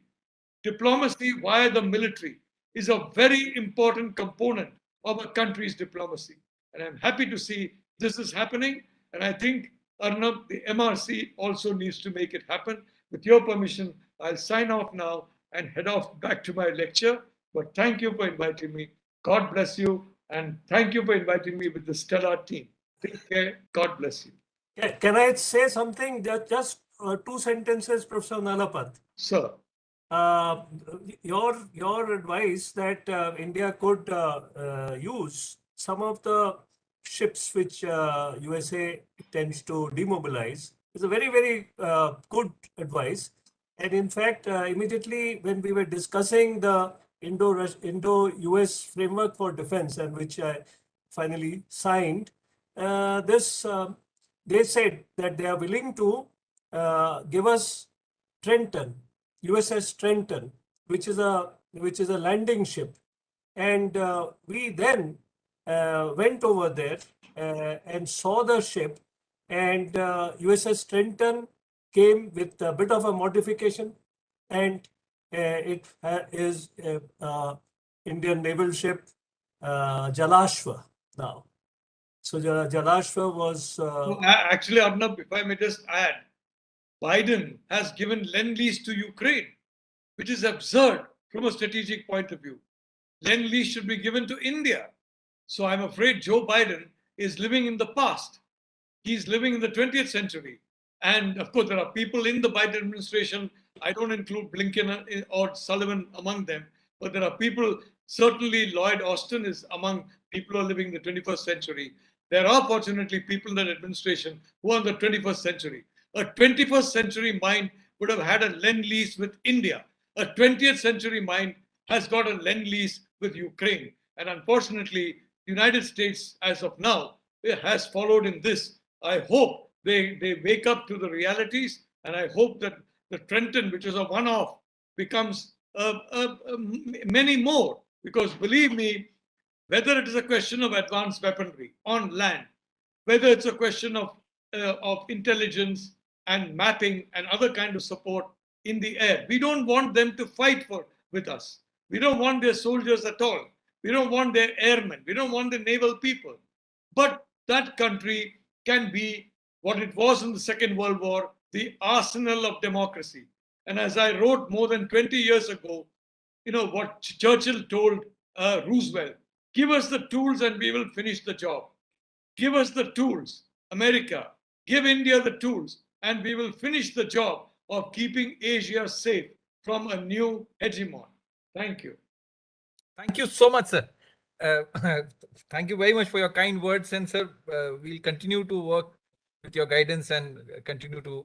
diplomacy via the military, is a very important component of a country's diplomacy. And I'm happy to see this is happening. And I think, Arnab, the MRC also needs to make it happen. With your permission, I'll sign off now and head off back to my lecture. But thank you for inviting me. God bless you. And thank you for inviting me with the stellar team. Take care. God bless you. Can I say something? Just 2 sentences, Professor Nalapat. Sir. Your advice that India could use some of the ships which USA tends to demobilize is a very, very good advice. And in fact, immediately when we were discussing the Indo-US framework for defense, and which I finally signed, they said that they are willing to give us Trenton, USS Trenton, which is a landing ship, and we then went over there and saw the ship, and USS Trenton came with a bit of a modification, and it is Indian naval ship Jalashva now. So Jalashva was. Actually, Arnab, if I may just add, Biden has given Lend-Lease to Ukraine, which is absurd from a strategic point of view. Lend-Lease should be given to India. So I'm afraid Joe Biden is living in the past. He's living in the 20th century. And of course, there are people in the Biden administration. I don't include Blinken or Sullivan among them, but there are people, certainly Lloyd Austin is among people who are living in the 21st century. There are fortunately people in that administration who are in the 21st century. A 21st century mind would have had a Lend-Lease with India. A 20th century mind has got a Lend-Lease with Ukraine. And unfortunately, the United States, as of now, has followed in this. I hope they wake up to the realities, and I hope that the Trenton, which is a one-off, becomes many more. Because believe me, whether it is a question of advanced weaponry on land, whether it's a question of intelligence and mapping and other kind of support in the air, we don't want them to fight with us. We don't want their soldiers at all. We don't want their airmen. We don't want the naval people. But that country can be what it was in the Second World War, the arsenal of democracy. And as I wrote more than 20 years ago, you know what Churchill told Roosevelt, give us the tools and we will finish the job. Give us the tools, America, give India the tools, and we will finish the job of keeping Asia safe from a new hegemon. Thank you. Thank you so much, sir. Thank you very much for your kind words, and sir, we'll continue to work with your guidance and continue to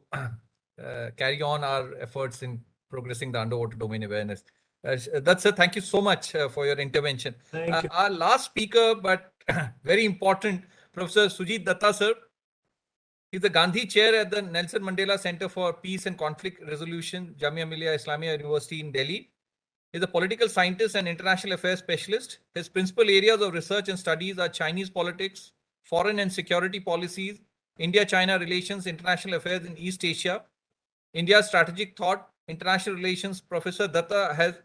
carry on our efforts in progressing the underwater domain awareness. That's sir. Thank you so much for your intervention. Thank you. Our last speaker, but very important, Professor Sujit Datta, sir. He's the Gandhi Chair at the Nelson Mandela Center for Peace and Conflict Resolution, Jamia Millia Islamia University in Delhi. He's a political scientist and international affairs specialist. His principal areas of research and studies are Chinese politics, foreign and security policies, India-China relations, international affairs in East Asia, India's strategic thought, international relations. Professor Datta has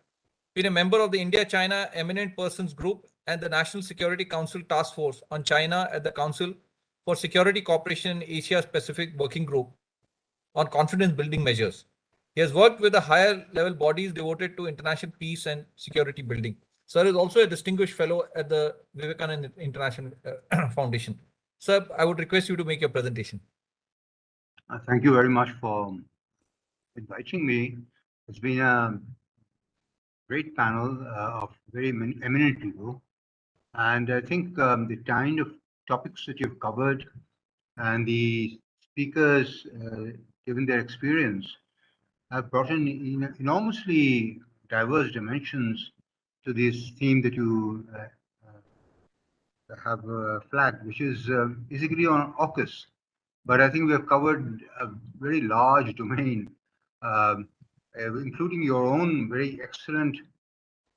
been a member of the India-China Eminent Persons Group and the National Security Council Task Force on China at the Council for Security Cooperation in Asia-Pacific Working Group on confidence-building measures. He has worked with the higher level bodies devoted to international peace and security building. Sir is also a distinguished fellow at the Vivekananda International Foundation. Sir, I would request you to make your presentation. Thank you very much for inviting me. It's been a great panel of very eminent people. And I think the kind of topics that you've covered and the speakers, given their experience, have brought in enormously diverse dimensions to this theme that you have flagged, which is basically on AUKUS. But I think we have covered a very large domain, including your own very excellent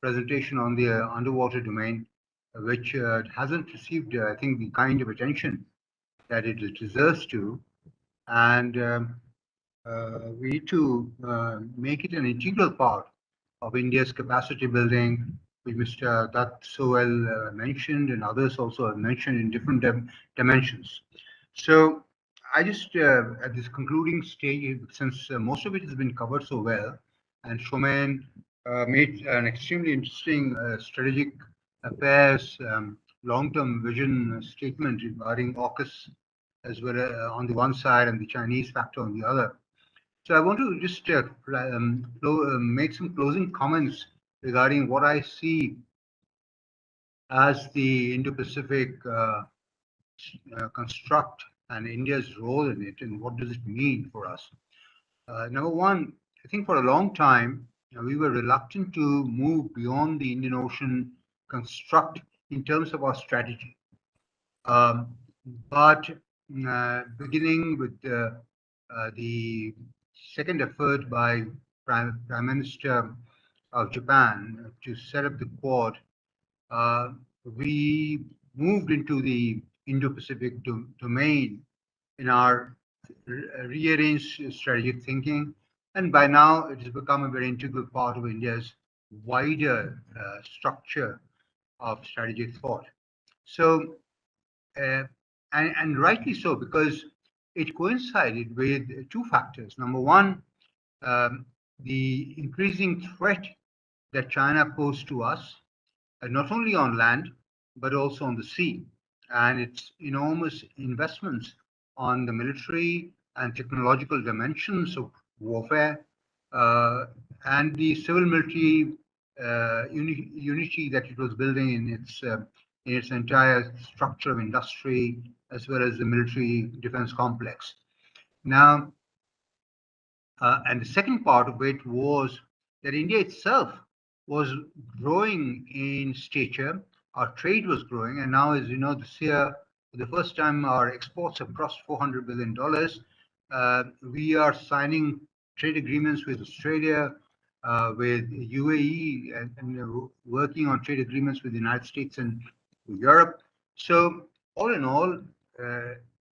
presentation on the underwater domain, which hasn't received, I think, the kind of attention that it deserves to. And we need to make it an integral part of India's capacity building, which Mr. Dutt so well mentioned, and others also have mentioned in different dimensions. So I just, at this concluding stage, since most of it has been covered so well, and Shomen made an extremely interesting strategic affairs long-term vision statement regarding AUKUS as well on the one side and the Chinese factor on the other. So I want to just make some closing comments regarding what I see as the Indo-Pacific construct and India's role in it, and what does it mean for us? Number one, I think for a long time, we were reluctant to move beyond the Indian Ocean construct in terms of our strategy. But beginning with the second effort by Prime Minister of Japan to set up the Quad, we moved into the Indo-Pacific domain in our rearranged strategic thinking. And by now, it has become a very integral part of India's wider structure of strategic thought. So, and rightly so, because it coincided with two factors. Number one, the increasing threat that China posed to us, not only on land, but also on the sea, and its enormous investments on the military and technological dimensions of warfare, and the civil military unity that it was building in its entire structure of industry, as well as the military defense complex. Now, and the second part of it was that India itself was growing in stature. Our trade was growing, and now, as you know, this year, for the first time, our exports have crossed $400 billion. We are signing trade agreements with Australia, with UAE, and working on trade agreements with the United States and Europe. So, all in all,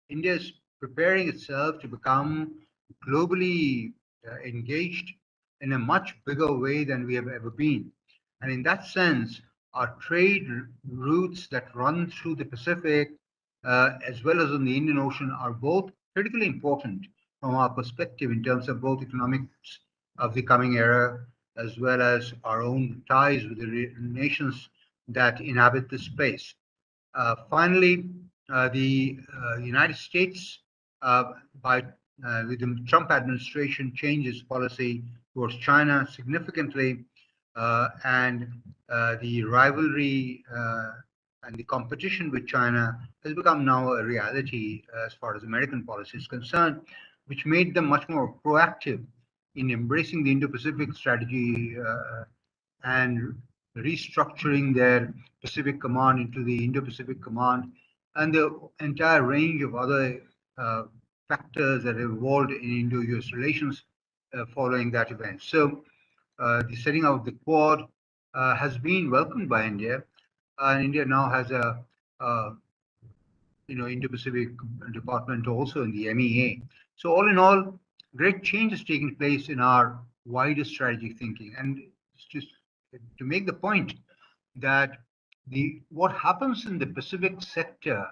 India is preparing itself to become globally engaged in a much bigger way than we have ever been. And in that sense, our trade routes that run through the Pacific, as well as on the Indian Ocean, are both critically important from our perspective in terms of both economics of the coming era, as well as our own ties with the nations that inhabit this space. Finally, the United States, with the Trump administration, changed its policy towards China significantly, and the rivalry and the competition with China has become now a reality as far as American policy is concerned, which made them much more proactive in embracing the Indo-Pacific strategy and restructuring their Pacific Command into the Indo-Pacific Command, and the entire range of other factors that have evolved in Indo-US relations following that event. So the setting up of the Quad has been welcomed by India, and India now has a Indo-Pacific department also in the MEA. So all in all, great change is taking place in our wider strategic thinking. And just to make the point that what happens in the Pacific sector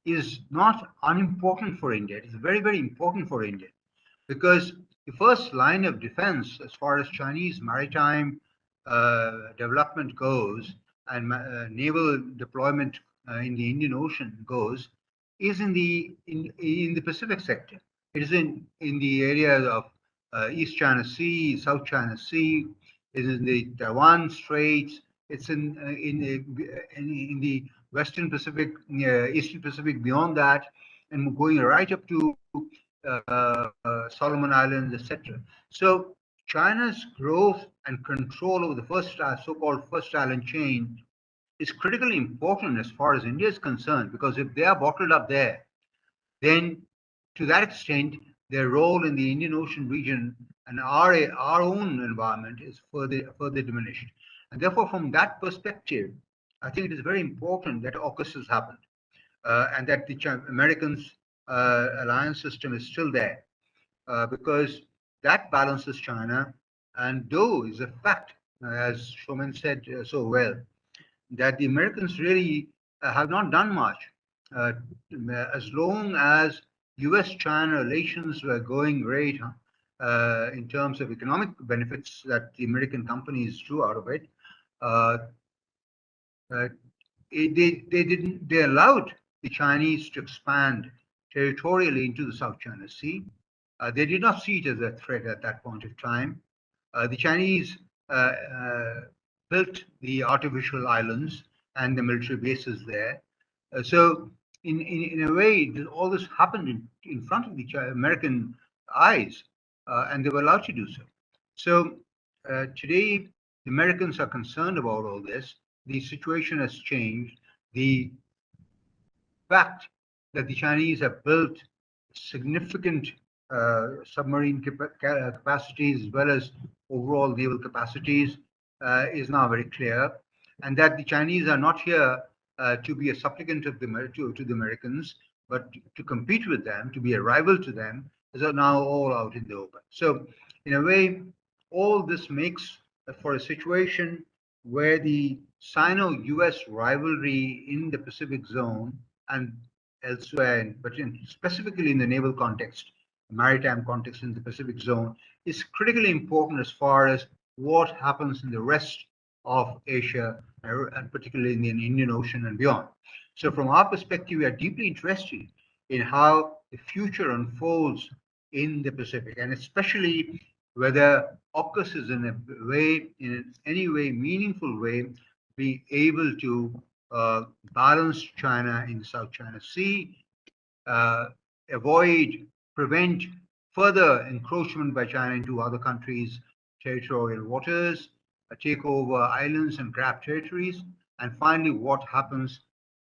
is not unimportant for India. It is very, very important for India, because the first line of defense as far as Chinese maritime development goes and naval deployment in the Indian Ocean goes is in the Pacific sector. It is in the areas of East China Sea, South China Sea. It is in the Taiwan Straits. It's in the Western Pacific, Eastern Pacific beyond that, and going right up to Solomon Islands, etc. So China's growth and control over the so-called first island chain is critically important as far as India is concerned, because if they are bottled up there, then to that extent, their role in the Indian Ocean region and our own environment is further diminished. And therefore, from that perspective, I think it is very important that AUKUS has happened, and that the Americans' alliance system is still there, because that balances China. And though is a fact, as Shoman said so well, that the Americans really have not done much. As long as US-China relations were going great in terms of economic benefits that the American companies drew out of it, they allowed the Chinese to expand territorially into the South China Sea. They did not see it as a threat at that point of time. The Chinese built the artificial islands and the military bases there. So in a way, all this happened in front of the American eyes, and they were allowed to do so. So today, the Americans are concerned about all this. The situation has changed. The fact that the Chinese have built significant submarine capacities as well as overall naval capacities is now very clear, and that the Chinese are not here to be a supplicant of to the Americans, but to compete with them, to be a rival to them, is now all out in the open. So, in a way, all this makes for a situation where the Sino-US rivalry in the Pacific zone and elsewhere, but specifically in the naval context, maritime context in the Pacific zone, is critically important as far as what happens in the rest of Asia, and particularly in the Indian Ocean and beyond. So from our perspective, we are deeply interested in how the future unfolds in the Pacific, and especially whether AUKUS is in any way, meaningful way, be able to balance China in the South China Sea, prevent further encroachment by China into other countries' territorial waters, take over islands and grab territories, and finally, what happens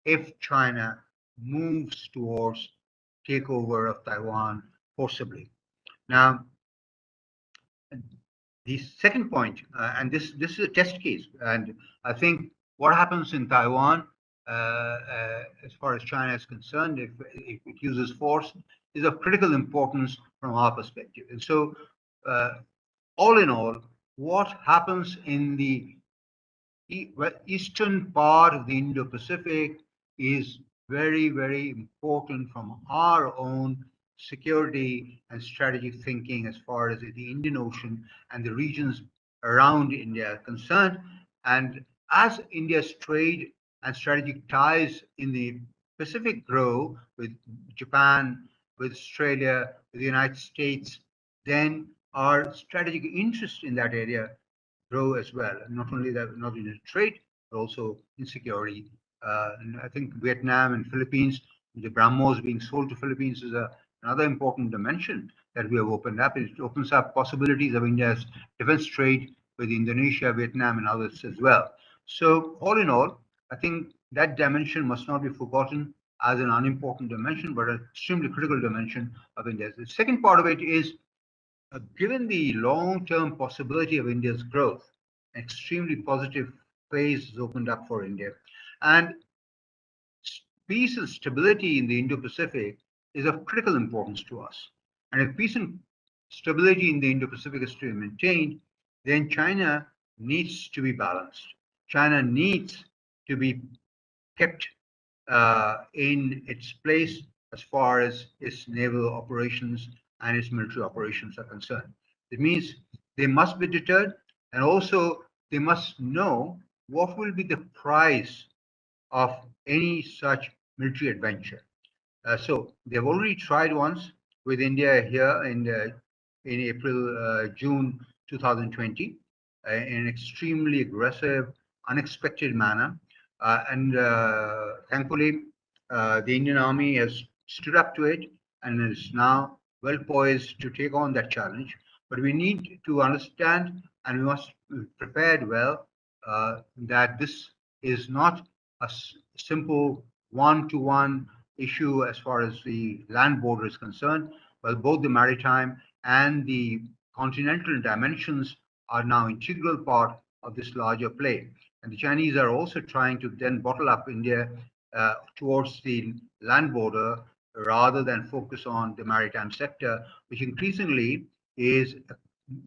if China moves towards takeover of Taiwan forcibly. Now, the second point, and this is a test case, and I think what happens in Taiwan, as far as China is concerned, if it uses force, is of critical importance from our perspective. And so, all in all, what happens in the eastern part of the Indo-Pacific is very, very important from our own security and strategic thinking as far as the Indian Ocean and the regions around India are concerned. And as India's trade and strategic ties in the Pacific grow with Japan, with Australia, with the United States, then our strategic interest in that area grow as well. And not only that, not in trade, but also in security. And I think Vietnam and Philippines, the BrahMos being sold to Philippines is another important dimension that we have opened up. It opens up possibilities of India's defense trade with Indonesia, Vietnam, and others as well. So all in all, I think that dimension must not be forgotten as an unimportant dimension, but an extremely critical dimension of India. The second part of it is, given the long-term possibility of India's growth, an extremely positive phase is opened up for India. And peace and stability in the Indo-Pacific is of critical importance to us. And if peace and stability in the Indo-Pacific is to be maintained, then China needs to be balanced. China needs to be kept in its place as far as its naval operations and its military operations are concerned. It means they must be deterred, and also they must know what will be the price of any such military adventure. So they've already tried once with India here in April, June 2020, in an extremely aggressive, unexpected manner. And thankfully, the Indian Army has stood up to it and is now well poised to take on that challenge. But we need to understand, and we must be prepared well, that this is not a simple one-to-one issue as far as the land border is concerned, but both the maritime and the continental dimensions are now integral part of this larger play. And the Chinese are also trying to then bottle up India towards the land border rather than focus on the maritime sector, which increasingly is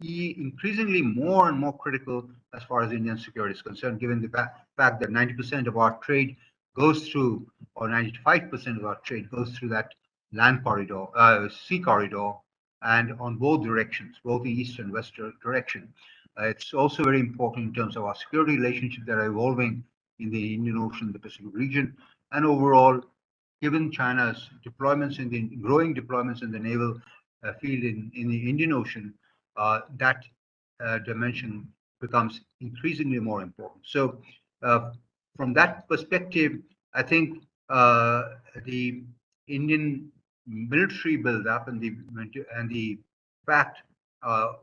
increasingly more and more critical as far as Indian security is concerned, given the fact that 90% of our trade goes through, or 95% of our trade goes through that land corridor, sea corridor, and on both directions, both the east and west direction. It's also very important in terms of our security relationships that are evolving in the Indian Ocean, the Pacific region, and overall, given China's deployments in the growing deployments in the naval field in the Indian Ocean, that dimension becomes increasingly more important. So from that perspective, I think the Indian military build-up and the fact,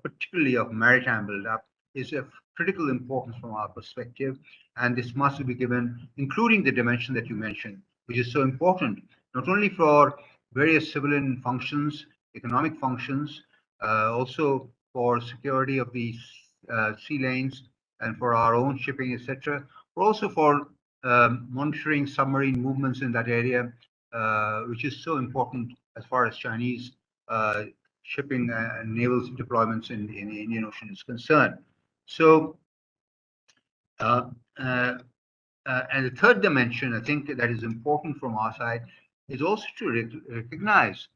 particularly of maritime build-up, is of critical importance from our perspective, and this must be given, including the dimension that you mentioned, which is so important, not only for various civilian functions, economic functions, also for security of these sea lanes and for our own shipping, etc., but also for monitoring submarine movements in that area, which is so important as far as Chinese shipping and naval deployments in the Indian Ocean is concerned. So, and the third dimension, I think, that is important from our side is also to recognize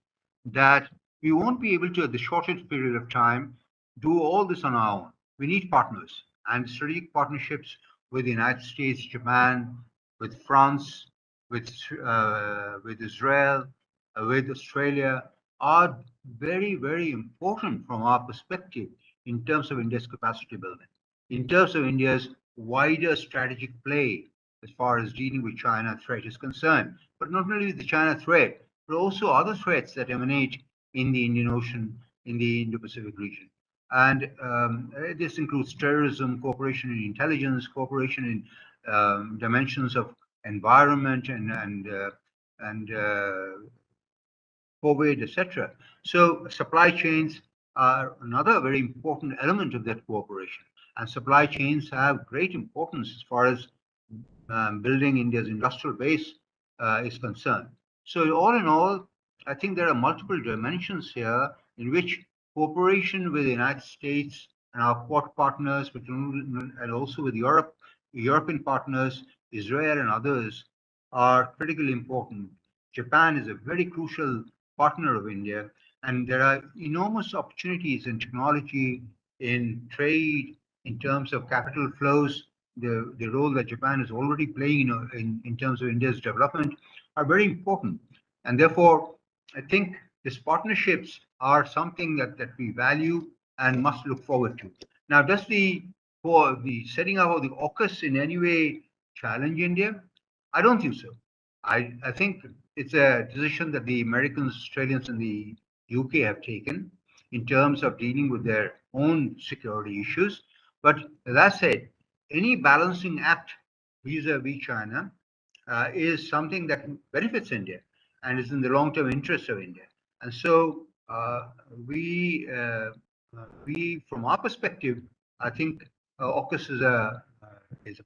that we won't be able to, at the shortest period of time, do all this on our own. We need partners, and strategic partnerships with the United States, Japan, with France, with Israel, with Australia are very, very important from our perspective in terms of India's capacity building, in terms of India's wider strategic play as far as dealing with China threat is concerned. But not only the China threat, but also other threats that emanate in the Indian Ocean, in the Indo-Pacific region. And this includes terrorism, cooperation in intelligence, cooperation in dimensions of environment and COVID, etc. So supply chains are another very important element of that cooperation. And supply chains have great importance as far as building India's industrial base is concerned. So all in all, I think there are multiple dimensions here in which cooperation with the United States and our Quad partners, and also with Europe, European partners, Israel and others are critically important. Japan is a very crucial partner of India, and there are enormous opportunities in technology, in trade, in terms of capital flows. The role that Japan is already playing in terms of India's development are very important. And therefore, I think these partnerships are something that we value and must look forward to. Now, does the setting up of the AUKUS in any way challenge India? I don't think so. I think it's a decision that the Americans, Australians, and the UK have taken in terms of dealing with their own security issues. But as I said, any balancing act vis-a-vis China is something that benefits India and is in the long-term interest of India. And so we, from our perspective, I think AUKUS is a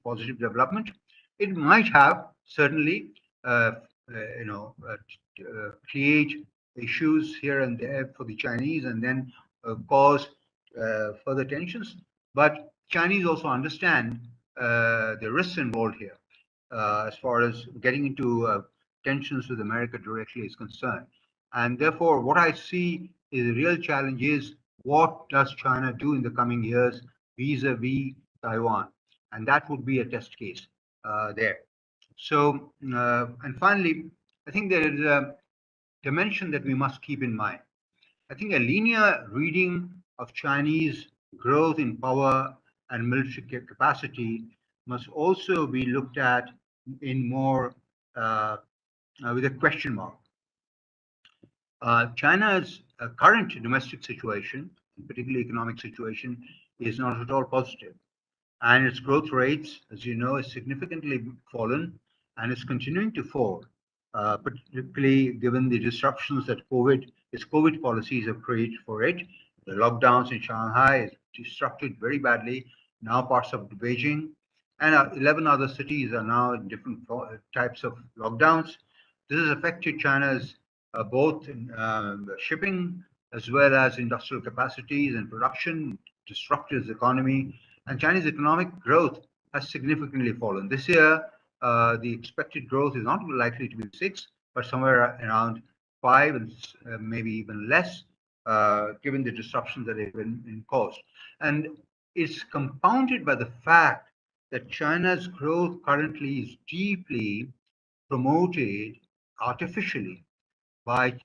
positive development. It might have certainly, create issues here and there for the Chinese, and then cause further tensions. But Chinese also understand the risks involved here as far as getting into tensions with America directly is concerned. And therefore, what I see is the real challenge is what does China do in the coming years vis-a-vis Taiwan? And that would be a test case there. So, and finally, I think there is a dimension that we must keep in mind. I think a linear reading of Chinese growth in power and military capacity must also be looked at in more with a question mark. China's current domestic situation, particularly economic situation, is not at all positive. And its growth rates, as you know, is significantly fallen and is continuing to fall, particularly given the disruptions that its COVID policies have created for it. The lockdowns in Shanghai is disrupted very badly. Now parts of Beijing and 11 other cities are now in different types of lockdowns. This has affected China's both shipping as well as industrial capacities and production, disrupted its economy, and Chinese economic growth has significantly fallen. This year, the expected growth is not likely to be 6, but somewhere around 5 and maybe even less, given the disruptions that have been caused. And it's compounded by the fact that China's growth currently is deeply promoted artificially by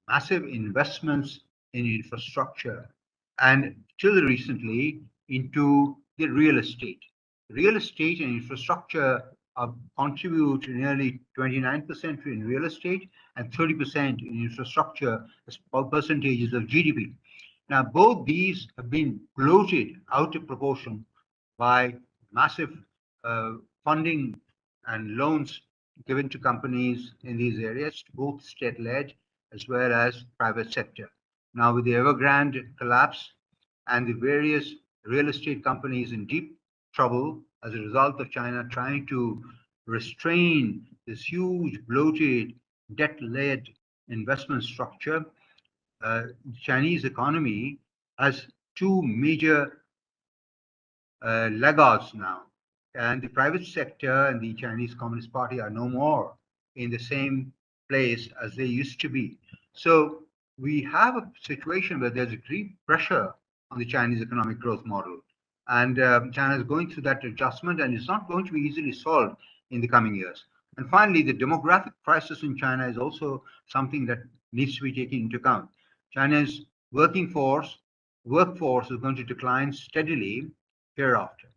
massive investments in infrastructure and till recently into the real estate. Real estate and infrastructure contribute nearly 29% in real estate and 30% in infrastructure as percentages of GDP. Now, both these have been bloated out of proportion by massive funding and loans given to companies in these areas, both state-led as well as private sector. Now, with the Evergrande collapse and the various real estate companies in deep trouble as a result of China trying to restrain this huge, bloated, debt-led investment structure, the Chinese economy has two major laggards now. And the private sector and the Chinese Communist Party are no more in the same place as they used to be. So we have a situation where there's a great pressure on the Chinese economic growth model. And China is going through that adjustment, and it's not going to be easily solved in the coming years. And finally, the demographic crisis in China is also something that needs to be taken into account. China's workforce is going to decline steadily hereafter.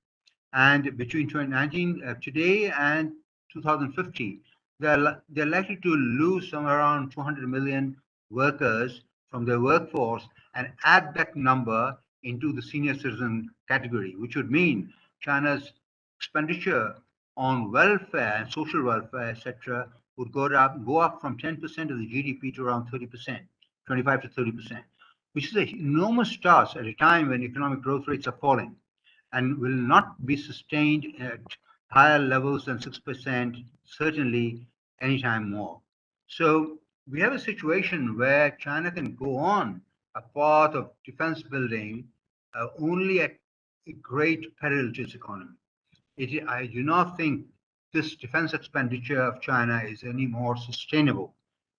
And between 2019 today and 2050, they're likely to lose somewhere around 200 million workers from their workforce and add that number into the senior citizen category, which would mean China's expenditure on welfare and social welfare, etc., would go up from 10% of the GDP to around 30%, 25 to 30%, which is an enormous task at a time when economic growth rates are falling and will not be sustained at higher levels than 6%, certainly anytime more. So we have a situation where China can go on a path of defense building only at a great peril to its economy. I do not think this defense expenditure of China is any more sustainable,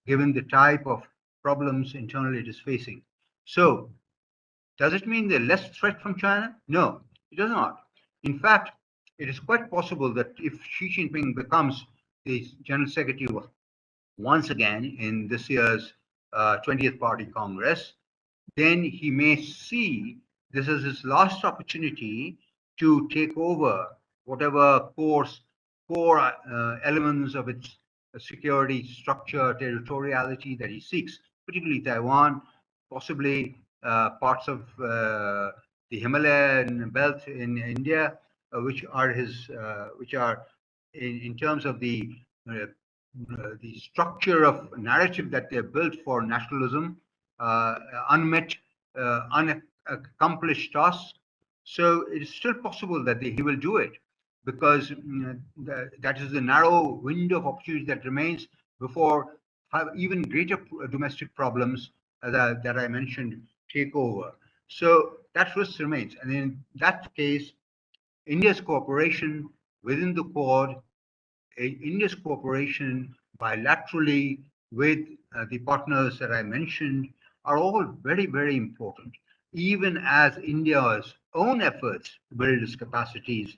given the type of problems internally it is facing. So does it mean they're less threat from China? No, it does not. In fact, it is quite possible that if Xi Jinping becomes the General Secretary once again in this year's 20th Party Congress, then he may see this as his last opportunity to take over whatever core elements of its security structure, territoriality that he seeks, particularly Taiwan, possibly parts of the Himalayan belt in India, which are in terms of the structure of narrative that they're built for nationalism, unmet, unaccomplished tasks. So it is still possible that he will do it, because that is the narrow window of opportunity that remains before even greater domestic problems that I mentioned take over. So that risk remains. And in that case, India's cooperation within the Quad, India's cooperation bilaterally with the partners that I mentioned are all very, very important, even as India's own efforts to build its capacities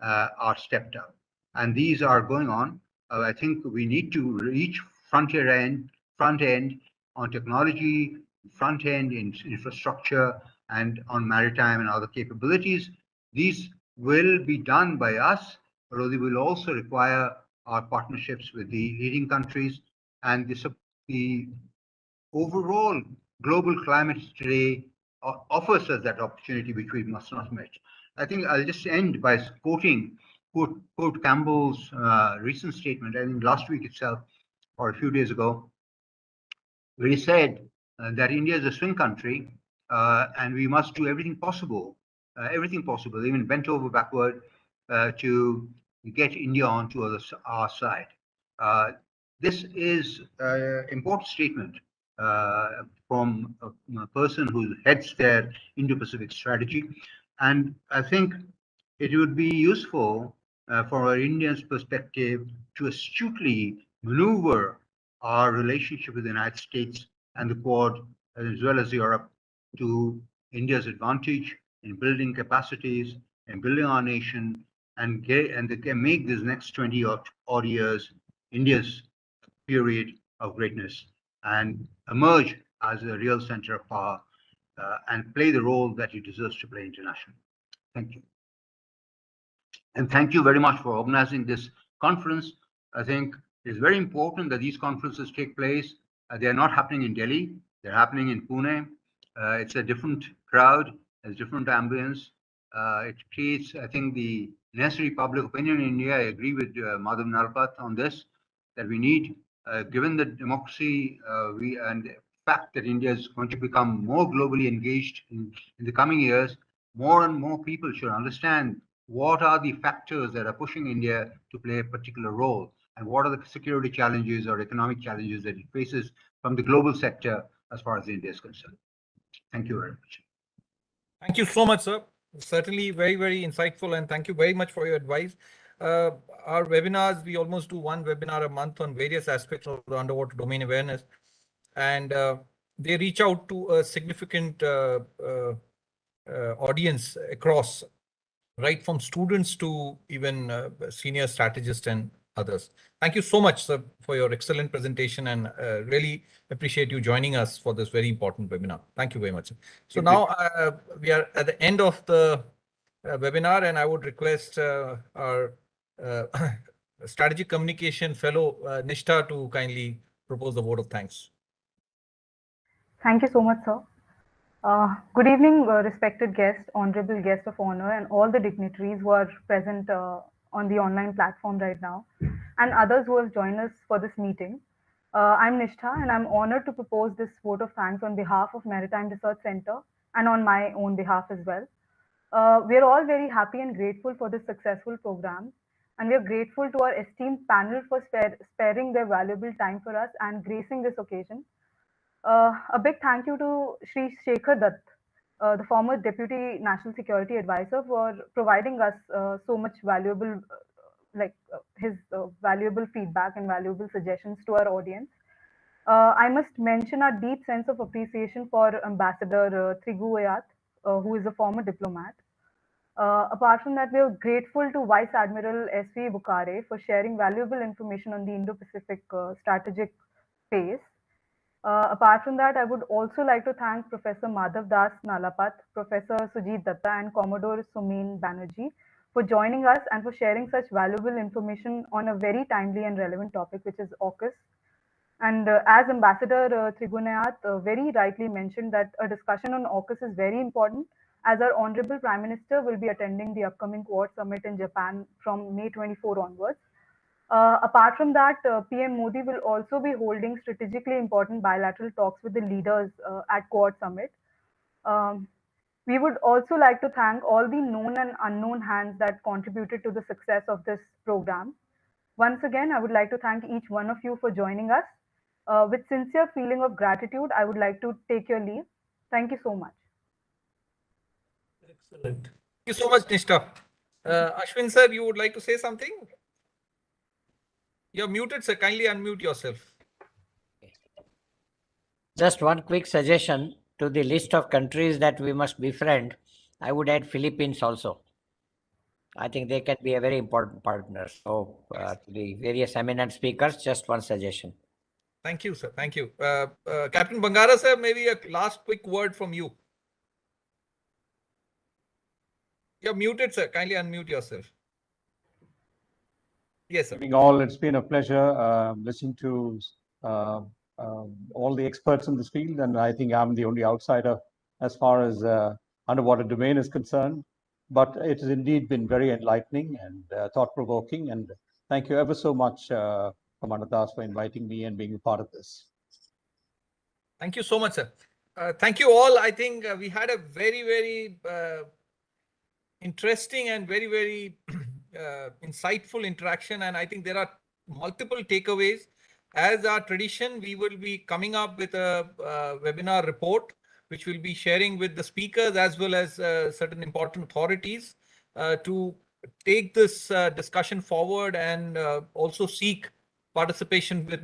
are stepped up. And these are going on. I think we need to reach front end on technology, front end in infrastructure, and on maritime and other capabilities. These will be done by us, although they will also require our partnerships with the leading countries. And the overall global climate today offers us that opportunity, which we must not miss. I think I'll just end by quote Campbell's recent statement, I think last week itself, or a few days ago, where he said that India is a swing country and we must do everything possible, even bent over backward, to get India onto our side. This is an important statement from a person who heads their Indo-Pacific strategy. And I think it would be useful from our Indians' perspective to astutely maneuver our relationship with the United States and the Quad, as well as Europe, to India's advantage in building capacities and building our nation, and make this next 20 odd years India's period of greatness and emerge as a real center of power and play the role that it deserves to play internationally. Thank you. And thank you very much for organizing this conference. I think it's very important that these conferences take place. They are not happening in Delhi. They're happening in Pune. It's a different crowd, a different ambience. It creates, I think, the necessary public opinion in India. I agree with Madhav Nalpat on this, that we need, given the democracy and the fact that India is going to become more globally engaged in the coming years, more and more people should understand what are the factors that are pushing India to play a particular role, and what are the security challenges or economic challenges that it faces from the global sector as far as India is concerned. Thank you very much. Thank you so much, sir. Certainly very, very insightful, and thank you very much for your advice. Our webinars, we almost do one webinar a month on various aspects of the underwater domain awareness, and they reach out to a significant audience across, right from students to even senior strategists and others. Thank you so much, sir, for your excellent presentation, and really appreciate you joining us for this very important webinar. Thank you very much, sir. So now we are at the end of the webinar, and I would request our strategic communication fellow Nishtha to kindly propose the vote of thanks. Thank you so much, sir. Good evening, respected guests, honorable guests of honor, and all the dignitaries who are present on the online platform right now, and others who have joined us for this meeting. I'm Nishtha, and I'm honored to propose this vote of thanks on behalf of Maritime Research Center and on my own behalf as well. We're all very happy and grateful for this successful program, and we are grateful to our esteemed panel for sparing their valuable time for us and gracing this occasion. A big thank you to Shri Shekhar Dutt, the former Deputy National Security Advisor, for providing us so much valuable, his valuable feedback and valuable suggestions to our audience. I must mention our deep sense of appreciation for Ambassador Triguayat, who is a former diplomat. Apart from that, we are grateful to Vice Admiral S.V. Bukhare for sharing valuable information on the Indo-Pacific strategic space. Apart from that, I would also like to thank Professor Madhav Das Nalapat, Professor Sujit Datta, and Commodore Sumin Banerjee for joining us and for sharing such valuable information on a very timely and relevant topic, which is AUKUS. And as Ambassador Triguayat very rightly mentioned, that a discussion on AUKUS is very important, as our Honorable Prime Minister will be attending the upcoming Quad Summit in Japan from May 24 onwards. Apart from that, PM Modi will also be holding strategically important bilateral talks with the leaders at Quad Summit. We would also like to thank all the known and unknown hands that contributed to the success of this program. Once again, I would like to thank each one of you for joining us. With sincere feeling of gratitude, I would like to take your leave. Thank you so much. Excellent. Thank you so much, Nishtha. Ashwin sir, you would like to say something? You're muted, sir. Kindly unmute yourself. Just one quick suggestion to the list of countries that we must befriend. I would add Philippines also. I think they can be a very important partner. So to the various eminent speakers, just one suggestion. Thank you, sir. Thank you. Captain Bangara, sir, maybe a last quick word from you. You're muted, sir. Kindly unmute yourself. Yes, sir. Good evening all. It's been a pleasure listening to all the experts in this field, and I think I'm the only outsider as far as underwater domain is concerned. But it has indeed been very enlightening and thought-provoking, and thank you ever so much, Commander Das, for inviting me and being a part of this. Thank you so much, sir. Thank you all. I think we had a very, very interesting and very, very insightful interaction, and I think there are multiple takeaways. As our tradition, we will be coming up with a webinar report, which we'll be sharing with the speakers as well as certain important authorities to take this discussion forward and also seek participation with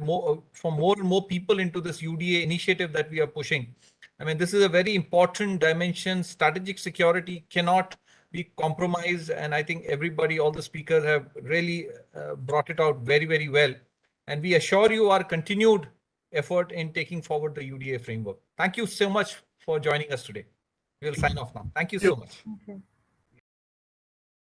from more and more people into this UDA initiative that we are pushing. I mean, this is a very important dimension. Strategic security cannot be compromised, and I think everybody, all the speakers have really brought it out very, very well. And we assure you our continued effort in taking forward the UDA framework. Thank you so much for joining us today. We'll sign off now. Thank you so much. Thank you.